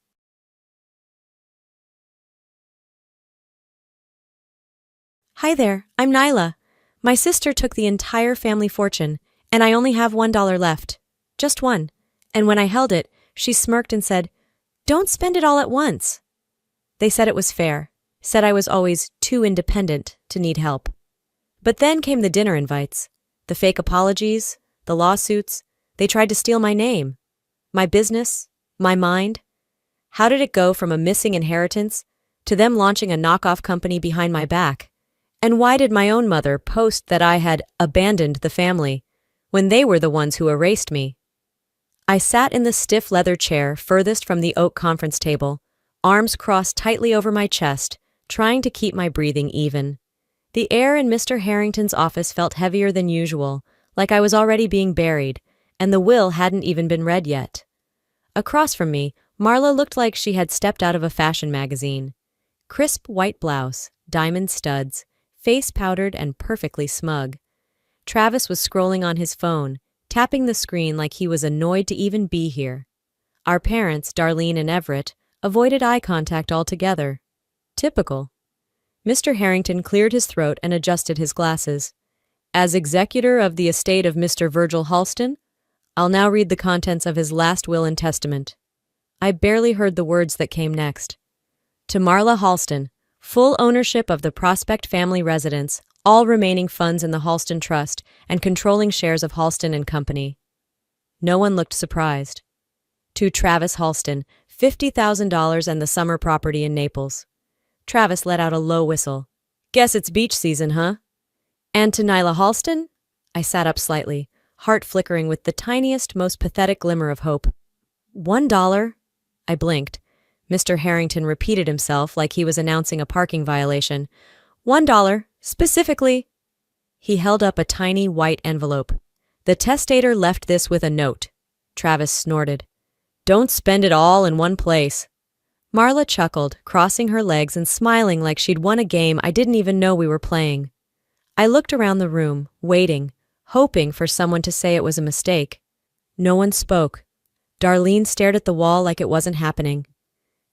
Hi there, I'm Nyla. My sister took the entire family fortune, and I only have $1 left. Just one. And when I held it, she smirked and said, "Don't spend it all at once." They said it was fair, said I was always too independent to need help. But then came the dinner invites, the fake apologies, the lawsuits. They tried to steal my name, my business, my mind. How did it go from a missing inheritance to them launching a knockoff company behind my back. And why did my own mother post that I had abandoned the family when they were the ones who erased me? I sat in the stiff leather chair furthest from the oak conference table, arms crossed tightly over my chest, trying to keep my breathing even. The air in Mr. Harrington's office felt heavier than usual, like I was already being buried, and the will hadn't even been read yet. Across from me, Marla looked like she had stepped out of a fashion magazine. Crisp white blouse, diamond studs, face powdered and perfectly smug. Travis was scrolling on his phone, tapping the screen like he was annoyed to even be here. Our parents, Darlene and Everett, avoided eye contact altogether. Typical. Mr. Harrington cleared his throat and adjusted his glasses. As executor of the estate of Mr. Virgil Halston, I'll now read the contents of his last will and testament. I barely heard the words that came next. To Marla Halston, full ownership of the Prospect family residence, all remaining funds in the Halston Trust, and controlling shares of Halston and Company. No one looked surprised. To Travis Halston, $50,000 and the summer property in Naples. Travis let out a low whistle. Guess it's beach season, huh? And to Nyla Halston? I sat up slightly, heart flickering with the tiniest, most pathetic glimmer of hope. $1? I blinked. Mr. Harrington repeated himself like he was announcing a parking violation. $1, specifically. He held up a tiny white envelope. The testator left this with a note. Travis snorted. Don't spend it all in one place. Marla chuckled, crossing her legs and smiling like she'd won a game I didn't even know we were playing. I looked around the room, waiting, hoping for someone to say it was a mistake. No one spoke. Darlene stared at the wall like it wasn't happening.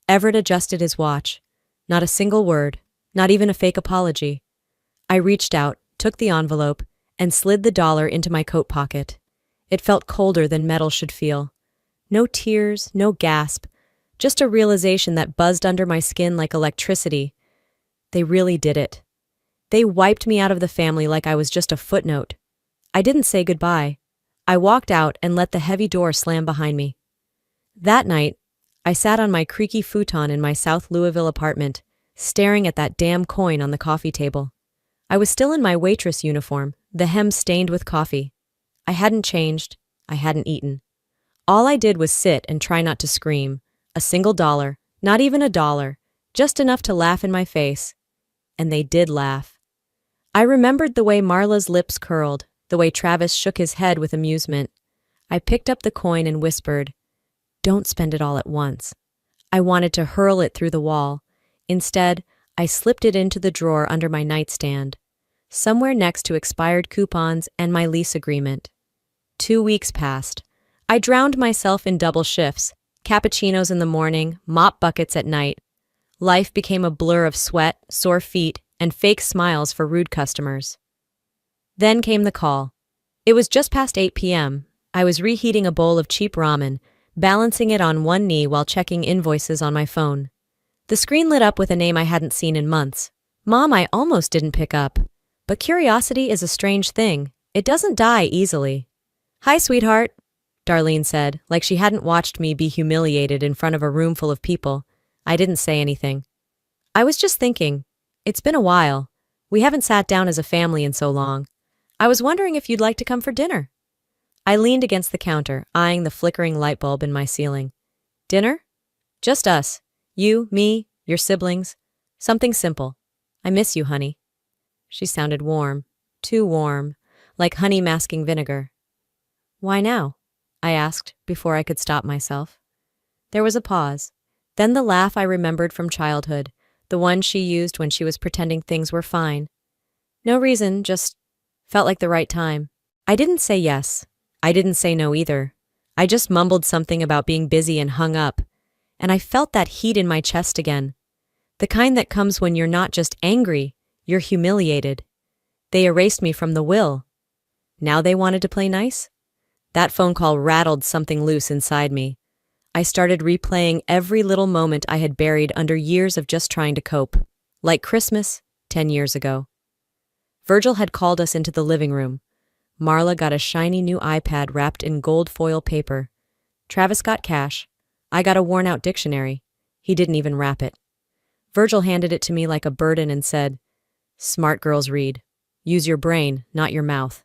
Everett adjusted his watch. Not a single word, not even a fake apology. I reached out, took the envelope, and slid the dollar into my coat pocket. It felt colder than metal should feel. No tears, no gasp, just a realization that buzzed under my skin like electricity. They really did it. They wiped me out of the family like I was just a footnote. I didn't say goodbye. I walked out and let the heavy door slam behind me. That night, I sat on my creaky futon in my South Louisville apartment, staring at that damn coin on the coffee table. I was still in my waitress uniform, the hem stained with coffee. I hadn't changed. I hadn't eaten. All I did was sit and try not to scream. A single dollar, not even a dollar, just enough to laugh in my face. And they did laugh. I remembered the way Marla's lips curled, the way Travis shook his head with amusement. I picked up the coin and whispered, "Don't spend it all at once." I wanted to hurl it through the wall. Instead, I slipped it into the drawer under my nightstand, somewhere next to expired coupons and my lease agreement. 2 weeks passed. I drowned myself in double shifts, cappuccinos in the morning, mop buckets at night. Life became a blur of sweat, sore feet, and fake smiles for rude customers. Then came the call. It was just past 8 p.m. I was reheating a bowl of cheap ramen, balancing it on one knee while checking invoices on my phone. The screen lit up with a name I hadn't seen in months. Mom, I almost didn't pick up. But curiosity is a strange thing. It doesn't die easily. "Hi, sweetheart," Darlene said, like she hadn't watched me be humiliated in front of a room full of people. I didn't say anything. "I was just thinking. It's been a while. We haven't sat down as a family in so long. I was wondering if you'd like to come for dinner." I leaned against the counter, eyeing the flickering light bulb in my ceiling. "Dinner? Just us. You, me, your siblings. Something simple. I miss you, honey." She sounded warm. Too warm. Like honey masking vinegar. "Why now?" I asked, before I could stop myself. There was a pause. Then the laugh I remembered from childhood, the one she used when she was pretending things were fine. No reason, just felt like the right time. I didn't say yes. I didn't say no either. I just mumbled something about being busy and hung up, and I felt that heat in my chest again. The kind that comes when you're not just angry, you're humiliated. They erased me from the will. Now they wanted to play nice? That phone call rattled something loose inside me. I started replaying every little moment I had buried under years of just trying to cope. Like Christmas, 10 years ago. Virgil had called us into the living room. Marla got a shiny new iPad wrapped in gold foil paper. Travis got cash. I got a worn-out dictionary. He didn't even wrap it. Virgil handed it to me like a burden and said, "Smart girls read. Use your brain, not your mouth."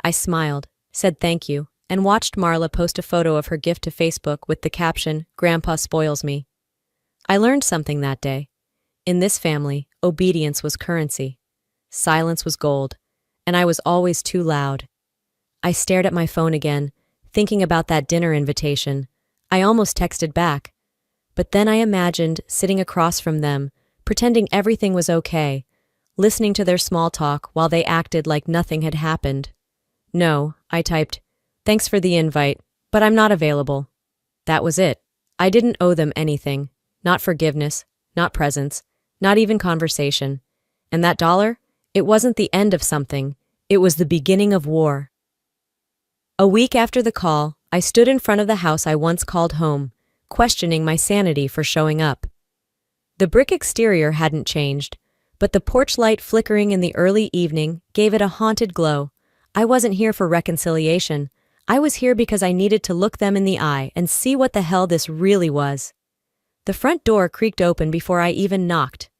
I smiled, said thank you, and watched Marla post a photo of her gift to Facebook with the caption, "Grandpa spoils me." I learned something that day. In this family, obedience was currency. Silence was gold, and I was always too loud. I stared at my phone again, thinking about that dinner invitation. I almost texted back. But then I imagined sitting across from them, pretending everything was okay, listening to their small talk while they acted like nothing had happened. "No," I typed, "thanks for the invite, but I'm not available." That was it. I didn't owe them anything. Not forgiveness, not presents, not even conversation. And that dollar? It wasn't the end of something. It was the beginning of war. A week after the call, I stood in front of the house I once called home, questioning my sanity for showing up. The brick exterior hadn't changed, but the porch light flickering in the early evening gave it a haunted glow. I wasn't here for reconciliation. I was here because I needed to look them in the eye and see what the hell this really was. The front door creaked open before I even knocked.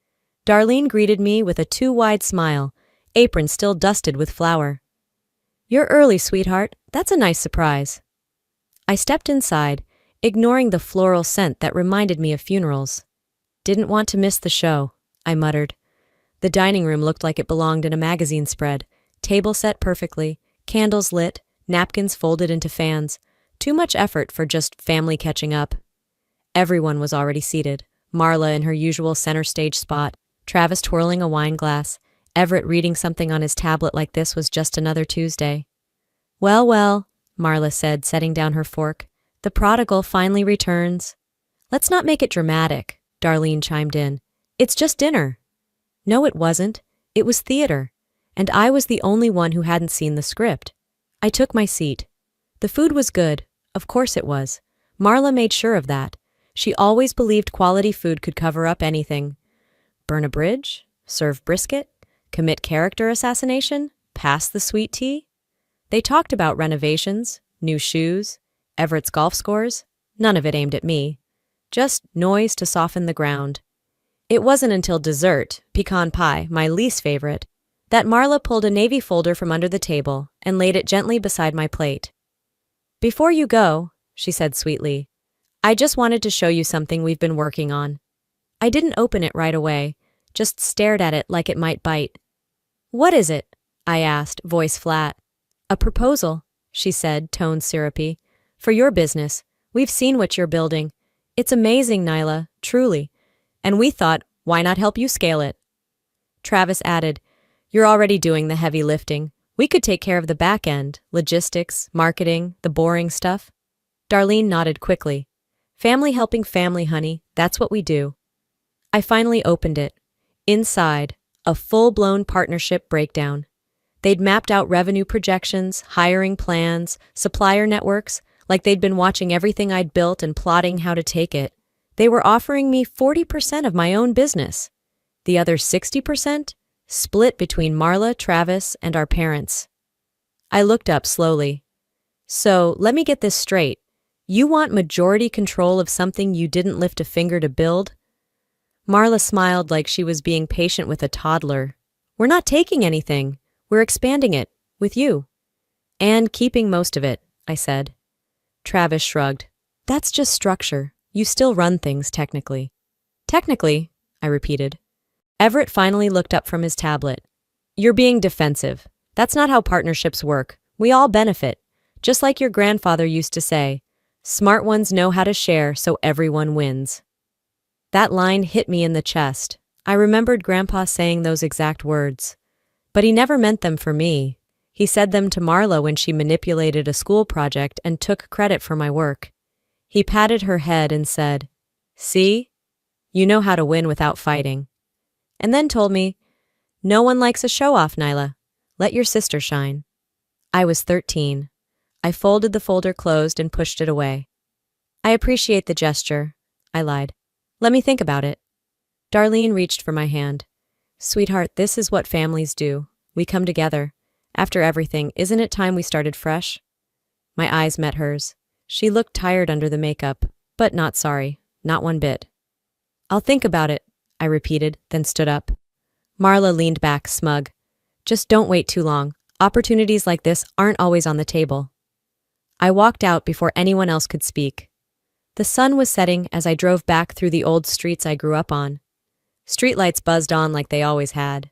Darlene greeted me with a too-wide smile, apron still dusted with flour. "You're early, sweetheart. That's a nice surprise." I stepped inside, ignoring the floral scent that reminded me of funerals. "Didn't want to miss the show," I muttered. The dining room looked like it belonged in a magazine spread, table set perfectly, candles lit, napkins folded into fans. Too much effort for just family catching up. Everyone was already seated, Marla in her usual center stage spot, Travis twirling a wine glass, Everett reading something on his tablet like this was just another Tuesday. "Well, well," Marla said, setting down her fork, "the prodigal finally returns." "Let's not make it dramatic," Darlene chimed in. "It's just dinner." No, it wasn't. It was theater. And I was the only one who hadn't seen the script. I took my seat. The food was good. Of course it was. Marla made sure of that. She always believed quality food could cover up anything. Burn a bridge? Serve brisket? Commit character assassination? Pass the sweet tea? They talked about renovations, new shoes, Everett's golf scores. None of it aimed at me. Just noise to soften the ground. It wasn't until dessert, pecan pie, my least favorite, that Marla pulled a navy folder from under the table and laid it gently beside my plate. "Before you go," she said sweetly, "I just wanted to show you something we've been working on." I didn't open it right away, just stared at it like it might bite. "What is it?" I asked, voice flat. "A proposal," she said, tone syrupy. "For your business. We've seen what you're building. It's amazing, Nyla, truly. And we thought, why not help you scale it?" Travis added, "You're already doing the heavy lifting. We could take care of the back end, logistics, marketing, the boring stuff." Darlene nodded quickly. "Family helping family, honey. That's what we do." I finally opened it. Inside, a full-blown partnership breakdown. They'd mapped out revenue projections, hiring plans, supplier networks, like they'd been watching everything I'd built and plotting how to take it. They were offering me 40% of my own business. The other 60%? Split between Marla, Travis, and our parents. I looked up slowly. "So, let me get this straight. You want majority control of something you didn't lift a finger to build?" Marla smiled like she was being patient with a toddler. "We're not taking anything. We're expanding it, with you." "And keeping most of it," I said. Travis shrugged. "That's just structure. You still run things, technically." "Technically," I repeated. Everett finally looked up from his tablet. "You're being defensive. That's not how partnerships work. We all benefit. Just like your grandfather used to say, smart ones know how to share so everyone wins." That line hit me in the chest. I remembered Grandpa saying those exact words. But he never meant them for me. He said them to Marla when she manipulated a school project and took credit for my work. He patted her head and said, "See? You know how to win without fighting." And then told me, "No one likes a show-off, Nyla. Let your sister shine." I was 13. I folded the folder closed and pushed it away. "I appreciate the gesture," I lied. "Let me think about it." Darlene reached for my hand. "Sweetheart, this is what families do. We come together. After everything, isn't it time we started fresh?" My eyes met hers. She looked tired under the makeup, but not sorry, not one bit. "I'll think about it," I repeated, then stood up. Marla leaned back, smug. Just don't wait too long. Opportunities like this aren't always on the table. I walked out before anyone else could speak. The sun was setting as I drove back through the old streets I grew up on. Streetlights buzzed on like they always had.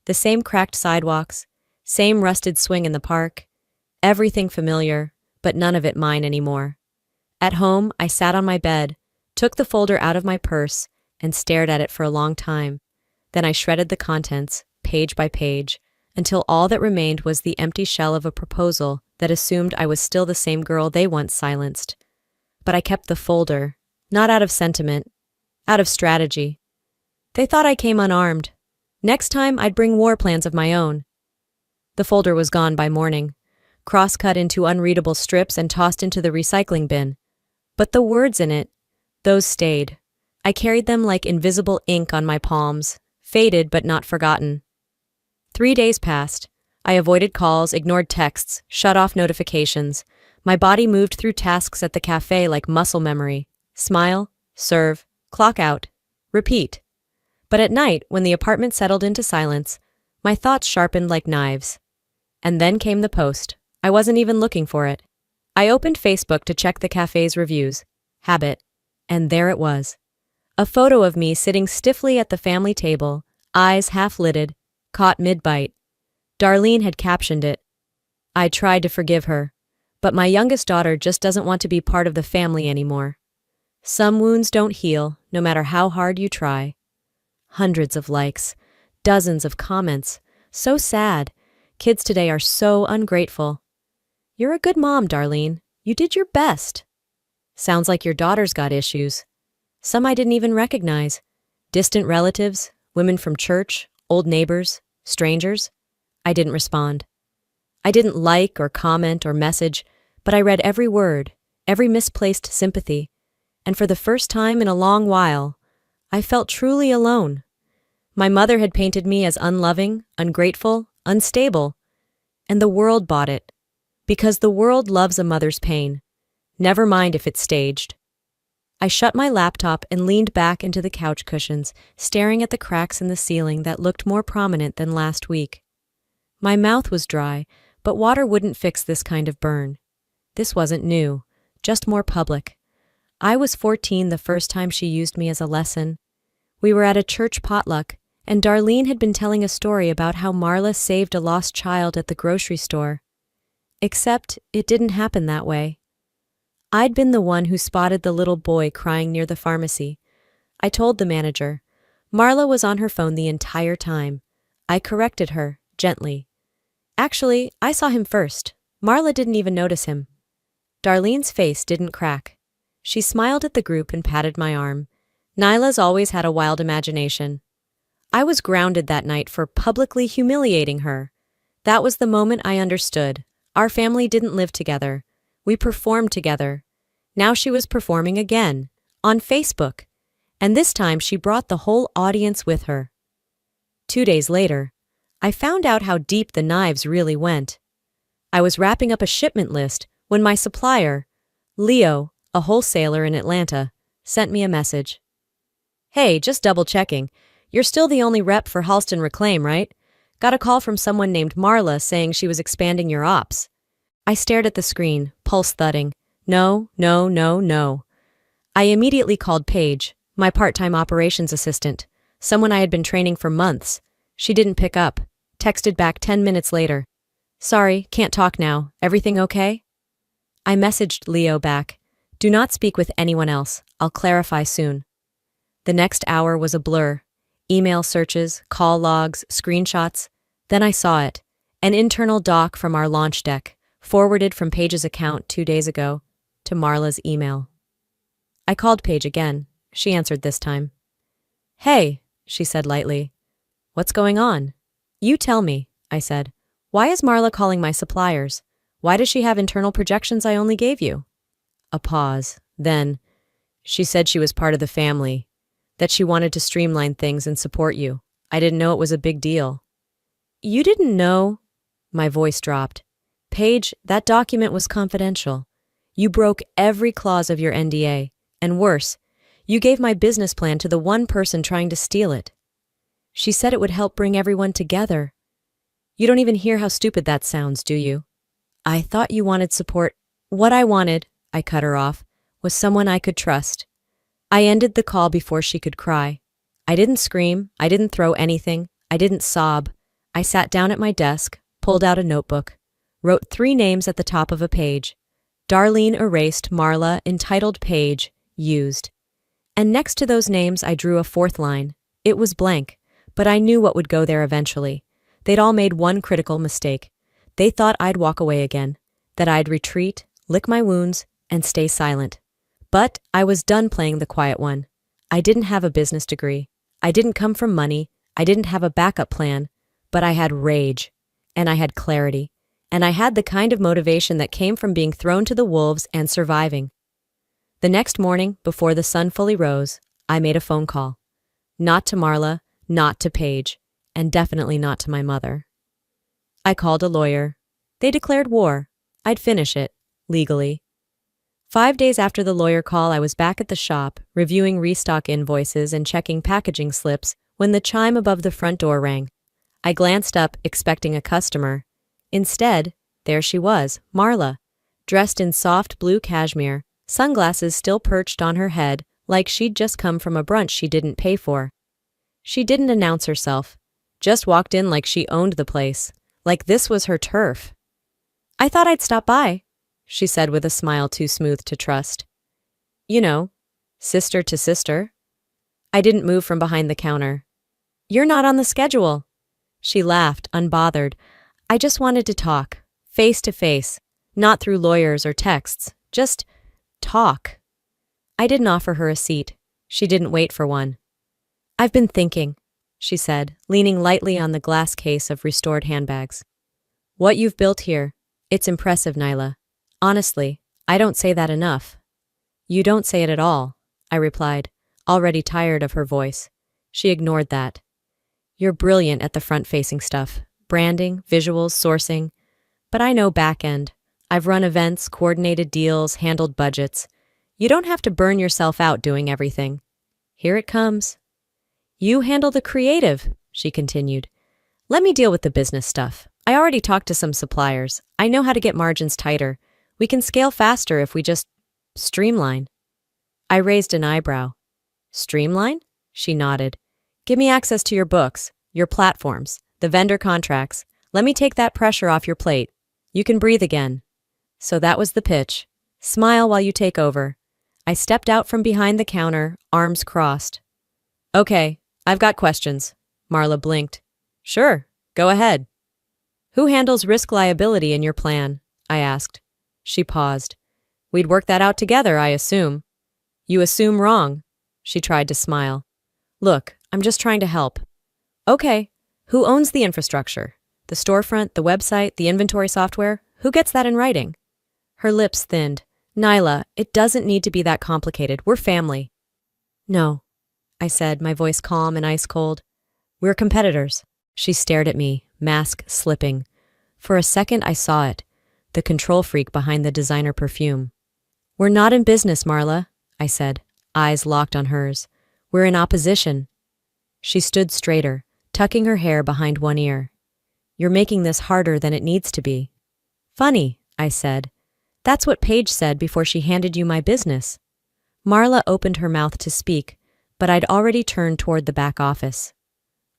The same cracked sidewalks, same rusted swing in the park. Everything familiar, but none of it mine anymore. At home, I sat on my bed, took the folder out of my purse, and stared at it for a long time. Then I shredded the contents, page by page, until all that remained was the empty shell of a proposal that assumed I was still the same girl they once silenced. But I kept the folder, not out of sentiment, out of strategy. They thought I came unarmed. Next time, I'd bring war plans of my own. The folder was gone by morning, cross-cut into unreadable strips and tossed into the recycling bin. But the words in it, those stayed. I carried them like invisible ink on my palms, faded but not forgotten. 3 days passed. I avoided calls, ignored texts, shut off notifications. My body moved through tasks at the cafe like muscle memory. Smile, serve, clock out, repeat. But at night, when the apartment settled into silence, my thoughts sharpened like knives. And then came the post. I wasn't even looking for it. I opened Facebook to check the cafe's reviews. Habit. And there it was. A photo of me sitting stiffly at the family table, eyes half-lidded, caught mid-bite. Darlene had captioned it. I tried to forgive her, but my youngest daughter just doesn't want to be part of the family anymore. Some wounds don't heal, no matter how hard you try. Hundreds of likes, dozens of comments. So sad. Kids today are so ungrateful. You're a good mom, Darlene. You did your best. Sounds like your daughter's got issues. Some I didn't even recognize. Distant relatives, women from church, old neighbors, strangers. I didn't respond. I didn't like or comment or message, but I read every word, every misplaced sympathy. And for the first time in a long while, I felt truly alone. My mother had painted me as unloving, ungrateful, unstable. And the world bought it. Because the world loves a mother's pain. Never mind if it's staged. I shut my laptop and leaned back into the couch cushions, staring at the cracks in the ceiling that looked more prominent than last week. My mouth was dry, but water wouldn't fix this kind of burn. This wasn't new, just more public. I was 14 the first time she used me as a lesson. We were at a church potluck, and Darlene had been telling a story about how Marla saved a lost child at the grocery store. Except it didn't happen that way. I'd been the one who spotted the little boy crying near the pharmacy. I told the manager. Marla was on her phone the entire time. I corrected her, gently. Actually, I saw him first. Marla didn't even notice him. Darlene's face didn't crack. She smiled at the group and patted my arm. Nyla's always had a wild imagination. I was grounded that night for publicly humiliating her. That was the moment I understood. Our family didn't live together. We performed together. Now she was performing again, on Facebook. And this time she brought the whole audience with her. 2 days later, I found out how deep the knives really went. I was wrapping up a shipment list when my supplier, Leo, a wholesaler in Atlanta, sent me a message. Hey, just double-checking. You're still the only rep for Halston Reclaim, right? Got a call from someone named Marla saying she was expanding your ops. I stared at the screen, pulse thudding. No. I immediately called Paige, my part-time operations assistant, someone I had been training for months. She didn't pick up. Texted back 10 minutes later. Sorry, can't talk now. Everything okay? I messaged Leo back. Do not speak with anyone else. I'll clarify soon. The next hour was a blur. Email searches, call logs, screenshots. Then I saw it. An internal doc from our launch deck, forwarded from Paige's account 2 days ago to Marla's email. I called Paige again. She answered this time. Hey, she said lightly. What's going on? You tell me, I said. Why is Marla calling my suppliers? Why does she have internal projections I only gave you? A pause. Then, she said she was part of the family, that she wanted to streamline things and support you. I didn't know it was a big deal. You didn't know? My voice dropped. Paige, that document was confidential. You broke every clause of your NDA, and worse, You gave my business plan to the one person trying to steal it. She said it would help bring everyone together. You don't even hear how stupid that sounds, do you? I thought you wanted support. What I wanted, I cut her off, was someone I could trust. I ended the call before she could cry. I didn't scream, I didn't throw anything, I didn't sob. I sat down at my desk, pulled out a notebook, wrote 3 names at the top of a page. Darlene erased, Marla, entitled page, used. And next to those names I drew a 4th line. It was blank, but I knew what would go there eventually. They'd all made one critical mistake. They thought I'd walk away again, that I'd retreat, lick my wounds, and stay silent. But I was done playing the quiet one. I didn't have a business degree. I didn't come from money. I didn't have a backup plan. But I had rage. And I had clarity. And I had the kind of motivation that came from being thrown to the wolves and surviving. The next morning, before the sun fully rose, I made a phone call. Not to Marla, not to Paige, and definitely not to my mother. I called a lawyer. They declared war. I'd finish it, legally. 5 days after the lawyer call, I was back at the shop, reviewing restock invoices and checking packaging slips, when the chime above the front door rang. I glanced up, expecting a customer. Instead, there she was, Marla, dressed in soft blue cashmere, sunglasses still perched on her head, like she'd just come from a brunch she didn't pay for. She didn't announce herself, just walked in like she owned the place, like this was her turf. I thought I'd stop by, she said with a smile too smooth to trust. You know, sister to sister. I didn't move from behind the counter. You're not on the schedule. She laughed, unbothered. I just wanted to talk, face to face, not through lawyers or texts, just talk. I didn't offer her a seat. She didn't wait for one. I've been thinking, she said, leaning lightly on the glass case of restored handbags. What you've built here, it's impressive, Nyla. Honestly, I don't say that enough. You don't say it at all, I replied, already tired of her voice. She ignored that. You're brilliant at the front-facing stuff, branding, visuals, sourcing. But I know back-end. I've run events, coordinated deals, handled budgets. You don't have to burn yourself out doing everything. Here it comes. You handle the creative, she continued. Let me deal with the business stuff. I already talked to some suppliers. I know how to get margins tighter. We can scale faster if we just streamline. I raised an eyebrow. Streamline? She nodded. Give me access to your books, your platforms, the vendor contracts. Let me take that pressure off your plate. You can breathe again. So that was the pitch. Smile while you take over. I stepped out from behind the counter, arms crossed. Okay, I've got questions. Marla blinked. Sure, go ahead. Who handles risk liability in your plan? I asked. She paused. We'd work that out together, I assume. You assume wrong. She tried to smile. Look, I'm just trying to help. Okay, who owns the infrastructure? The storefront, the website, the inventory software? Who gets that in writing? Her lips thinned. Nyla, it doesn't need to be that complicated. We're family. No, I said, my voice calm and ice cold. We're competitors. She stared at me, mask slipping. For a second I saw it, the control freak behind the designer perfume. We're not in business, Marla, I said, eyes locked on hers. We're in opposition. She stood straighter, tucking her hair behind one ear. You're making this harder than it needs to be. Funny, I said. That's what Paige said before she handed you my business. Marla opened her mouth to speak, but I'd already turned toward the back office.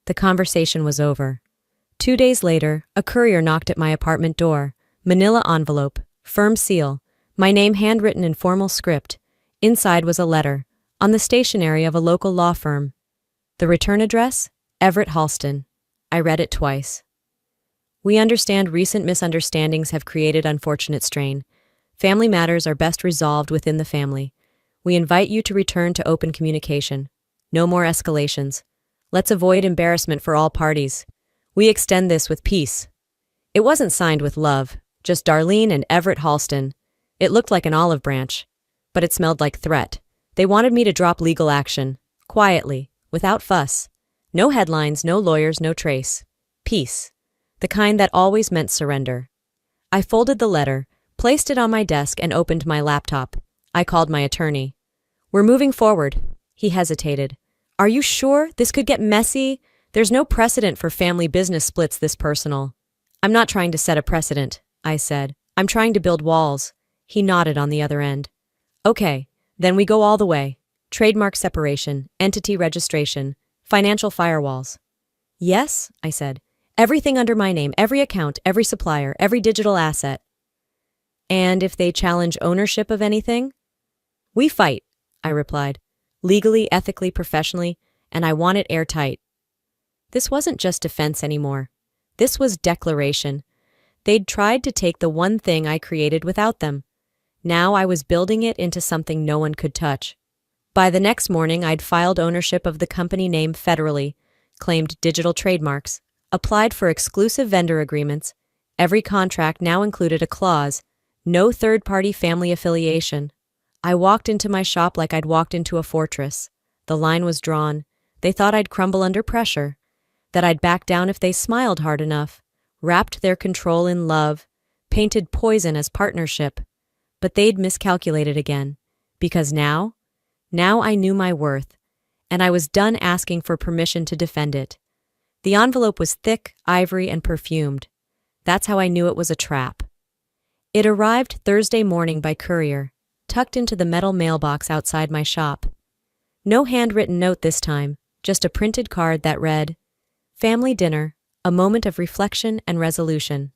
The conversation was over. 2 days later, a courier knocked at my apartment door. Manila envelope, firm seal, my name handwritten in formal script. Inside was a letter, on the stationery of a local law firm. The return address? Everett Halston. I read it twice. We understand recent misunderstandings have created unfortunate strain. Family matters are best resolved within the family. We invite you to return to open communication. No more escalations. Let's avoid embarrassment for all parties. We extend this with peace. It wasn't signed with love, just Darlene and Everett Halston. It looked like an olive branch, but it smelled like threat. They wanted me to drop legal action, quietly, without fuss. No headlines, no lawyers, no trace. Peace. The kind that always meant surrender. I folded the letter, placed it on my desk, and opened my laptop. I called my attorney. We're moving forward. He hesitated. Are you sure? This could get messy? There's no precedent for family business splits this personal. I'm not trying to set a precedent, I said. I'm trying to build walls. He nodded on the other end. Okay, then we go all the way. Trademark separation, entity registration, financial firewalls. Yes, I said. Everything under my name, every account, every supplier, every digital asset. And if they challenge ownership of anything? We fight, I replied. Legally, ethically, professionally, and I want it airtight. This wasn't just defense anymore. This was declaration. They'd tried to take the one thing I created without them. Now I was building it into something no one could touch. By the next morning, I'd filed ownership of the company name federally, claimed digital trademarks, applied for exclusive vendor agreements. Every contract now included a clause, no third-party family affiliation. I walked into my shop like I'd walked into a fortress. The line was drawn. They thought I'd crumble under pressure, that I'd back down if they smiled hard enough, wrapped their control in love, painted poison as partnership. But they'd miscalculated again, because now I knew my worth, and I was done asking for permission to defend it. The envelope was thick, ivory, and perfumed. That's how I knew it was a trap. It arrived Thursday morning by courier, tucked into the metal mailbox outside my shop. No handwritten note this time, just a printed card that read, Family dinner, a moment of reflection and resolution.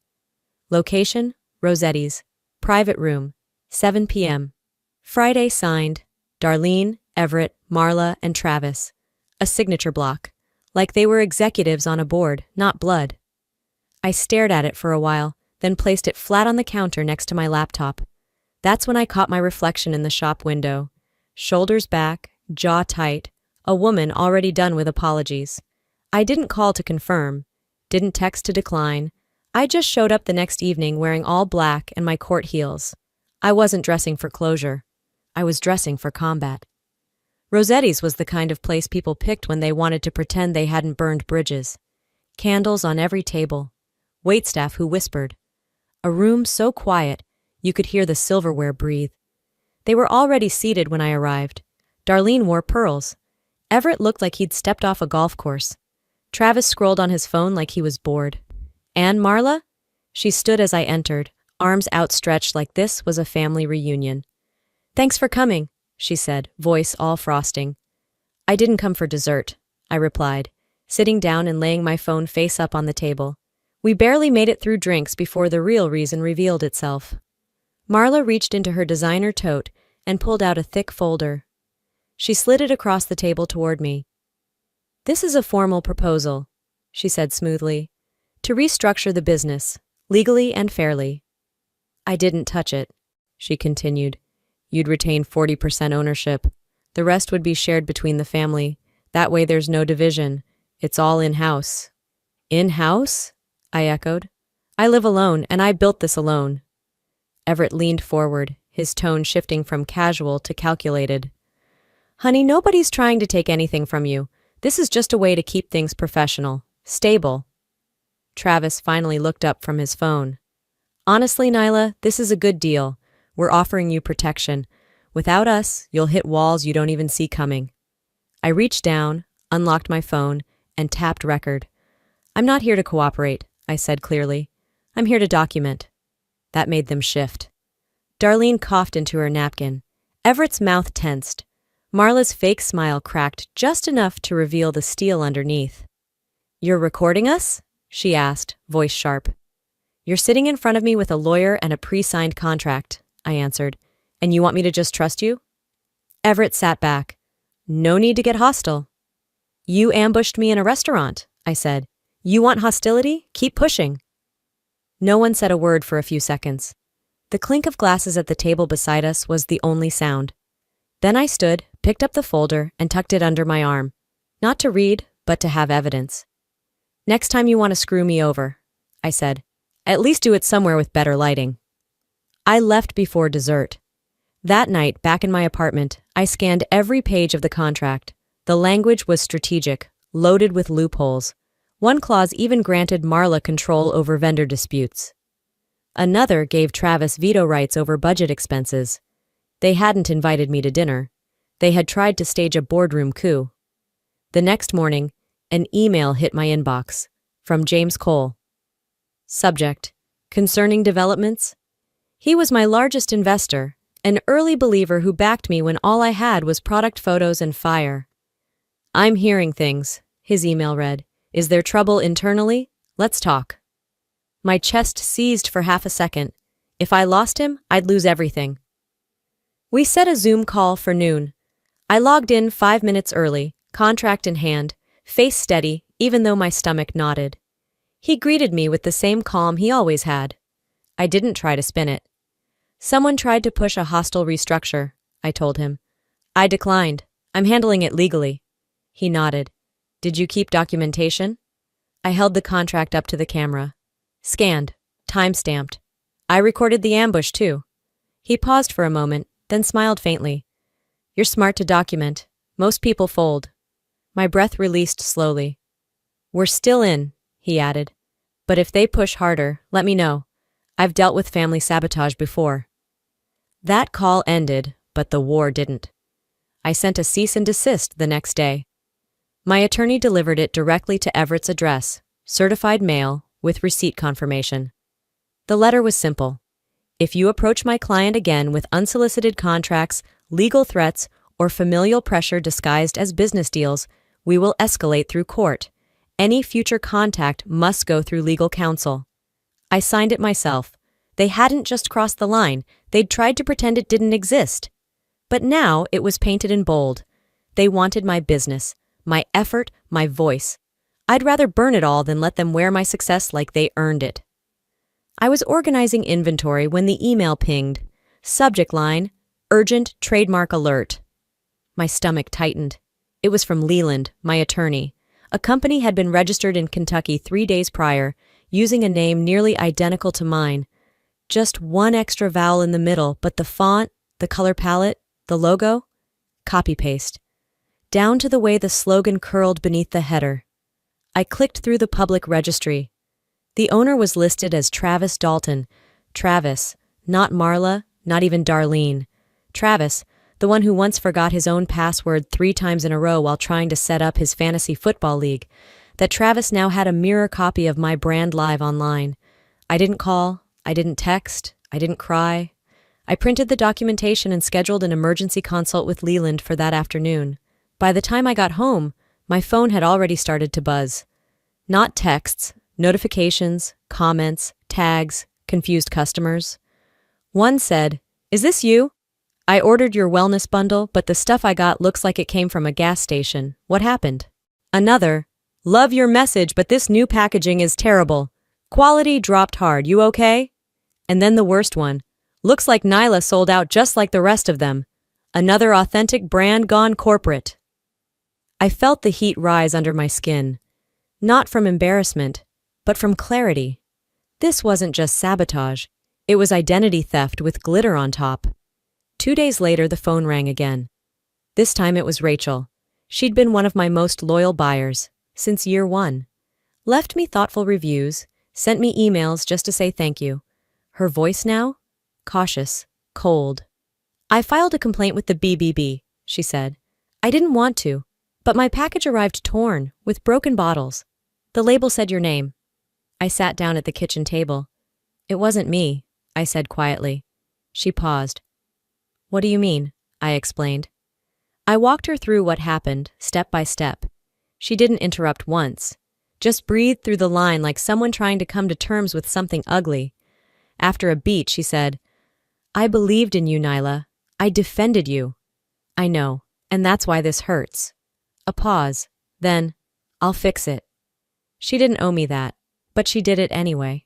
Location, Rossetti's. Private room, 7 p.m. Friday signed, Darlene, Everett, Marla, and Travis. A signature block, like they were executives on a board, not blood. I stared at it for a while, then placed it flat on the counter next to my laptop. That's when I caught my reflection in the shop window. Shoulders back, jaw tight, a woman already done with apologies. I didn't call to confirm, didn't text to decline. I just showed up the next evening wearing all black and my court heels. I wasn't dressing for closure. I was dressing for combat. Rossetti's was the kind of place people picked when they wanted to pretend they hadn't burned bridges. Candles on every table. Waitstaff who whispered. A room so quiet, you could hear the silverware breathe. They were already seated when I arrived. Darlene wore pearls. Everett looked like he'd stepped off a golf course. Travis scrolled on his phone like he was bored. And Marla? She stood as I entered, arms outstretched like this was a family reunion. Thanks for coming, she said, voice all frosting. I didn't come for dessert, I replied, sitting down and laying my phone face up on the table. We barely made it through drinks before the real reason revealed itself. Marla reached into her designer tote and pulled out a thick folder. She slid it across the table toward me. This is a formal proposal, she said smoothly, to restructure the business, legally and fairly. I didn't touch it, she continued. You'd retain 40% ownership. The rest would be shared between the family. That way there's no division. It's all in-house. In-house? I echoed. I live alone, and I built this alone. Everett leaned forward, his tone shifting from casual to calculated. Honey, nobody's trying to take anything from you. This is just a way to keep things professional, stable. Travis finally looked up from his phone. Honestly, Nyla, this is a good deal. We're offering you protection. Without us, you'll hit walls you don't even see coming. I reached down, unlocked my phone, and tapped record. I'm not here to cooperate, I said clearly. I'm here to document. That made them shift. Darlene coughed into her napkin. Everett's mouth tensed. Marla's fake smile cracked just enough to reveal the steel underneath. You're recording us? She asked, voice sharp. You're sitting in front of me with a lawyer and a pre-signed contract, I answered. And you want me to just trust you? Everett sat back. No need to get hostile. You ambushed me in a restaurant, I said. You want hostility? Keep pushing. No one said a word for a few seconds. The clink of glasses at the table beside us was the only sound. Then I stood, picked up the folder, and tucked it under my arm. Not to read, but to have evidence. Next time you want to screw me over, I said. At least do it somewhere with better lighting. I left before dessert. That night, back in my apartment, I scanned every page of the contract. The language was strategic, loaded with loopholes. One clause even granted Marla control over vendor disputes. Another gave Travis veto rights over budget expenses. They hadn't invited me to dinner. They had tried to stage a boardroom coup. The next morning, an email hit my inbox from James Cole. Subject: concerning developments. He was my largest investor, an early believer who backed me when all I had was product photos and fire. I'm hearing things, his email read. Is there trouble internally? Let's talk. My chest seized for half a second. If I lost him, I'd lose everything. We set a Zoom call for noon. I logged in 5 minutes early, contract in hand, face steady, even though my stomach knotted. He greeted me with the same calm he always had. I didn't try to spin it. Someone tried to push a hostile restructure, I told him. I declined. I'm handling it legally. He nodded. Did you keep documentation? I held the contract up to the camera. Scanned. Time-stamped. I recorded the ambush, too. He paused for a moment, then smiled faintly. You're smart to document. Most people fold. My breath released slowly. We're still in, he added. But if they push harder, let me know. I've dealt with family sabotage before. That call ended, but the war didn't. I sent a cease and desist the next day. My attorney delivered it directly to Everett's address, certified mail, with receipt confirmation. The letter was simple. If you approach my client again with unsolicited contracts, legal threats, or familial pressure disguised as business deals, we will escalate through court. Any future contact must go through legal counsel. I signed it myself. They hadn't just crossed the line, they'd tried to pretend it didn't exist. But now it was painted in bold. They wanted my business, my effort, my voice. I'd rather burn it all than let them wear my success like they earned it. I was organizing inventory when the email pinged. Subject line: urgent trademark alert. My stomach tightened. It was from Leland, my attorney. A company had been registered in Kentucky 3 days prior, using a name nearly identical to mine. Just one extra vowel in the middle, but the font, the color palette, the logo? Copy-paste. Down to the way the slogan curled beneath the header. I clicked through the public registry. The owner was listed as Travis Dalton. Travis, not Marla, not even Darlene. Travis, the one who once forgot his own password 3 times in a row while trying to set up his fantasy football league. That Travis now had a mirror copy of my brand live online. I didn't call, I didn't text, I didn't cry. I printed the documentation and scheduled an emergency consult with Leland for that afternoon. By the time I got home, my phone had already started to buzz. Not texts, notifications, comments, tags, confused customers. One said, "Is this you? I ordered your wellness bundle, but the stuff I got looks like it came from a gas station. What happened?" Another, "Love your message, but this new packaging is terrible. Quality dropped hard. You okay?" And then the worst one, "Looks like Nyla sold out just like the rest of them. Another authentic brand gone corporate." I felt the heat rise under my skin. Not from embarrassment, but from clarity. This wasn't just sabotage. It was identity theft with glitter on top. 2 days later, the phone rang again. This time it was Rachel. She'd been one of my most loyal buyers since year 1. Left me thoughtful reviews, sent me emails just to say thank you. Her voice now? Cautious, cold. "I filed a complaint with the BBB," she said. "I didn't want to, but my package arrived torn, with broken bottles. The label said your name." I sat down at the kitchen table. "It wasn't me," I said quietly. She paused. "What do you mean?" I explained. I walked her through what happened, step by step. She didn't interrupt once, just breathed through the line like someone trying to come to terms with something ugly. After a beat, she said, "I believed in you, Nyla. I defended you." "I know, and that's why this hurts." A pause, then, "I'll fix it." She didn't owe me that, but she did it anyway.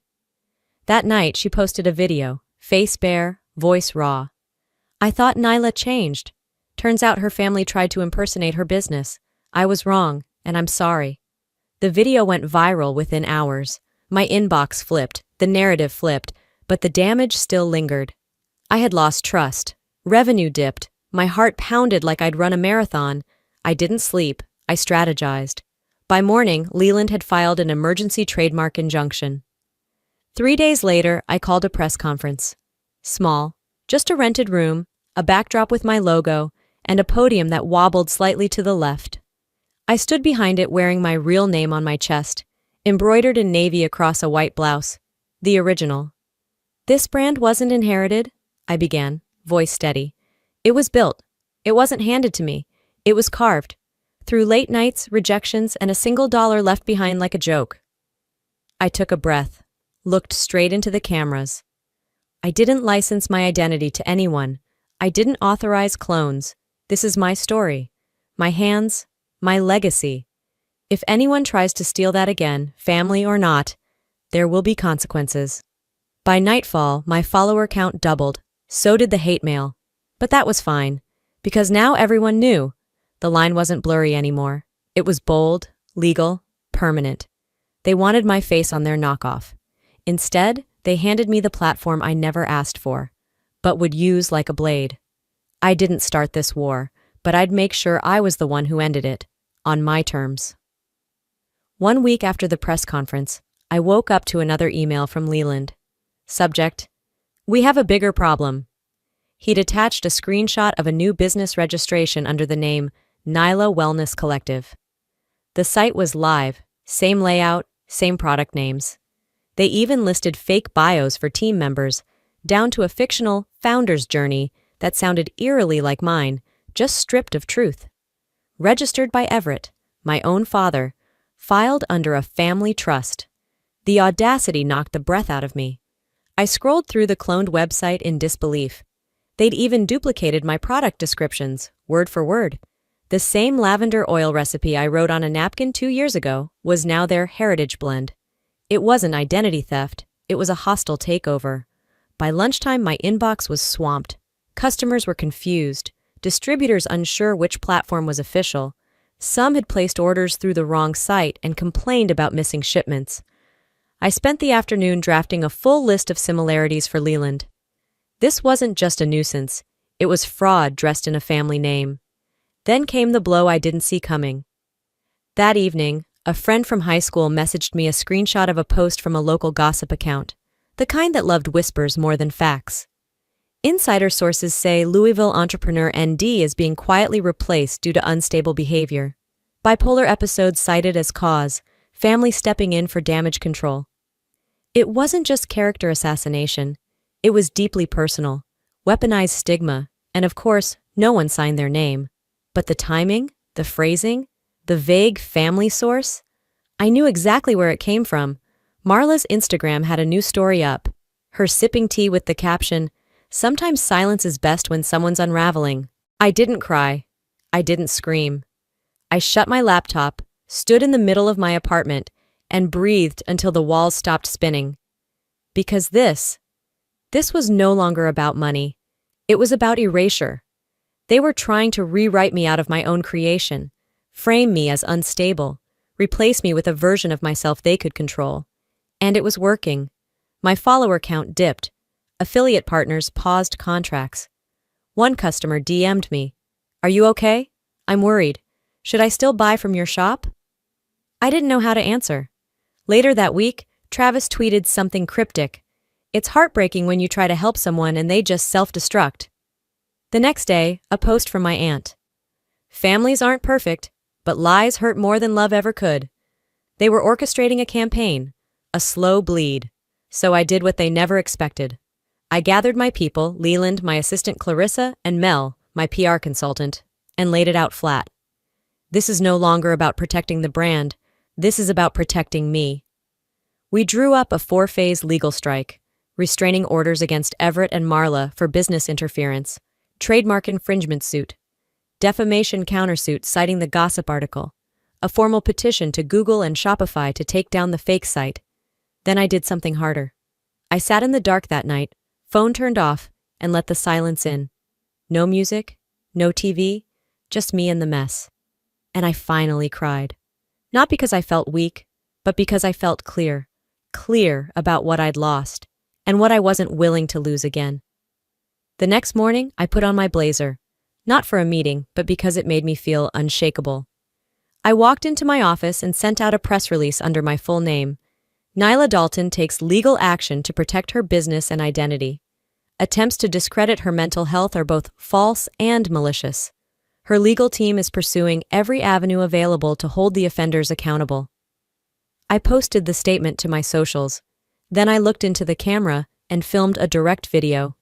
That night, she posted a video, face bare, voice raw. I thought Nyla changed. Turns out her family tried to impersonate her business. I was wrong, and I'm sorry. The video went viral within hours. My inbox flipped, the narrative flipped, but the damage still lingered. I had lost trust. Revenue dipped. My heart pounded like I'd run a marathon. I didn't sleep. I strategized. By morning, Leland had filed an emergency trademark injunction. 3 days later, I called a press conference. Small, just a rented room, a backdrop with my logo, and a podium that wobbled slightly to the left. I stood behind it wearing my real name on my chest, embroidered in navy across a white blouse. The original. "This brand wasn't inherited," I began, voice steady. "It was built. It wasn't handed to me. It was carved. Through late nights, rejections, and a single dollar left behind like a joke." I took a breath, looked straight into the cameras. I didn't license my identity to anyone. I didn't authorize clones. This is my story. My hands, my legacy. If anyone tries to steal that again, family or not, there will be consequences. By nightfall, my follower count doubled. So did the hate mail. But that was fine, because now everyone knew. The line wasn't blurry anymore. It was bold, legal, permanent. They wanted my face on their knockoff. Instead, they handed me the platform I never asked for, but would use like a blade. I didn't start this war, but I'd make sure I was the one who ended it, on my terms. 1 week after the press conference, I woke up to another email from Leland. Subject: "We have a bigger problem." He'd attached a screenshot of a new business registration under the name Nyla Wellness Collective. The site was live, same layout, same product names. They even listed fake bios for team members, down to a fictional founder's journey that sounded eerily like mine, just stripped of truth. Registered by Everett, my own father, filed under a family trust. The audacity knocked the breath out of me. I scrolled through the cloned website in disbelief. They'd even duplicated my product descriptions, word for word. The same lavender oil recipe I wrote on a napkin 2 years ago was now their heritage blend. It wasn't identity theft, it was a hostile takeover. By lunchtime, my inbox was swamped. Customers were confused, distributors unsure which platform was official. Some had placed orders through the wrong site and complained about missing shipments. I spent the afternoon drafting a full list of similarities for Leland. This wasn't just a nuisance, it was fraud dressed in a family name. Then came the blow I didn't see coming. That evening, a friend from high school messaged me a screenshot of a post from a local gossip account, the kind that loved whispers more than facts. Insider sources say Louisville entrepreneur ND is being quietly replaced due to unstable behavior. Bipolar episodes cited as cause, family stepping in for damage control. It wasn't just character assassination. It was deeply personal, weaponized stigma, and of course, no one signed their name. But the timing, the phrasing, the vague family source? I knew exactly where it came from. Marla's Instagram had a new story up. Her sipping tea with the caption, "Sometimes silence is best when someone's unraveling." I didn't cry. I didn't scream. I shut my laptop, stood in the middle of my apartment, and breathed until the walls stopped spinning. Because this was no longer about money. It was about erasure. They were trying to rewrite me out of my own creation, frame me as unstable, replace me with a version of myself they could control. And it was working. My follower count dipped. Affiliate partners paused contracts. One customer DM'd me, "Are you okay? I'm worried. Should I still buy from your shop?" I didn't know how to answer. Later that week, Travis tweeted something cryptic. "It's heartbreaking when you try to help someone and they just self-destruct." The next day, a post from my aunt. "Families aren't perfect, but lies hurt more than love ever could." They were orchestrating a campaign, a slow bleed. So I did what they never expected. I gathered my people, Leland, my assistant Clarissa, and Mel, my PR consultant, and laid it out flat. This is no longer about protecting the brand. This is about protecting me. We drew up a 4-phase legal strike, restraining orders against Everett and Marla for business interference, trademark infringement suit, defamation countersuit citing the gossip article, a formal petition to Google and Shopify to take down the fake site. Then I did something harder. I sat in the dark that night, phone turned off, and let the silence in. No music, no TV, just me and the mess. And I finally cried. Not because I felt weak, but because I felt clear about what I'd lost, and what I wasn't willing to lose again. The next morning, I put on my blazer, not for a meeting, but because it made me feel unshakable. I walked into my office and sent out a press release under my full name. Nyla Dalton takes legal action to protect her business and identity. Attempts to discredit her mental health are both false and malicious. Her legal team is pursuing every avenue available to hold the offenders accountable. I posted the statement to my socials. Then I looked into the camera and filmed a direct video.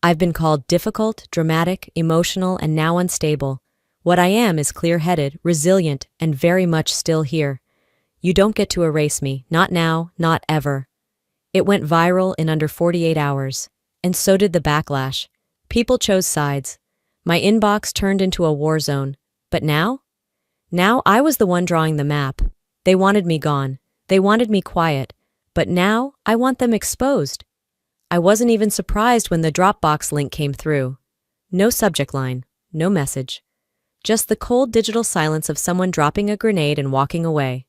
I've been called difficult, dramatic, emotional, and now unstable. What I am is clear-headed, resilient, and very much still here. You don't get to erase me, not now, not ever. It went viral in under 48 hours. And so did the backlash. People chose sides. My inbox turned into a war zone. But now? Now I was the one drawing the map. They wanted me gone. They wanted me quiet. But now I want them exposed. I wasn't even surprised when the Dropbox link came through. No subject line, no message. Just the cold digital silence of someone dropping a grenade and walking away.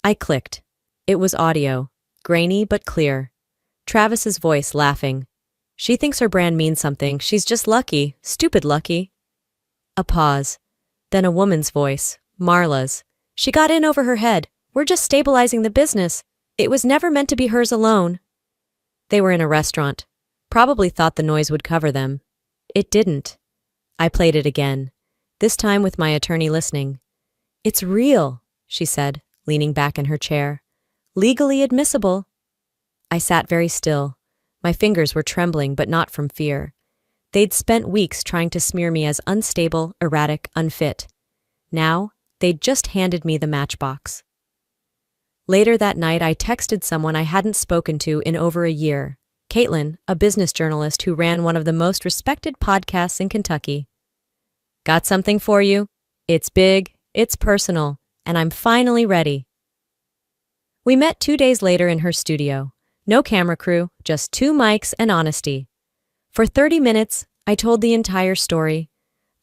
I clicked. It was audio, grainy but clear. Travis's voice laughing. She thinks her brand means something. She's just lucky, stupid lucky. A pause. Then a woman's voice, Marla's. She got in over her head. We're just stabilizing the business. It was never meant to be hers alone. They were in a restaurant. Probably thought the noise would cover them. It didn't. I played it again, this time with my attorney listening. It's real, she said, leaning back in her chair. Legally admissible. I sat very still. My fingers were trembling, but not from fear. They'd spent weeks trying to smear me as unstable, erratic, unfit. Now, they'd just handed me the matchbox. Later that night, I texted someone I hadn't spoken to in over a year, Caitlin, a business journalist who ran one of the most respected podcasts in Kentucky. Got something for you? It's big, it's personal, and I'm finally ready. We met 2 days later in her studio. No camera crew, just 2 mics and honesty. For 30 minutes, I told the entire story.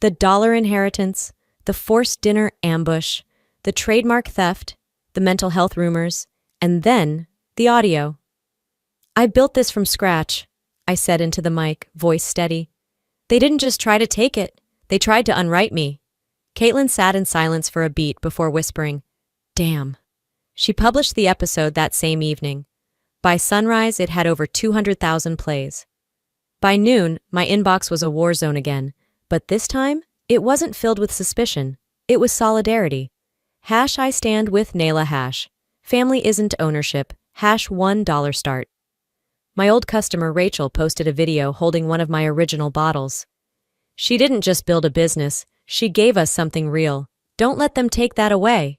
The dollar inheritance, the forced dinner ambush, the trademark theft, the mental health rumors, and then the audio. I built this from scratch, I said into the mic, voice steady. They didn't just try to take it, they tried to unwrite me. Caitlin sat in silence for a beat before whispering, Damn. She published the episode that same evening. By sunrise, it had over 200,000 plays. By noon, my inbox was a war zone again, but this time, it wasn't filled with suspicion. It was solidarity. I stand with Nayla. Family isn't ownership. $1 start. My old customer Rachel posted a video holding one of my original bottles. She didn't just build a business, she gave us something real. Don't let them take that away.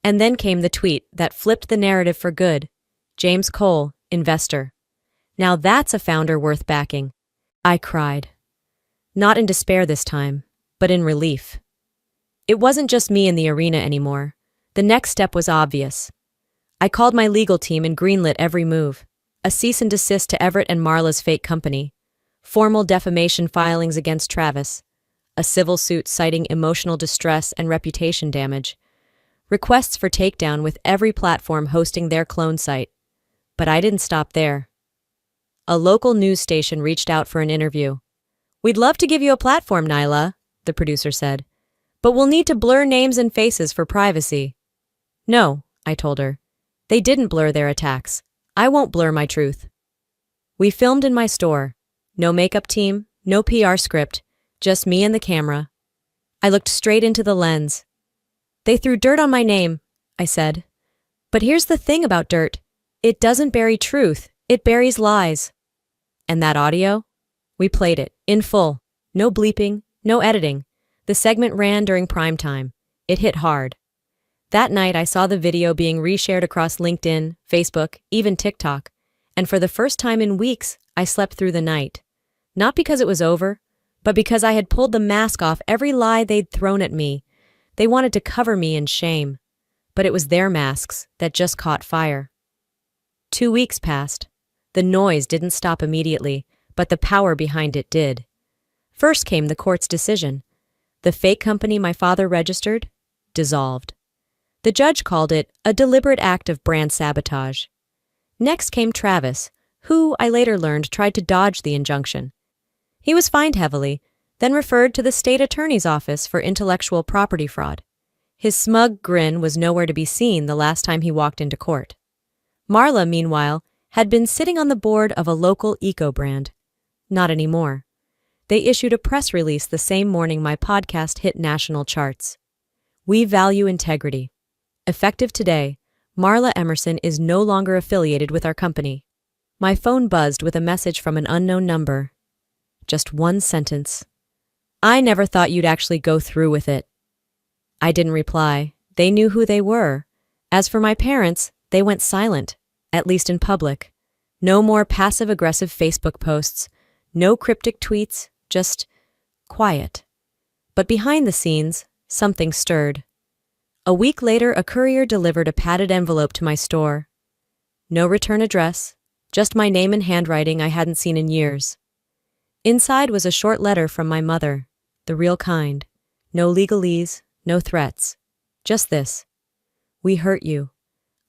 And then came the tweet that flipped the narrative for good. James Cole, investor. Now that's a founder worth backing. I cried. Not in despair this time, but in relief. It wasn't just me in the arena anymore. The next step was obvious. I called my legal team and greenlit every move. A cease and desist to Everett and Marla's fake company. Formal defamation filings against Travis. A civil suit citing emotional distress and reputation damage. Requests for takedown with every platform hosting their clone site. But I didn't stop there. A local news station reached out for an interview. We'd love to give you a platform, Nyla, the producer said. But we'll need to blur names and faces for privacy. No, I told her. They didn't blur their attacks. I won't blur my truth. We filmed in my store. No makeup team, no PR script, just me and the camera. I looked straight into the lens. They threw dirt on my name, I said. But here's the thing about dirt. It doesn't bury truth, it buries lies. And that audio? We played it, in full. No bleeping, no editing. The segment ran during prime time. It hit hard. That night I saw the video being reshared across LinkedIn, Facebook, even TikTok. And for the first time in weeks, I slept through the night. Not because it was over, but because I had pulled the mask off every lie they'd thrown at me. They wanted to cover me in shame. But it was their masks that just caught fire. 2 weeks passed. The noise didn't stop immediately, but the power behind it did. First came the court's decision. The fake company my father registered dissolved. The judge called it a deliberate act of brand sabotage. Next came Travis, who, I later learned, tried to dodge the injunction. He was fined heavily, then referred to the state attorney's office for intellectual property fraud. His smug grin was nowhere to be seen the last time he walked into court. Marla, meanwhile, had been sitting on the board of a local eco brand. Not anymore. They issued a press release the same morning my podcast hit national charts. We value integrity. Effective today, Marla Emerson is no longer affiliated with our company. My phone buzzed with a message from an unknown number. Just one sentence. I never thought you'd actually go through with it. I didn't reply. They knew who they were. As for my parents, they went silent, at least in public. No more passive-aggressive Facebook posts, no cryptic tweets, just quiet. But behind the scenes, something stirred. A week later, a courier delivered a padded envelope to my store. No return address, just my name and handwriting I hadn't seen in years. Inside was a short letter from my mother, the real kind. No legalese, no threats. Just this. We hurt you.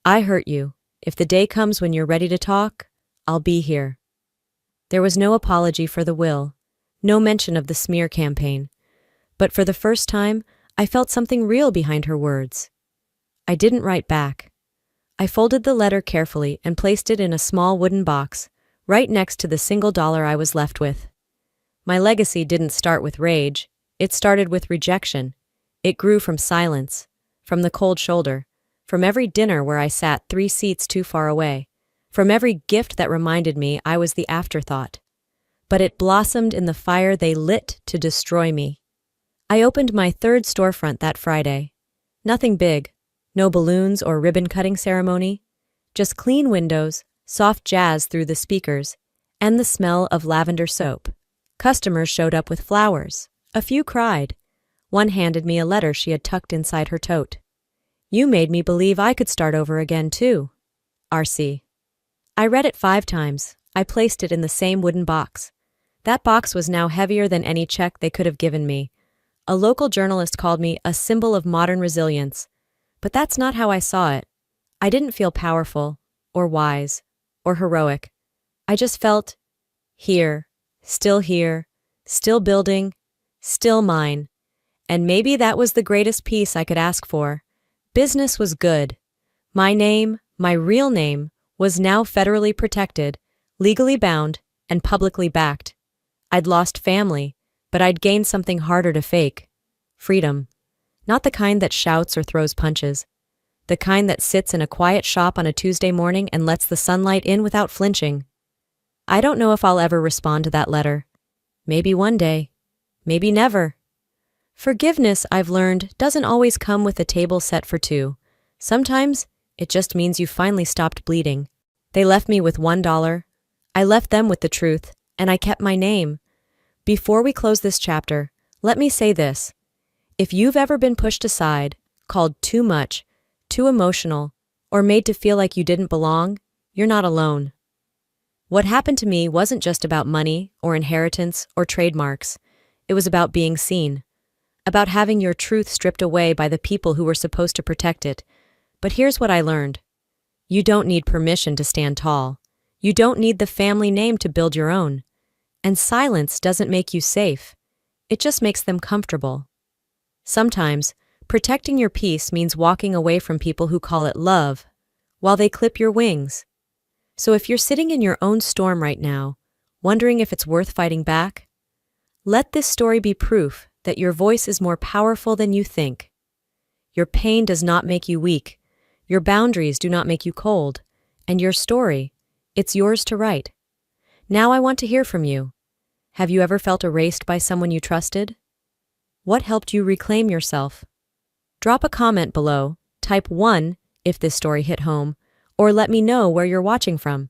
I hurt you. If the day comes when you're ready to talk, I'll be here. There was no apology for the will, no mention of the smear campaign. But for the first time, I felt something real behind her words. I didn't write back. I folded the letter carefully and placed it in a small wooden box, right next to the $1 I was left with. My legacy didn't start with rage. It started with rejection. It grew from silence, from the cold shoulder, from every dinner where I sat 3 seats too far away, from every gift that reminded me I was the afterthought. But it blossomed in the fire they lit to destroy me. I opened my 3rd storefront that Friday. Nothing big, no balloons or ribbon-cutting ceremony, just clean windows, soft jazz through the speakers, and the smell of lavender soap. Customers showed up with flowers. A few cried. One handed me a letter she had tucked inside her tote. You made me believe I could start over again, too. RC. I read it 5 times. I placed it in the same wooden box. That box was now heavier than any check they could have given me. A local journalist called me a symbol of modern resilience. But that's not how I saw it. I didn't feel powerful, or wise, or heroic. I just felt here, still building, still mine. And maybe that was the greatest peace I could ask for. Business was good. My name, my real name, was now federally protected, legally bound, and publicly backed. I'd lost family, but I'd gained something harder to fake. Freedom. Not the kind that shouts or throws punches. The kind that sits in a quiet shop on a Tuesday morning and lets the sunlight in without flinching. I don't know if I'll ever respond to that letter. Maybe one day. Maybe never. Forgiveness, I've learned, doesn't always come with a table set for 2. Sometimes, it just means you finally stopped bleeding. They left me with $1. I left them with the truth, and I kept my name. Before we close this chapter, let me say this. If you've ever been pushed aside, called too much, too emotional, or made to feel like you didn't belong, you're not alone. What happened to me wasn't just about money or inheritance or trademarks. It was about being seen. About having your truth stripped away by the people who were supposed to protect it. But here's what I learned. You don't need permission to stand tall. You don't need the family name to build your own. And silence doesn't make you safe. It just makes them comfortable. Sometimes, protecting your peace means walking away from people who call it love, while they clip your wings. So if you're sitting in your own storm right now, wondering if it's worth fighting back, let this story be proof that your voice is more powerful than you think. Your pain does not make you weak, your boundaries do not make you cold, and your story, it's yours to write. Now I want to hear from you. Have you ever felt erased by someone you trusted? What helped you reclaim yourself? Drop a comment below, type 1 if this story hit home, or let me know where you're watching from.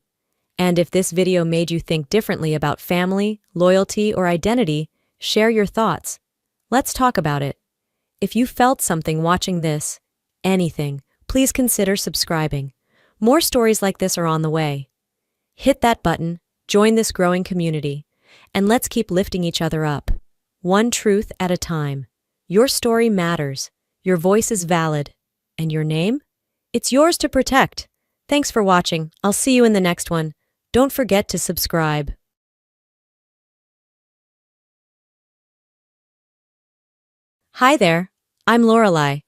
And if this video made you think differently about family, loyalty, or identity, share your thoughts. Let's talk about it. If you felt something watching this, anything, please consider subscribing. More stories like this are on the way. Hit that button, join this growing community, and let's keep lifting each other up. One truth at a time. Your story matters, your voice is valid, and your name? It's yours to protect. Thanks for watching. I'll see you in the next one. Don't forget to subscribe. Hi there, I'm Lorelei.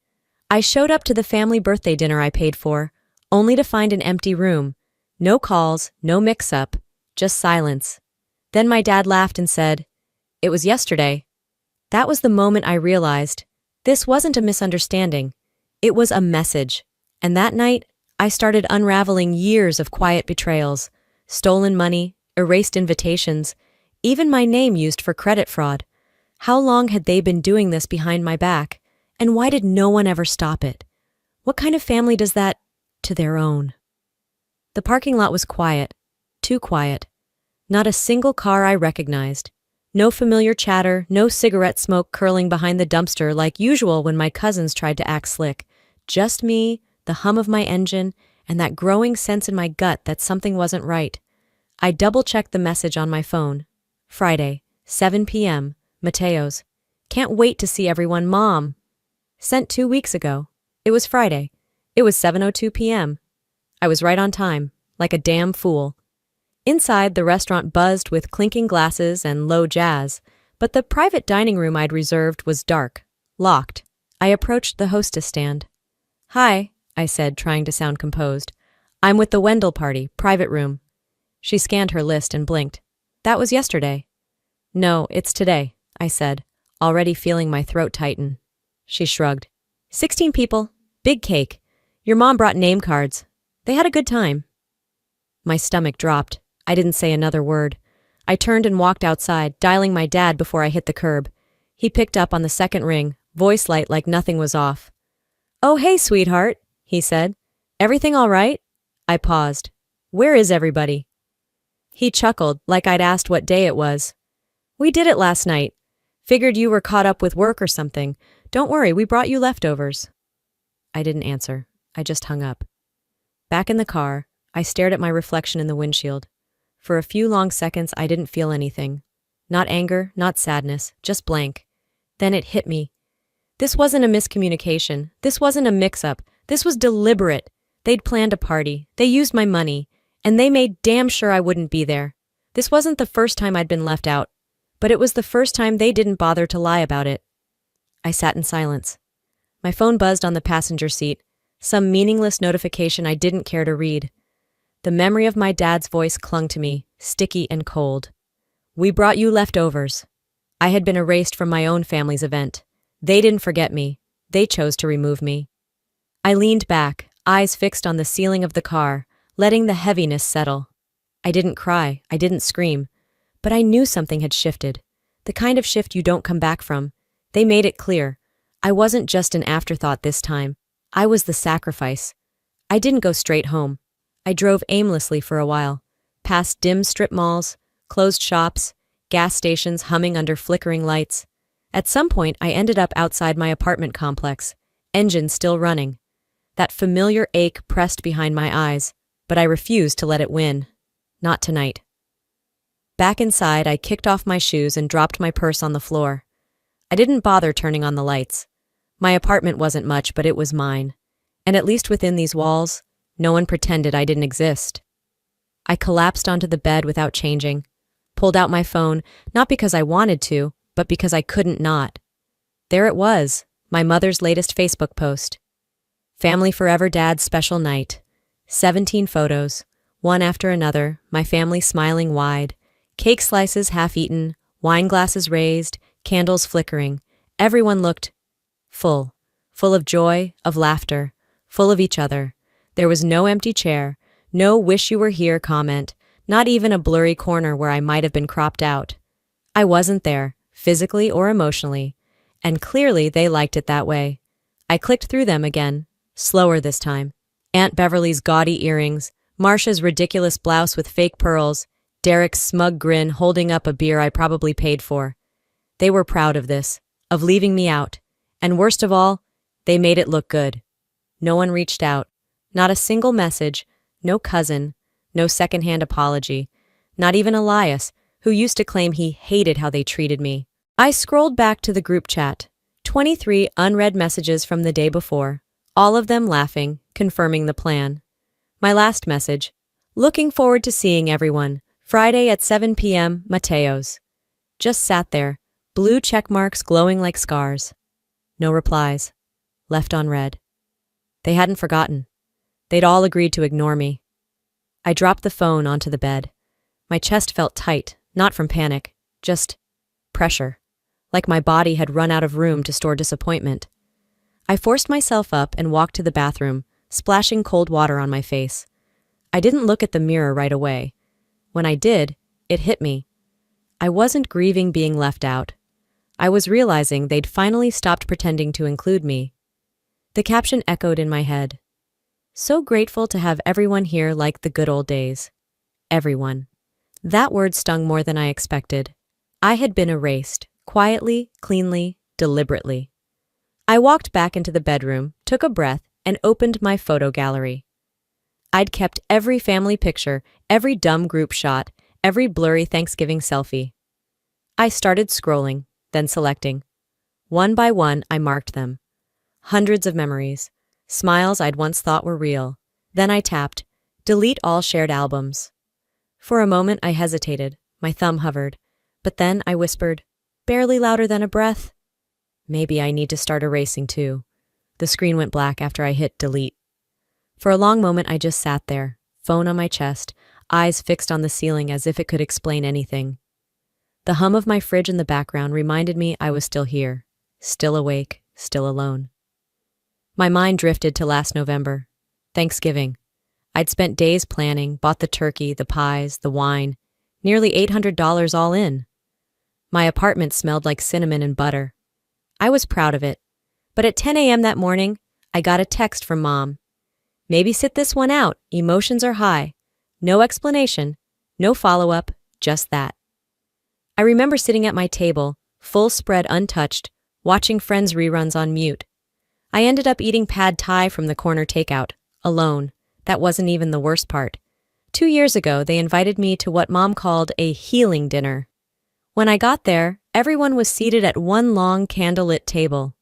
I showed up to the family birthday dinner I paid for, only to find an empty room. No calls, no mix-up, just silence. Then my dad laughed and said, It was yesterday. That was the moment I realized this wasn't a misunderstanding. It was a message. And that night, I started unraveling years of quiet betrayals, stolen money, erased invitations, even my name used for credit fraud. How long had they been doing this behind my back? And why did no one ever stop it? What kind of family does that to their own? The parking lot was quiet, too quiet. Not a single car I recognized. No familiar chatter, no cigarette smoke curling behind the dumpster like usual when my cousins tried to act slick. Just me, the hum of my engine, and that growing sense in my gut that something wasn't right. I double-checked the message on my phone. Friday, 7 p.m., Mateo's. Can't wait to see everyone, Mom. Sent 2 weeks ago. It was Friday. It was 7:02 p.m. I was right on time, like a damn fool. Inside, the restaurant buzzed with clinking glasses and low jazz, but the private dining room I'd reserved was dark, locked. I approached the hostess stand. "Hi," I said, trying to sound composed. "I'm with the Wendell party, private room." She scanned her list and blinked. "That was yesterday." "No, it's today," I said, already feeling my throat tighten. She shrugged. 16 people. Big cake. Your mom brought name cards. They had a good time." My stomach dropped. I didn't say another word. I turned and walked outside, dialing my dad before I hit the curb. He picked up on the second ring, voice light like nothing was off. "Oh, hey, sweetheart," he said. "Everything all right?" I paused. "Where is everybody?" He chuckled, like I'd asked what day it was. "We did it last night. Figured you were caught up with work or something. Don't worry, we brought you leftovers." I didn't answer. I just hung up. Back in the car, I stared at my reflection in the windshield. For a few long seconds, I didn't feel anything. Not anger, not sadness, just blank. Then it hit me. This wasn't a miscommunication. This wasn't a mix-up. This was deliberate. They'd planned a party. They used my money. And they made damn sure I wouldn't be there. This wasn't the first time I'd been left out. But it was the first time they didn't bother to lie about it. I sat in silence. My phone buzzed on the passenger seat. Some meaningless notification I didn't care to read. The memory of my dad's voice clung to me, sticky and cold. "We brought you leftovers." I had been erased from my own family's event. They didn't forget me. They chose to remove me. I leaned back, eyes fixed on the ceiling of the car, letting the heaviness settle. I didn't cry, I didn't scream, but I knew something had shifted. The kind of shift you don't come back from. They made it clear. I wasn't just an afterthought this time. I was the sacrifice. I didn't go straight home. I drove aimlessly for a while, past dim strip malls, closed shops, gas stations humming under flickering lights. At some point, I ended up outside my apartment complex, engine still running. That familiar ache pressed behind my eyes, but I refused to let it win. Not tonight. Back inside, I kicked off my shoes and dropped my purse on the floor. I didn't bother turning on the lights. My apartment wasn't much, but it was mine. And at least within these walls, no one pretended I didn't exist. I collapsed onto the bed without changing, pulled out my phone, not because I wanted to, but because I couldn't not. There it was, my mother's latest Facebook post. Family Forever Dad's special night. 17 photos, one after another, my family smiling wide, cake slices half-eaten, wine glasses raised, candles flickering. Everyone looked full of joy, of laughter, full of each other. There was no empty chair, no wish you were here comment, not even a blurry corner where I might have been cropped out. I wasn't there, physically or emotionally, and clearly they liked it that way. I clicked through them again, slower this time. Aunt Beverly's gaudy earrings, Marcia's ridiculous blouse with fake pearls, Derek's smug grin holding up a beer I probably paid for. They were proud of this, of leaving me out, and worst of all, they made it look good. No one reached out. Not a single message, no cousin, no secondhand apology, not even Elias, who used to claim he hated how they treated me. I scrolled back to the group chat. 23 unread messages from the day before, all of them laughing, confirming the plan. My last message, looking forward to seeing everyone, Friday at 7 p.m., Mateo's. Just sat there, blue check marks glowing like scars. No replies. Left unread. They hadn't forgotten. They'd all agreed to ignore me. I dropped the phone onto the bed. My chest felt tight, not from panic, just pressure, like my body had run out of room to store disappointment. I forced myself up and walked to the bathroom, splashing cold water on my face. I didn't look at the mirror right away. When I did, it hit me. I wasn't grieving being left out. I was realizing they'd finally stopped pretending to include me. The caption echoed in my head. So grateful to have everyone here like the good old days. Everyone. That word stung more than I expected. I had been erased, quietly, cleanly, deliberately. I walked back into the bedroom, took a breath, and opened my photo gallery. I'd kept every family picture, every dumb group shot, every blurry Thanksgiving selfie. I started scrolling, then selecting. One by one, I marked them. Hundreds of memories, smiles I'd once thought were real. Then I tapped, delete all shared albums. For a moment, I hesitated, my thumb hovered, but then I whispered, barely louder than a breath, maybe I need to start erasing too. The screen went black after I hit delete. For a long moment, I just sat there, phone on my chest, eyes fixed on the ceiling as if it could explain anything. The hum of my fridge in the background reminded me I was still here, still awake, still alone. My mind drifted to last November, Thanksgiving. I'd spent days planning, bought the turkey, the pies, the wine, nearly $800 all in. My apartment smelled like cinnamon and butter. I was proud of it. But at 10 a.m. that morning, I got a text from Mom. Maybe sit this one out, emotions are high. No explanation, no follow-up, just that. I remember sitting at my table, full spread untouched, watching Friends reruns on mute. I ended up eating pad thai from the corner takeout, alone. That wasn't even the worst part. 2 years ago, they invited me to what Mom called a healing dinner. When I got there, everyone was seated at one long candlelit table.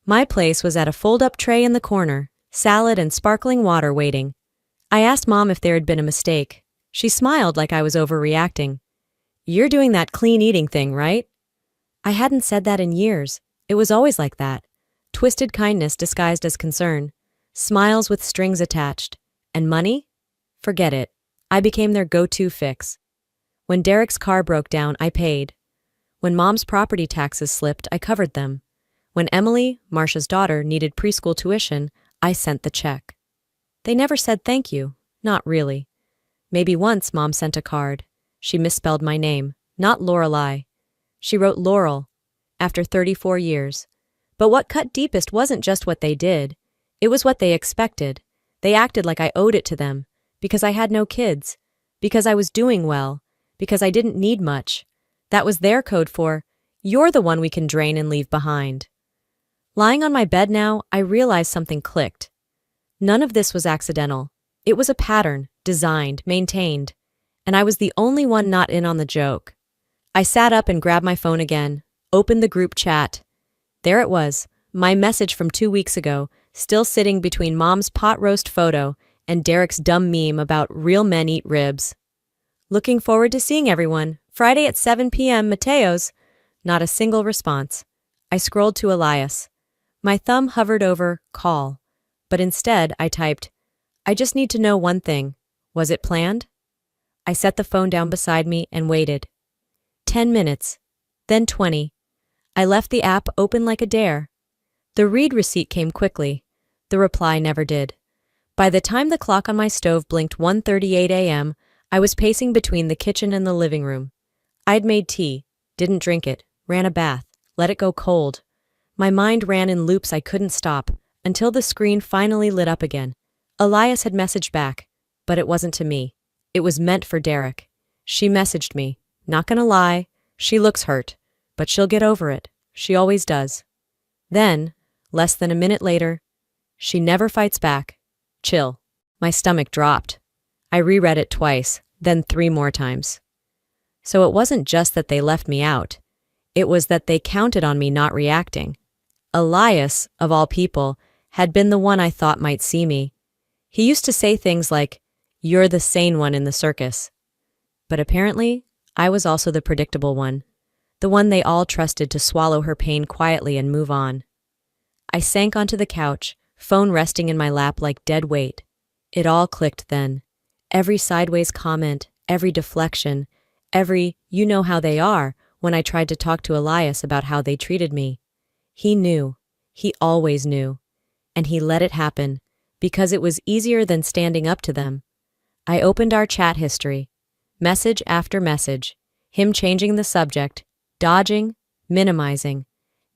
My place was at a fold-up tray in the corner, salad and sparkling water waiting. I asked Mom if there had been a mistake. She smiled like I was overreacting. You're doing that clean eating thing, right? I hadn't said that in years. It was always like that. Twisted kindness disguised as concern. Smiles with strings attached. And money? Forget it. I became their go-to fix. When Derek's car broke down, I paid. When Mom's property taxes slipped, I covered them. When Emily, Marcia's daughter, needed preschool tuition, I sent the check. They never said thank you. Not really. Maybe once Mom sent a card. She misspelled my name, not Lorelei. She wrote Laurel, after 34 years. But what cut deepest wasn't just what they did. It was what they expected. They acted like I owed it to them, because I had no kids, because I was doing well, because I didn't need much. That was their code for, you're the one we can drain and leave behind. Lying on my bed now, I realized something clicked. None of this was accidental. It was a pattern, designed, maintained, and I was the only one not in on the joke. I sat up and grabbed my phone again, opened the group chat. There it was, my message from 2 weeks ago, still sitting between Mom's pot roast photo and Derek's dumb meme about real men eat ribs. Looking forward to seeing everyone. Friday at 7 p.m. Mateo's. Not a single response. I scrolled to Elias. My thumb hovered over call, but instead I typed, I just need to know one thing. Was it planned? I set the phone down beside me and waited. 10 minutes, then 20. I left the app open like a dare. The read receipt came quickly. The reply never did. By the time the clock on my stove blinked 1:38 a.m., I was pacing between the kitchen and the living room. I'd made tea, didn't drink it, ran a bath, let it go cold. My mind ran in loops I couldn't stop, until the screen finally lit up again. Elias had messaged back, but it wasn't to me. It was meant for Derek. She messaged me. Not gonna lie, she looks hurt, but she'll get over it. She always does. Then, less than a minute later, she never fights back. Chill. My stomach dropped. I reread it twice, then 3 more times. So it wasn't just that they left me out. It was that they counted on me not reacting. Elias, of all people, had been the one I thought might see me. He used to say things like, "You're the sane one in the circus." But apparently, I was also the predictable one. The one they all trusted to swallow her pain quietly and move on. I sank onto the couch, phone resting in my lap like dead weight. It all clicked then. Every sideways comment, every deflection, every "you know how they are" when I tried to talk to Elias about how they treated me. He knew. He always knew. And he let it happen, because it was easier than standing up to them. I opened our chat history. Message after message. Him changing the subject, dodging, minimizing.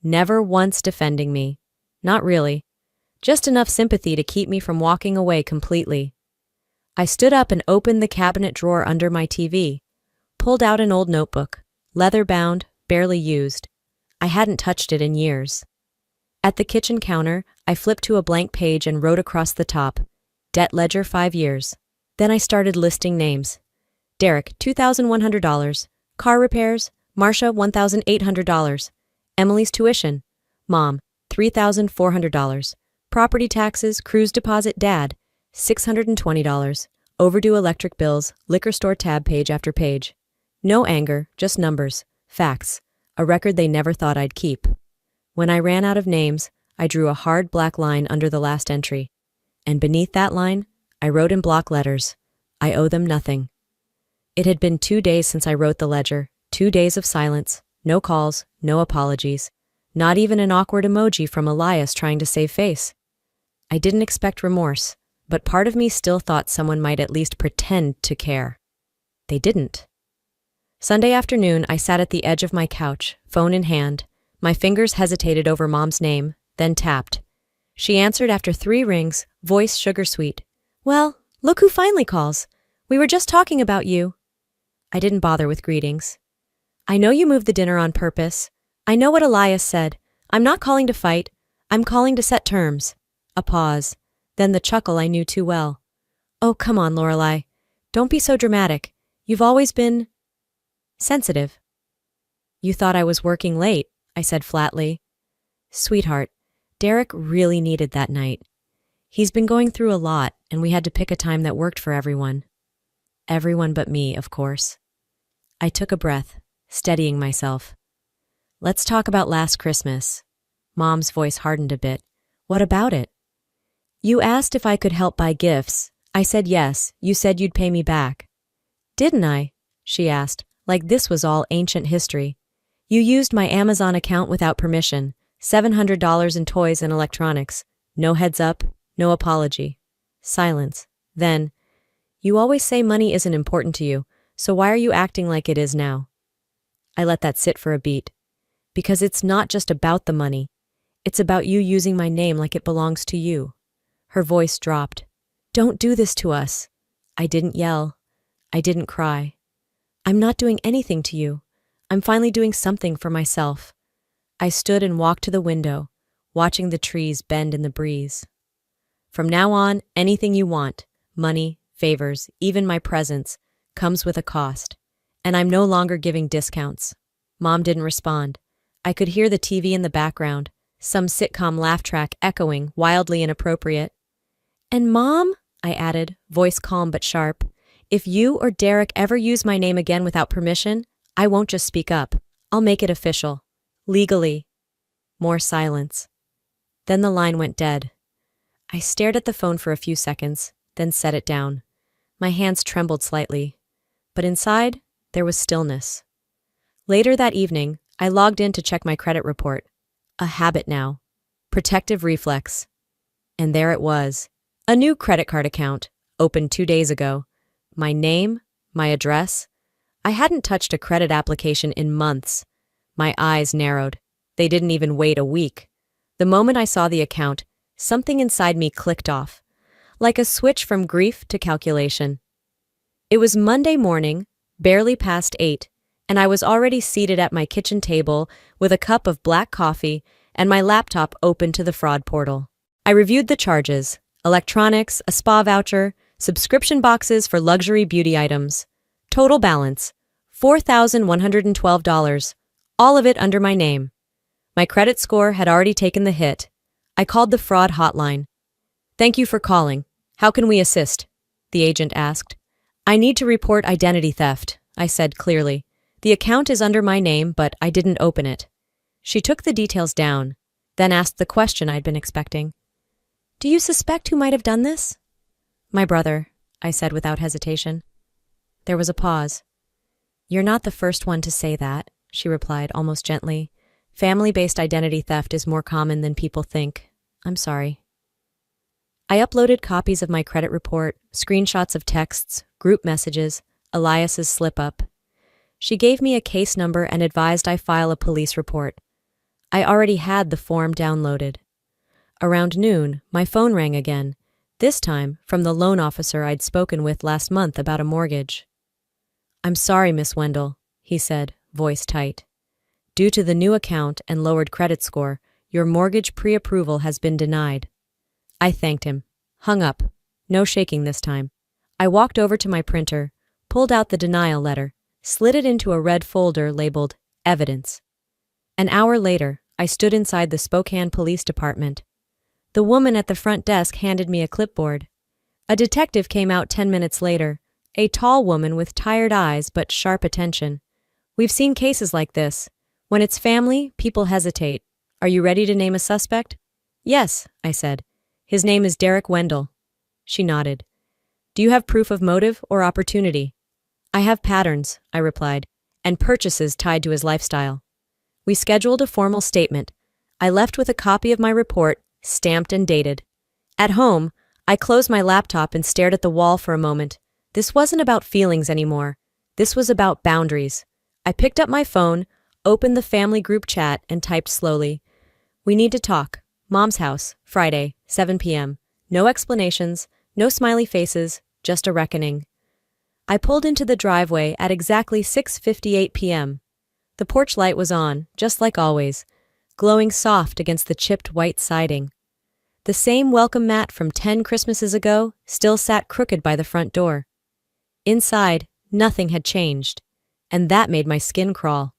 Never once defending me. Not really. Just enough sympathy to keep me from walking away completely. I stood up and opened the cabinet drawer under my TV. Pulled out an old notebook. Leather-bound, barely used. I hadn't touched it in years. At the kitchen counter, I flipped to a blank page and wrote across the top, "Debt ledger 5 years." Then I started listing names. Derek, $2,100. Car repairs, Marcia, $1,800. Emily's tuition. Mom, $3,400. Property taxes, cruise deposit, Dad, $620. Overdue electric bills, liquor store tab page after page. No anger, just numbers, facts, a record they never thought I'd keep. When I ran out of names, I drew a hard black line under the last entry. And beneath that line, I wrote in block letters, "I owe them nothing." It had been 2 days since I wrote the ledger, 2 days of silence, no calls, no apologies, not even an awkward emoji from Elias trying to save face. I didn't expect remorse, but part of me still thought someone might at least pretend to care. They didn't. Sunday afternoon, I sat at the edge of my couch, phone in hand. My fingers hesitated over Mom's name, then tapped. She answered after 3 rings, voice sugar-sweet. "Well, look who finally calls. We were just talking about you." I didn't bother with greetings. "I know you moved the dinner on purpose. I know what Elias said. I'm not calling to fight. I'm calling to set terms." A pause. Then the chuckle I knew too well. "Oh, come on, Lorelei. Don't be so dramatic. You've always been sensitive." "You thought I was working late," I said flatly. "Sweetheart, Derek really needed that night. He's been going through a lot, and we had to pick a time that worked for everyone. Everyone but me, of course." I took a breath, steadying myself. "Let's talk about last Christmas." Mom's voice hardened a bit. "What about it?" "You asked if I could help buy gifts. I said yes. You said you'd pay me back." "Didn't I?" she asked, like this was all ancient history. "You used my Amazon account without permission, $700 in toys and electronics. No heads up, no apology." Silence. Then, "You always say money isn't important to you, so why are you acting like it is now?" I let that sit for a beat. "Because it's not just about the money. It's about you using my name like it belongs to you." Her voice dropped. "Don't do this to us." I didn't yell. I didn't cry. "I'm not doing anything to you. I'm finally doing something for myself." I stood and walked to the window, watching the trees bend in the breeze. "From now on, anything you want, money, favors, even my presence, comes with a cost. And I'm no longer giving discounts." Mom didn't respond. I could hear the TV in the background, some sitcom laugh track echoing, wildly inappropriate. "And Mom," I added, voice calm but sharp, "if you or Derek ever use my name again without permission, I won't just speak up. I'll make it official. Legally." More silence. Then the line went dead. I stared at the phone for a few seconds, then set it down. My hands trembled slightly. But inside, there was stillness. Later that evening, I logged in to check my credit report. A habit now. Protective reflex. And there it was. A new credit card account, opened 2 days ago. My name, my address. I hadn't touched a credit application in months. My eyes narrowed. They didn't even wait a week. The moment I saw the account, something inside me clicked off, like a switch from grief to calculation. It was Monday morning, barely past 8, and I was already seated at my kitchen table with a cup of black coffee and my laptop open to the fraud portal. I reviewed the charges: electronics, a spa voucher, subscription boxes for luxury beauty items. Total balance, $4,112, all of it under my name. My credit score had already taken the hit. I called the fraud hotline. "Thank you for calling. How can we assist?" the agent asked. "I need to report identity theft," I said clearly. "The account is under my name, but I didn't open it." She took the details down, then asked the question I'd been expecting. "Do you suspect who might have done this?" "My brother," I said without hesitation. There was a pause. "You're not the first one to say that," she replied almost gently. Family-based identity theft is more common than people think. I'm sorry. I uploaded copies of my credit report, screenshots of texts, group messages, Elias's slip-up. She gave me a case number and advised I file a police report. I already had the form downloaded. Around noon, my phone rang again, this time from the loan officer I'd spoken with last month about a mortgage. I'm sorry, Miss Wendell, he said, voice tight. Due to the new account and lowered credit score, your mortgage pre-approval has been denied. I thanked him. Hung up. No shaking this time. I walked over to my printer, pulled out the denial letter, slid it into a red folder labeled Evidence. An hour later, I stood inside the Spokane Police Department. The woman at the front desk handed me a clipboard. A detective came out 10 minutes later, a tall woman with tired eyes but sharp attention. We've seen cases like this. When it's family, people hesitate. Are you ready to name a suspect? Yes, I said. His name is Derek Wendell. She nodded. Do you have proof of motive or opportunity? I have patterns, I replied, and purchases tied to his lifestyle. We scheduled a formal statement. I left with a copy of my report, stamped and dated. At home, I closed my laptop and stared at the wall for a moment. This wasn't about feelings anymore. This was about boundaries. I picked up my phone, opened the family group chat, and typed slowly. We need to talk. Mom's house, Friday, 7 p.m. No explanations, no smiley faces, just a reckoning. I pulled into the driveway at exactly 6:58 p.m. The porch light was on, just like always, glowing soft against the chipped white siding. The same welcome mat from 10 Christmases ago still sat crooked by the front door. Inside, nothing had changed, and that made my skin crawl.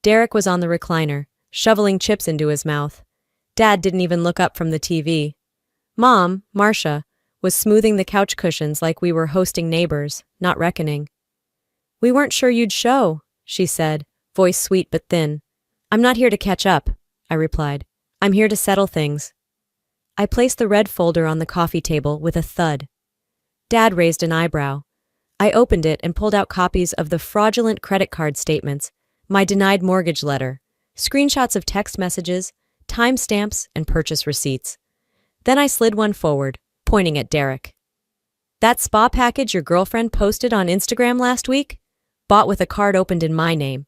Derek was on the recliner, shoveling chips into his mouth. Dad didn't even look up from the TV. Mom, Marcia, was smoothing the couch cushions like we were hosting neighbors, not reckoning. We weren't sure you'd show, she said, voice sweet but thin. I'm not here to catch up, I replied. I'm here to settle things. I placed the red folder on the coffee table with a thud. Dad raised an eyebrow. I opened it and pulled out copies of the fraudulent credit card statements, my denied mortgage letter, screenshots of text messages, timestamps, and purchase receipts. Then I slid one forward, pointing at Derek. That spa package your girlfriend posted on Instagram last week? Bought with a card opened in my name.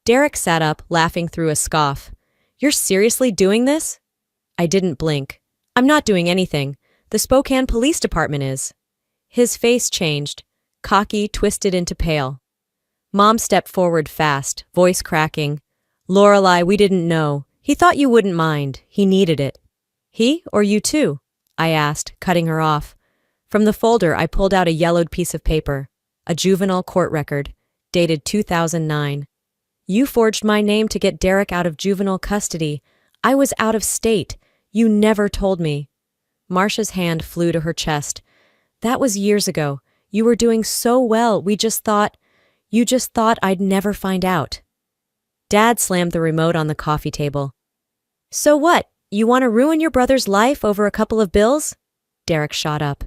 Derek sat up, laughing through a scoff. You're seriously doing this? I didn't blink. I'm not doing anything. The Spokane Police Department is. His face changed, cocky, twisted into pale. Mom stepped forward fast, voice cracking. Lorelei, we didn't know. He thought you wouldn't mind. He needed it. He or you too? I asked, cutting her off. From the folder, I pulled out a yellowed piece of paper, a juvenile court record, dated 2009. You forged my name to get Derek out of juvenile custody. I was out of state. You never told me. Marcia's hand flew to her chest. That was years ago. You were doing so well, you just thought I'd never find out. Dad slammed the remote on the coffee table. So what? You want to ruin your brother's life over a couple of bills? Derek shot up.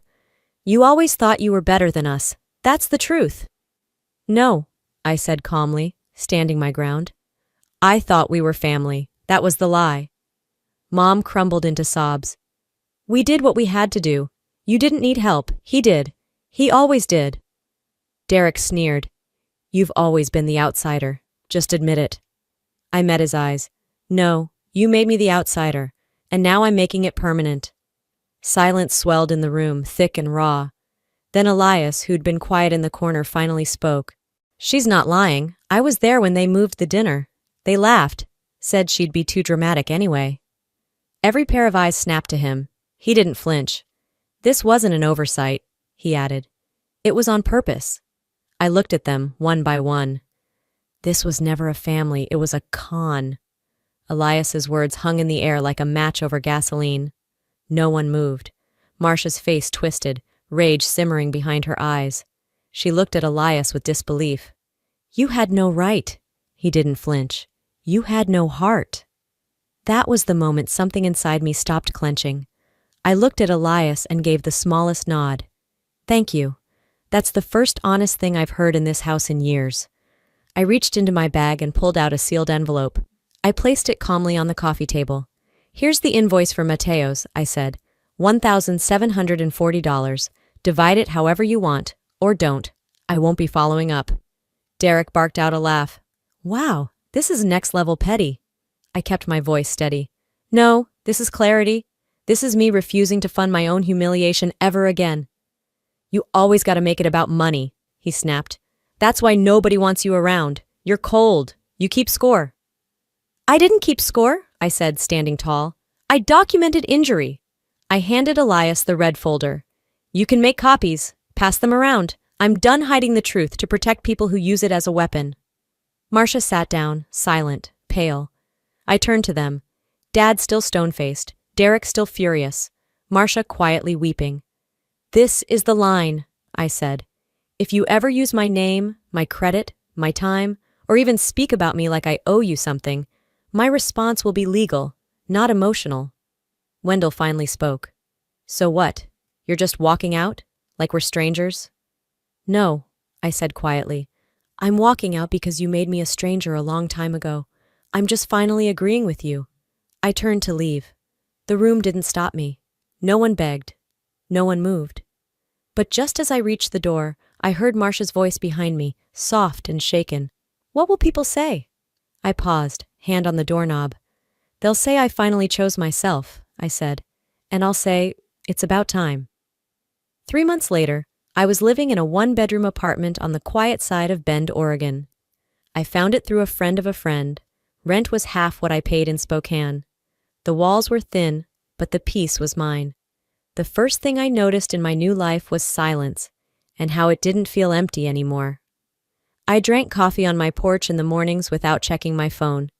You always thought you were better than us. That's the truth. No, I said calmly, standing my ground. I thought we were family. That was the lie. Mom crumbled into sobs. We did what we had to do. You didn't need help. He did. He always did. Derek sneered. You've always been the outsider. Just admit it. I met his eyes. No, you made me the outsider, and now I'm making it permanent. Silence swelled in the room, thick and raw. Then Elias, who'd been quiet in the corner, finally spoke. She's not lying. I was there when they moved the dinner. They laughed, said she'd be too dramatic anyway. Every pair of eyes snapped to him. He didn't flinch. This wasn't an oversight, he added. It was on purpose. I looked at them, one by one. This was never a family, it was a con. Elias's words hung in the air like a match over gasoline. No one moved. Marcia's face twisted, rage simmering behind her eyes. She looked at Elias with disbelief. You had no right. He didn't flinch. You had no heart. That was the moment something inside me stopped clenching. I looked at Elias and gave the smallest nod. Thank you. That's the first honest thing I've heard in this house in years. I reached into my bag and pulled out a sealed envelope. I placed it calmly on the coffee table. "Here's the invoice for Mateo's," I said. $1,740. Divide it however you want, or don't. I won't be following up. Derek barked out a laugh. "Wow, this is next level petty." I kept my voice steady. "No, this is clarity. This is me refusing to fund my own humiliation ever again." "You always gotta make it about money," he snapped. "That's why nobody wants you around. You're cold. You keep score." "I didn't keep score," I said, standing tall. "I documented injury." I handed Elias the red folder. "You can make copies. Pass them around. I'm done hiding the truth to protect people who use it as a weapon." Marcia sat down, silent, pale. I turned to them. Dad still stone-faced, Derek still furious, Marcia quietly weeping. "This is the line," I said. "If you ever use my name, my credit, my time, or even speak about me like I owe you something, my response will be legal, not emotional." Wendell finally spoke. "So what? You're just walking out? Like we're strangers?" "No," I said quietly. "I'm walking out because you made me a stranger a long time ago. I'm just finally agreeing with you." I turned to leave. The room didn't stop me. No one begged. No one moved. But just as I reached the door, I heard Marcia's voice behind me, soft and shaken. "What will people say?" I paused, hand on the doorknob. "They'll say I finally chose myself," I said. "And I'll say, it's about time." 3 months later, I was living in a one-bedroom apartment on the quiet side of Bend, Oregon. I found it through a friend of a friend. Rent was half what I paid in Spokane. The walls were thin, but the peace was mine. The first thing I noticed in my new life was silence, and how it didn't feel empty anymore. I drank coffee on my porch in the mornings without checking my phone.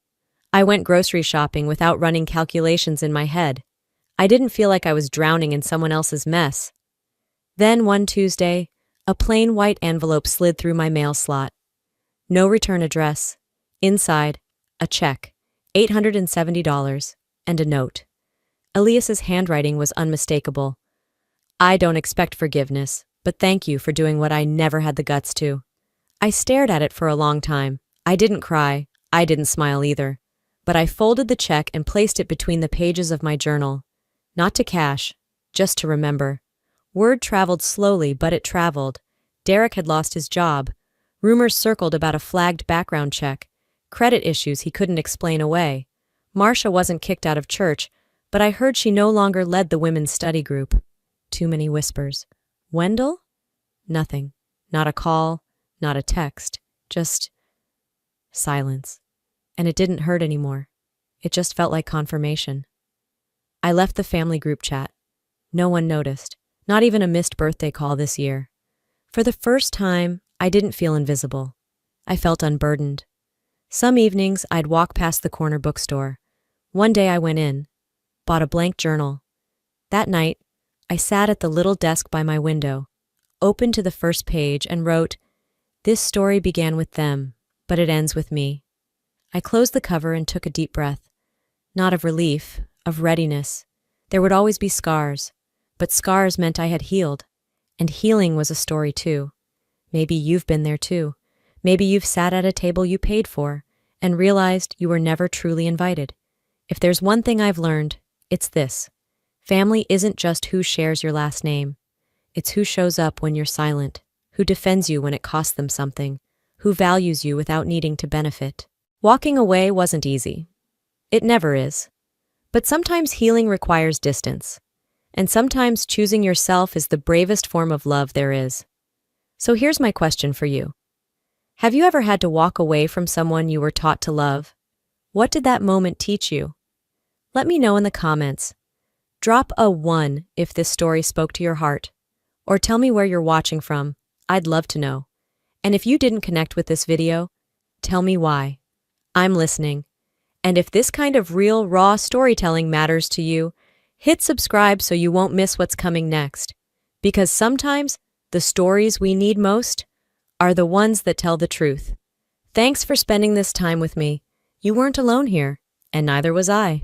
I went grocery shopping without running calculations in my head. I didn't feel like I was drowning in someone else's mess. Then one Tuesday, a plain white envelope slid through my mail slot. No return address. Inside, a check, $870, and a note. Elias's handwriting was unmistakable. "I don't expect forgiveness, but thank you for doing what I never had the guts to." I stared at it for a long time. I didn't cry. I didn't smile either. But I folded the check and placed it between the pages of my journal. Not to cash, just to remember. Word traveled slowly, but it traveled. Derek had lost his job. Rumors circled about a flagged background check. Credit issues he couldn't explain away. Marcia wasn't kicked out of church, but I heard she no longer led the women's study group. Too many whispers. Wendell? Nothing. Not a call, not a text. Just silence. And it didn't hurt anymore. It just felt like confirmation. I left the family group chat. No one noticed. Not even a missed birthday call this year. For the first time, I didn't feel invisible. I felt unburdened. Some evenings, I'd walk past the corner bookstore. One day I went in, bought a blank journal. That night, I sat at the little desk by my window, opened to the first page and wrote, "This story began with them, but it ends with me." I closed the cover and took a deep breath. Not of relief, of readiness. There would always be scars, but scars meant I had healed. And healing was a story too. Maybe you've been there too. Maybe you've sat at a table you paid for and realized you were never truly invited. If there's one thing I've learned, it's this. Family isn't just who shares your last name. It's who shows up when you're silent, who defends you when it costs them something, who values you without needing to benefit. Walking away wasn't easy. It never is. But sometimes healing requires distance. And sometimes choosing yourself is the bravest form of love there is. So here's my question for you. Have you ever had to walk away from someone you were taught to love? What did that moment teach you? Let me know in the comments. Drop a 1 if this story spoke to your heart. Or tell me where you're watching from. I'd love to know. And if you didn't connect with this video, tell me why. I'm listening. And if this kind of real, raw storytelling matters to you, hit subscribe so you won't miss what's coming next. Because sometimes the stories we need most are the ones that tell the truth. Thanks for spending this time with me. You weren't alone here, and neither was I.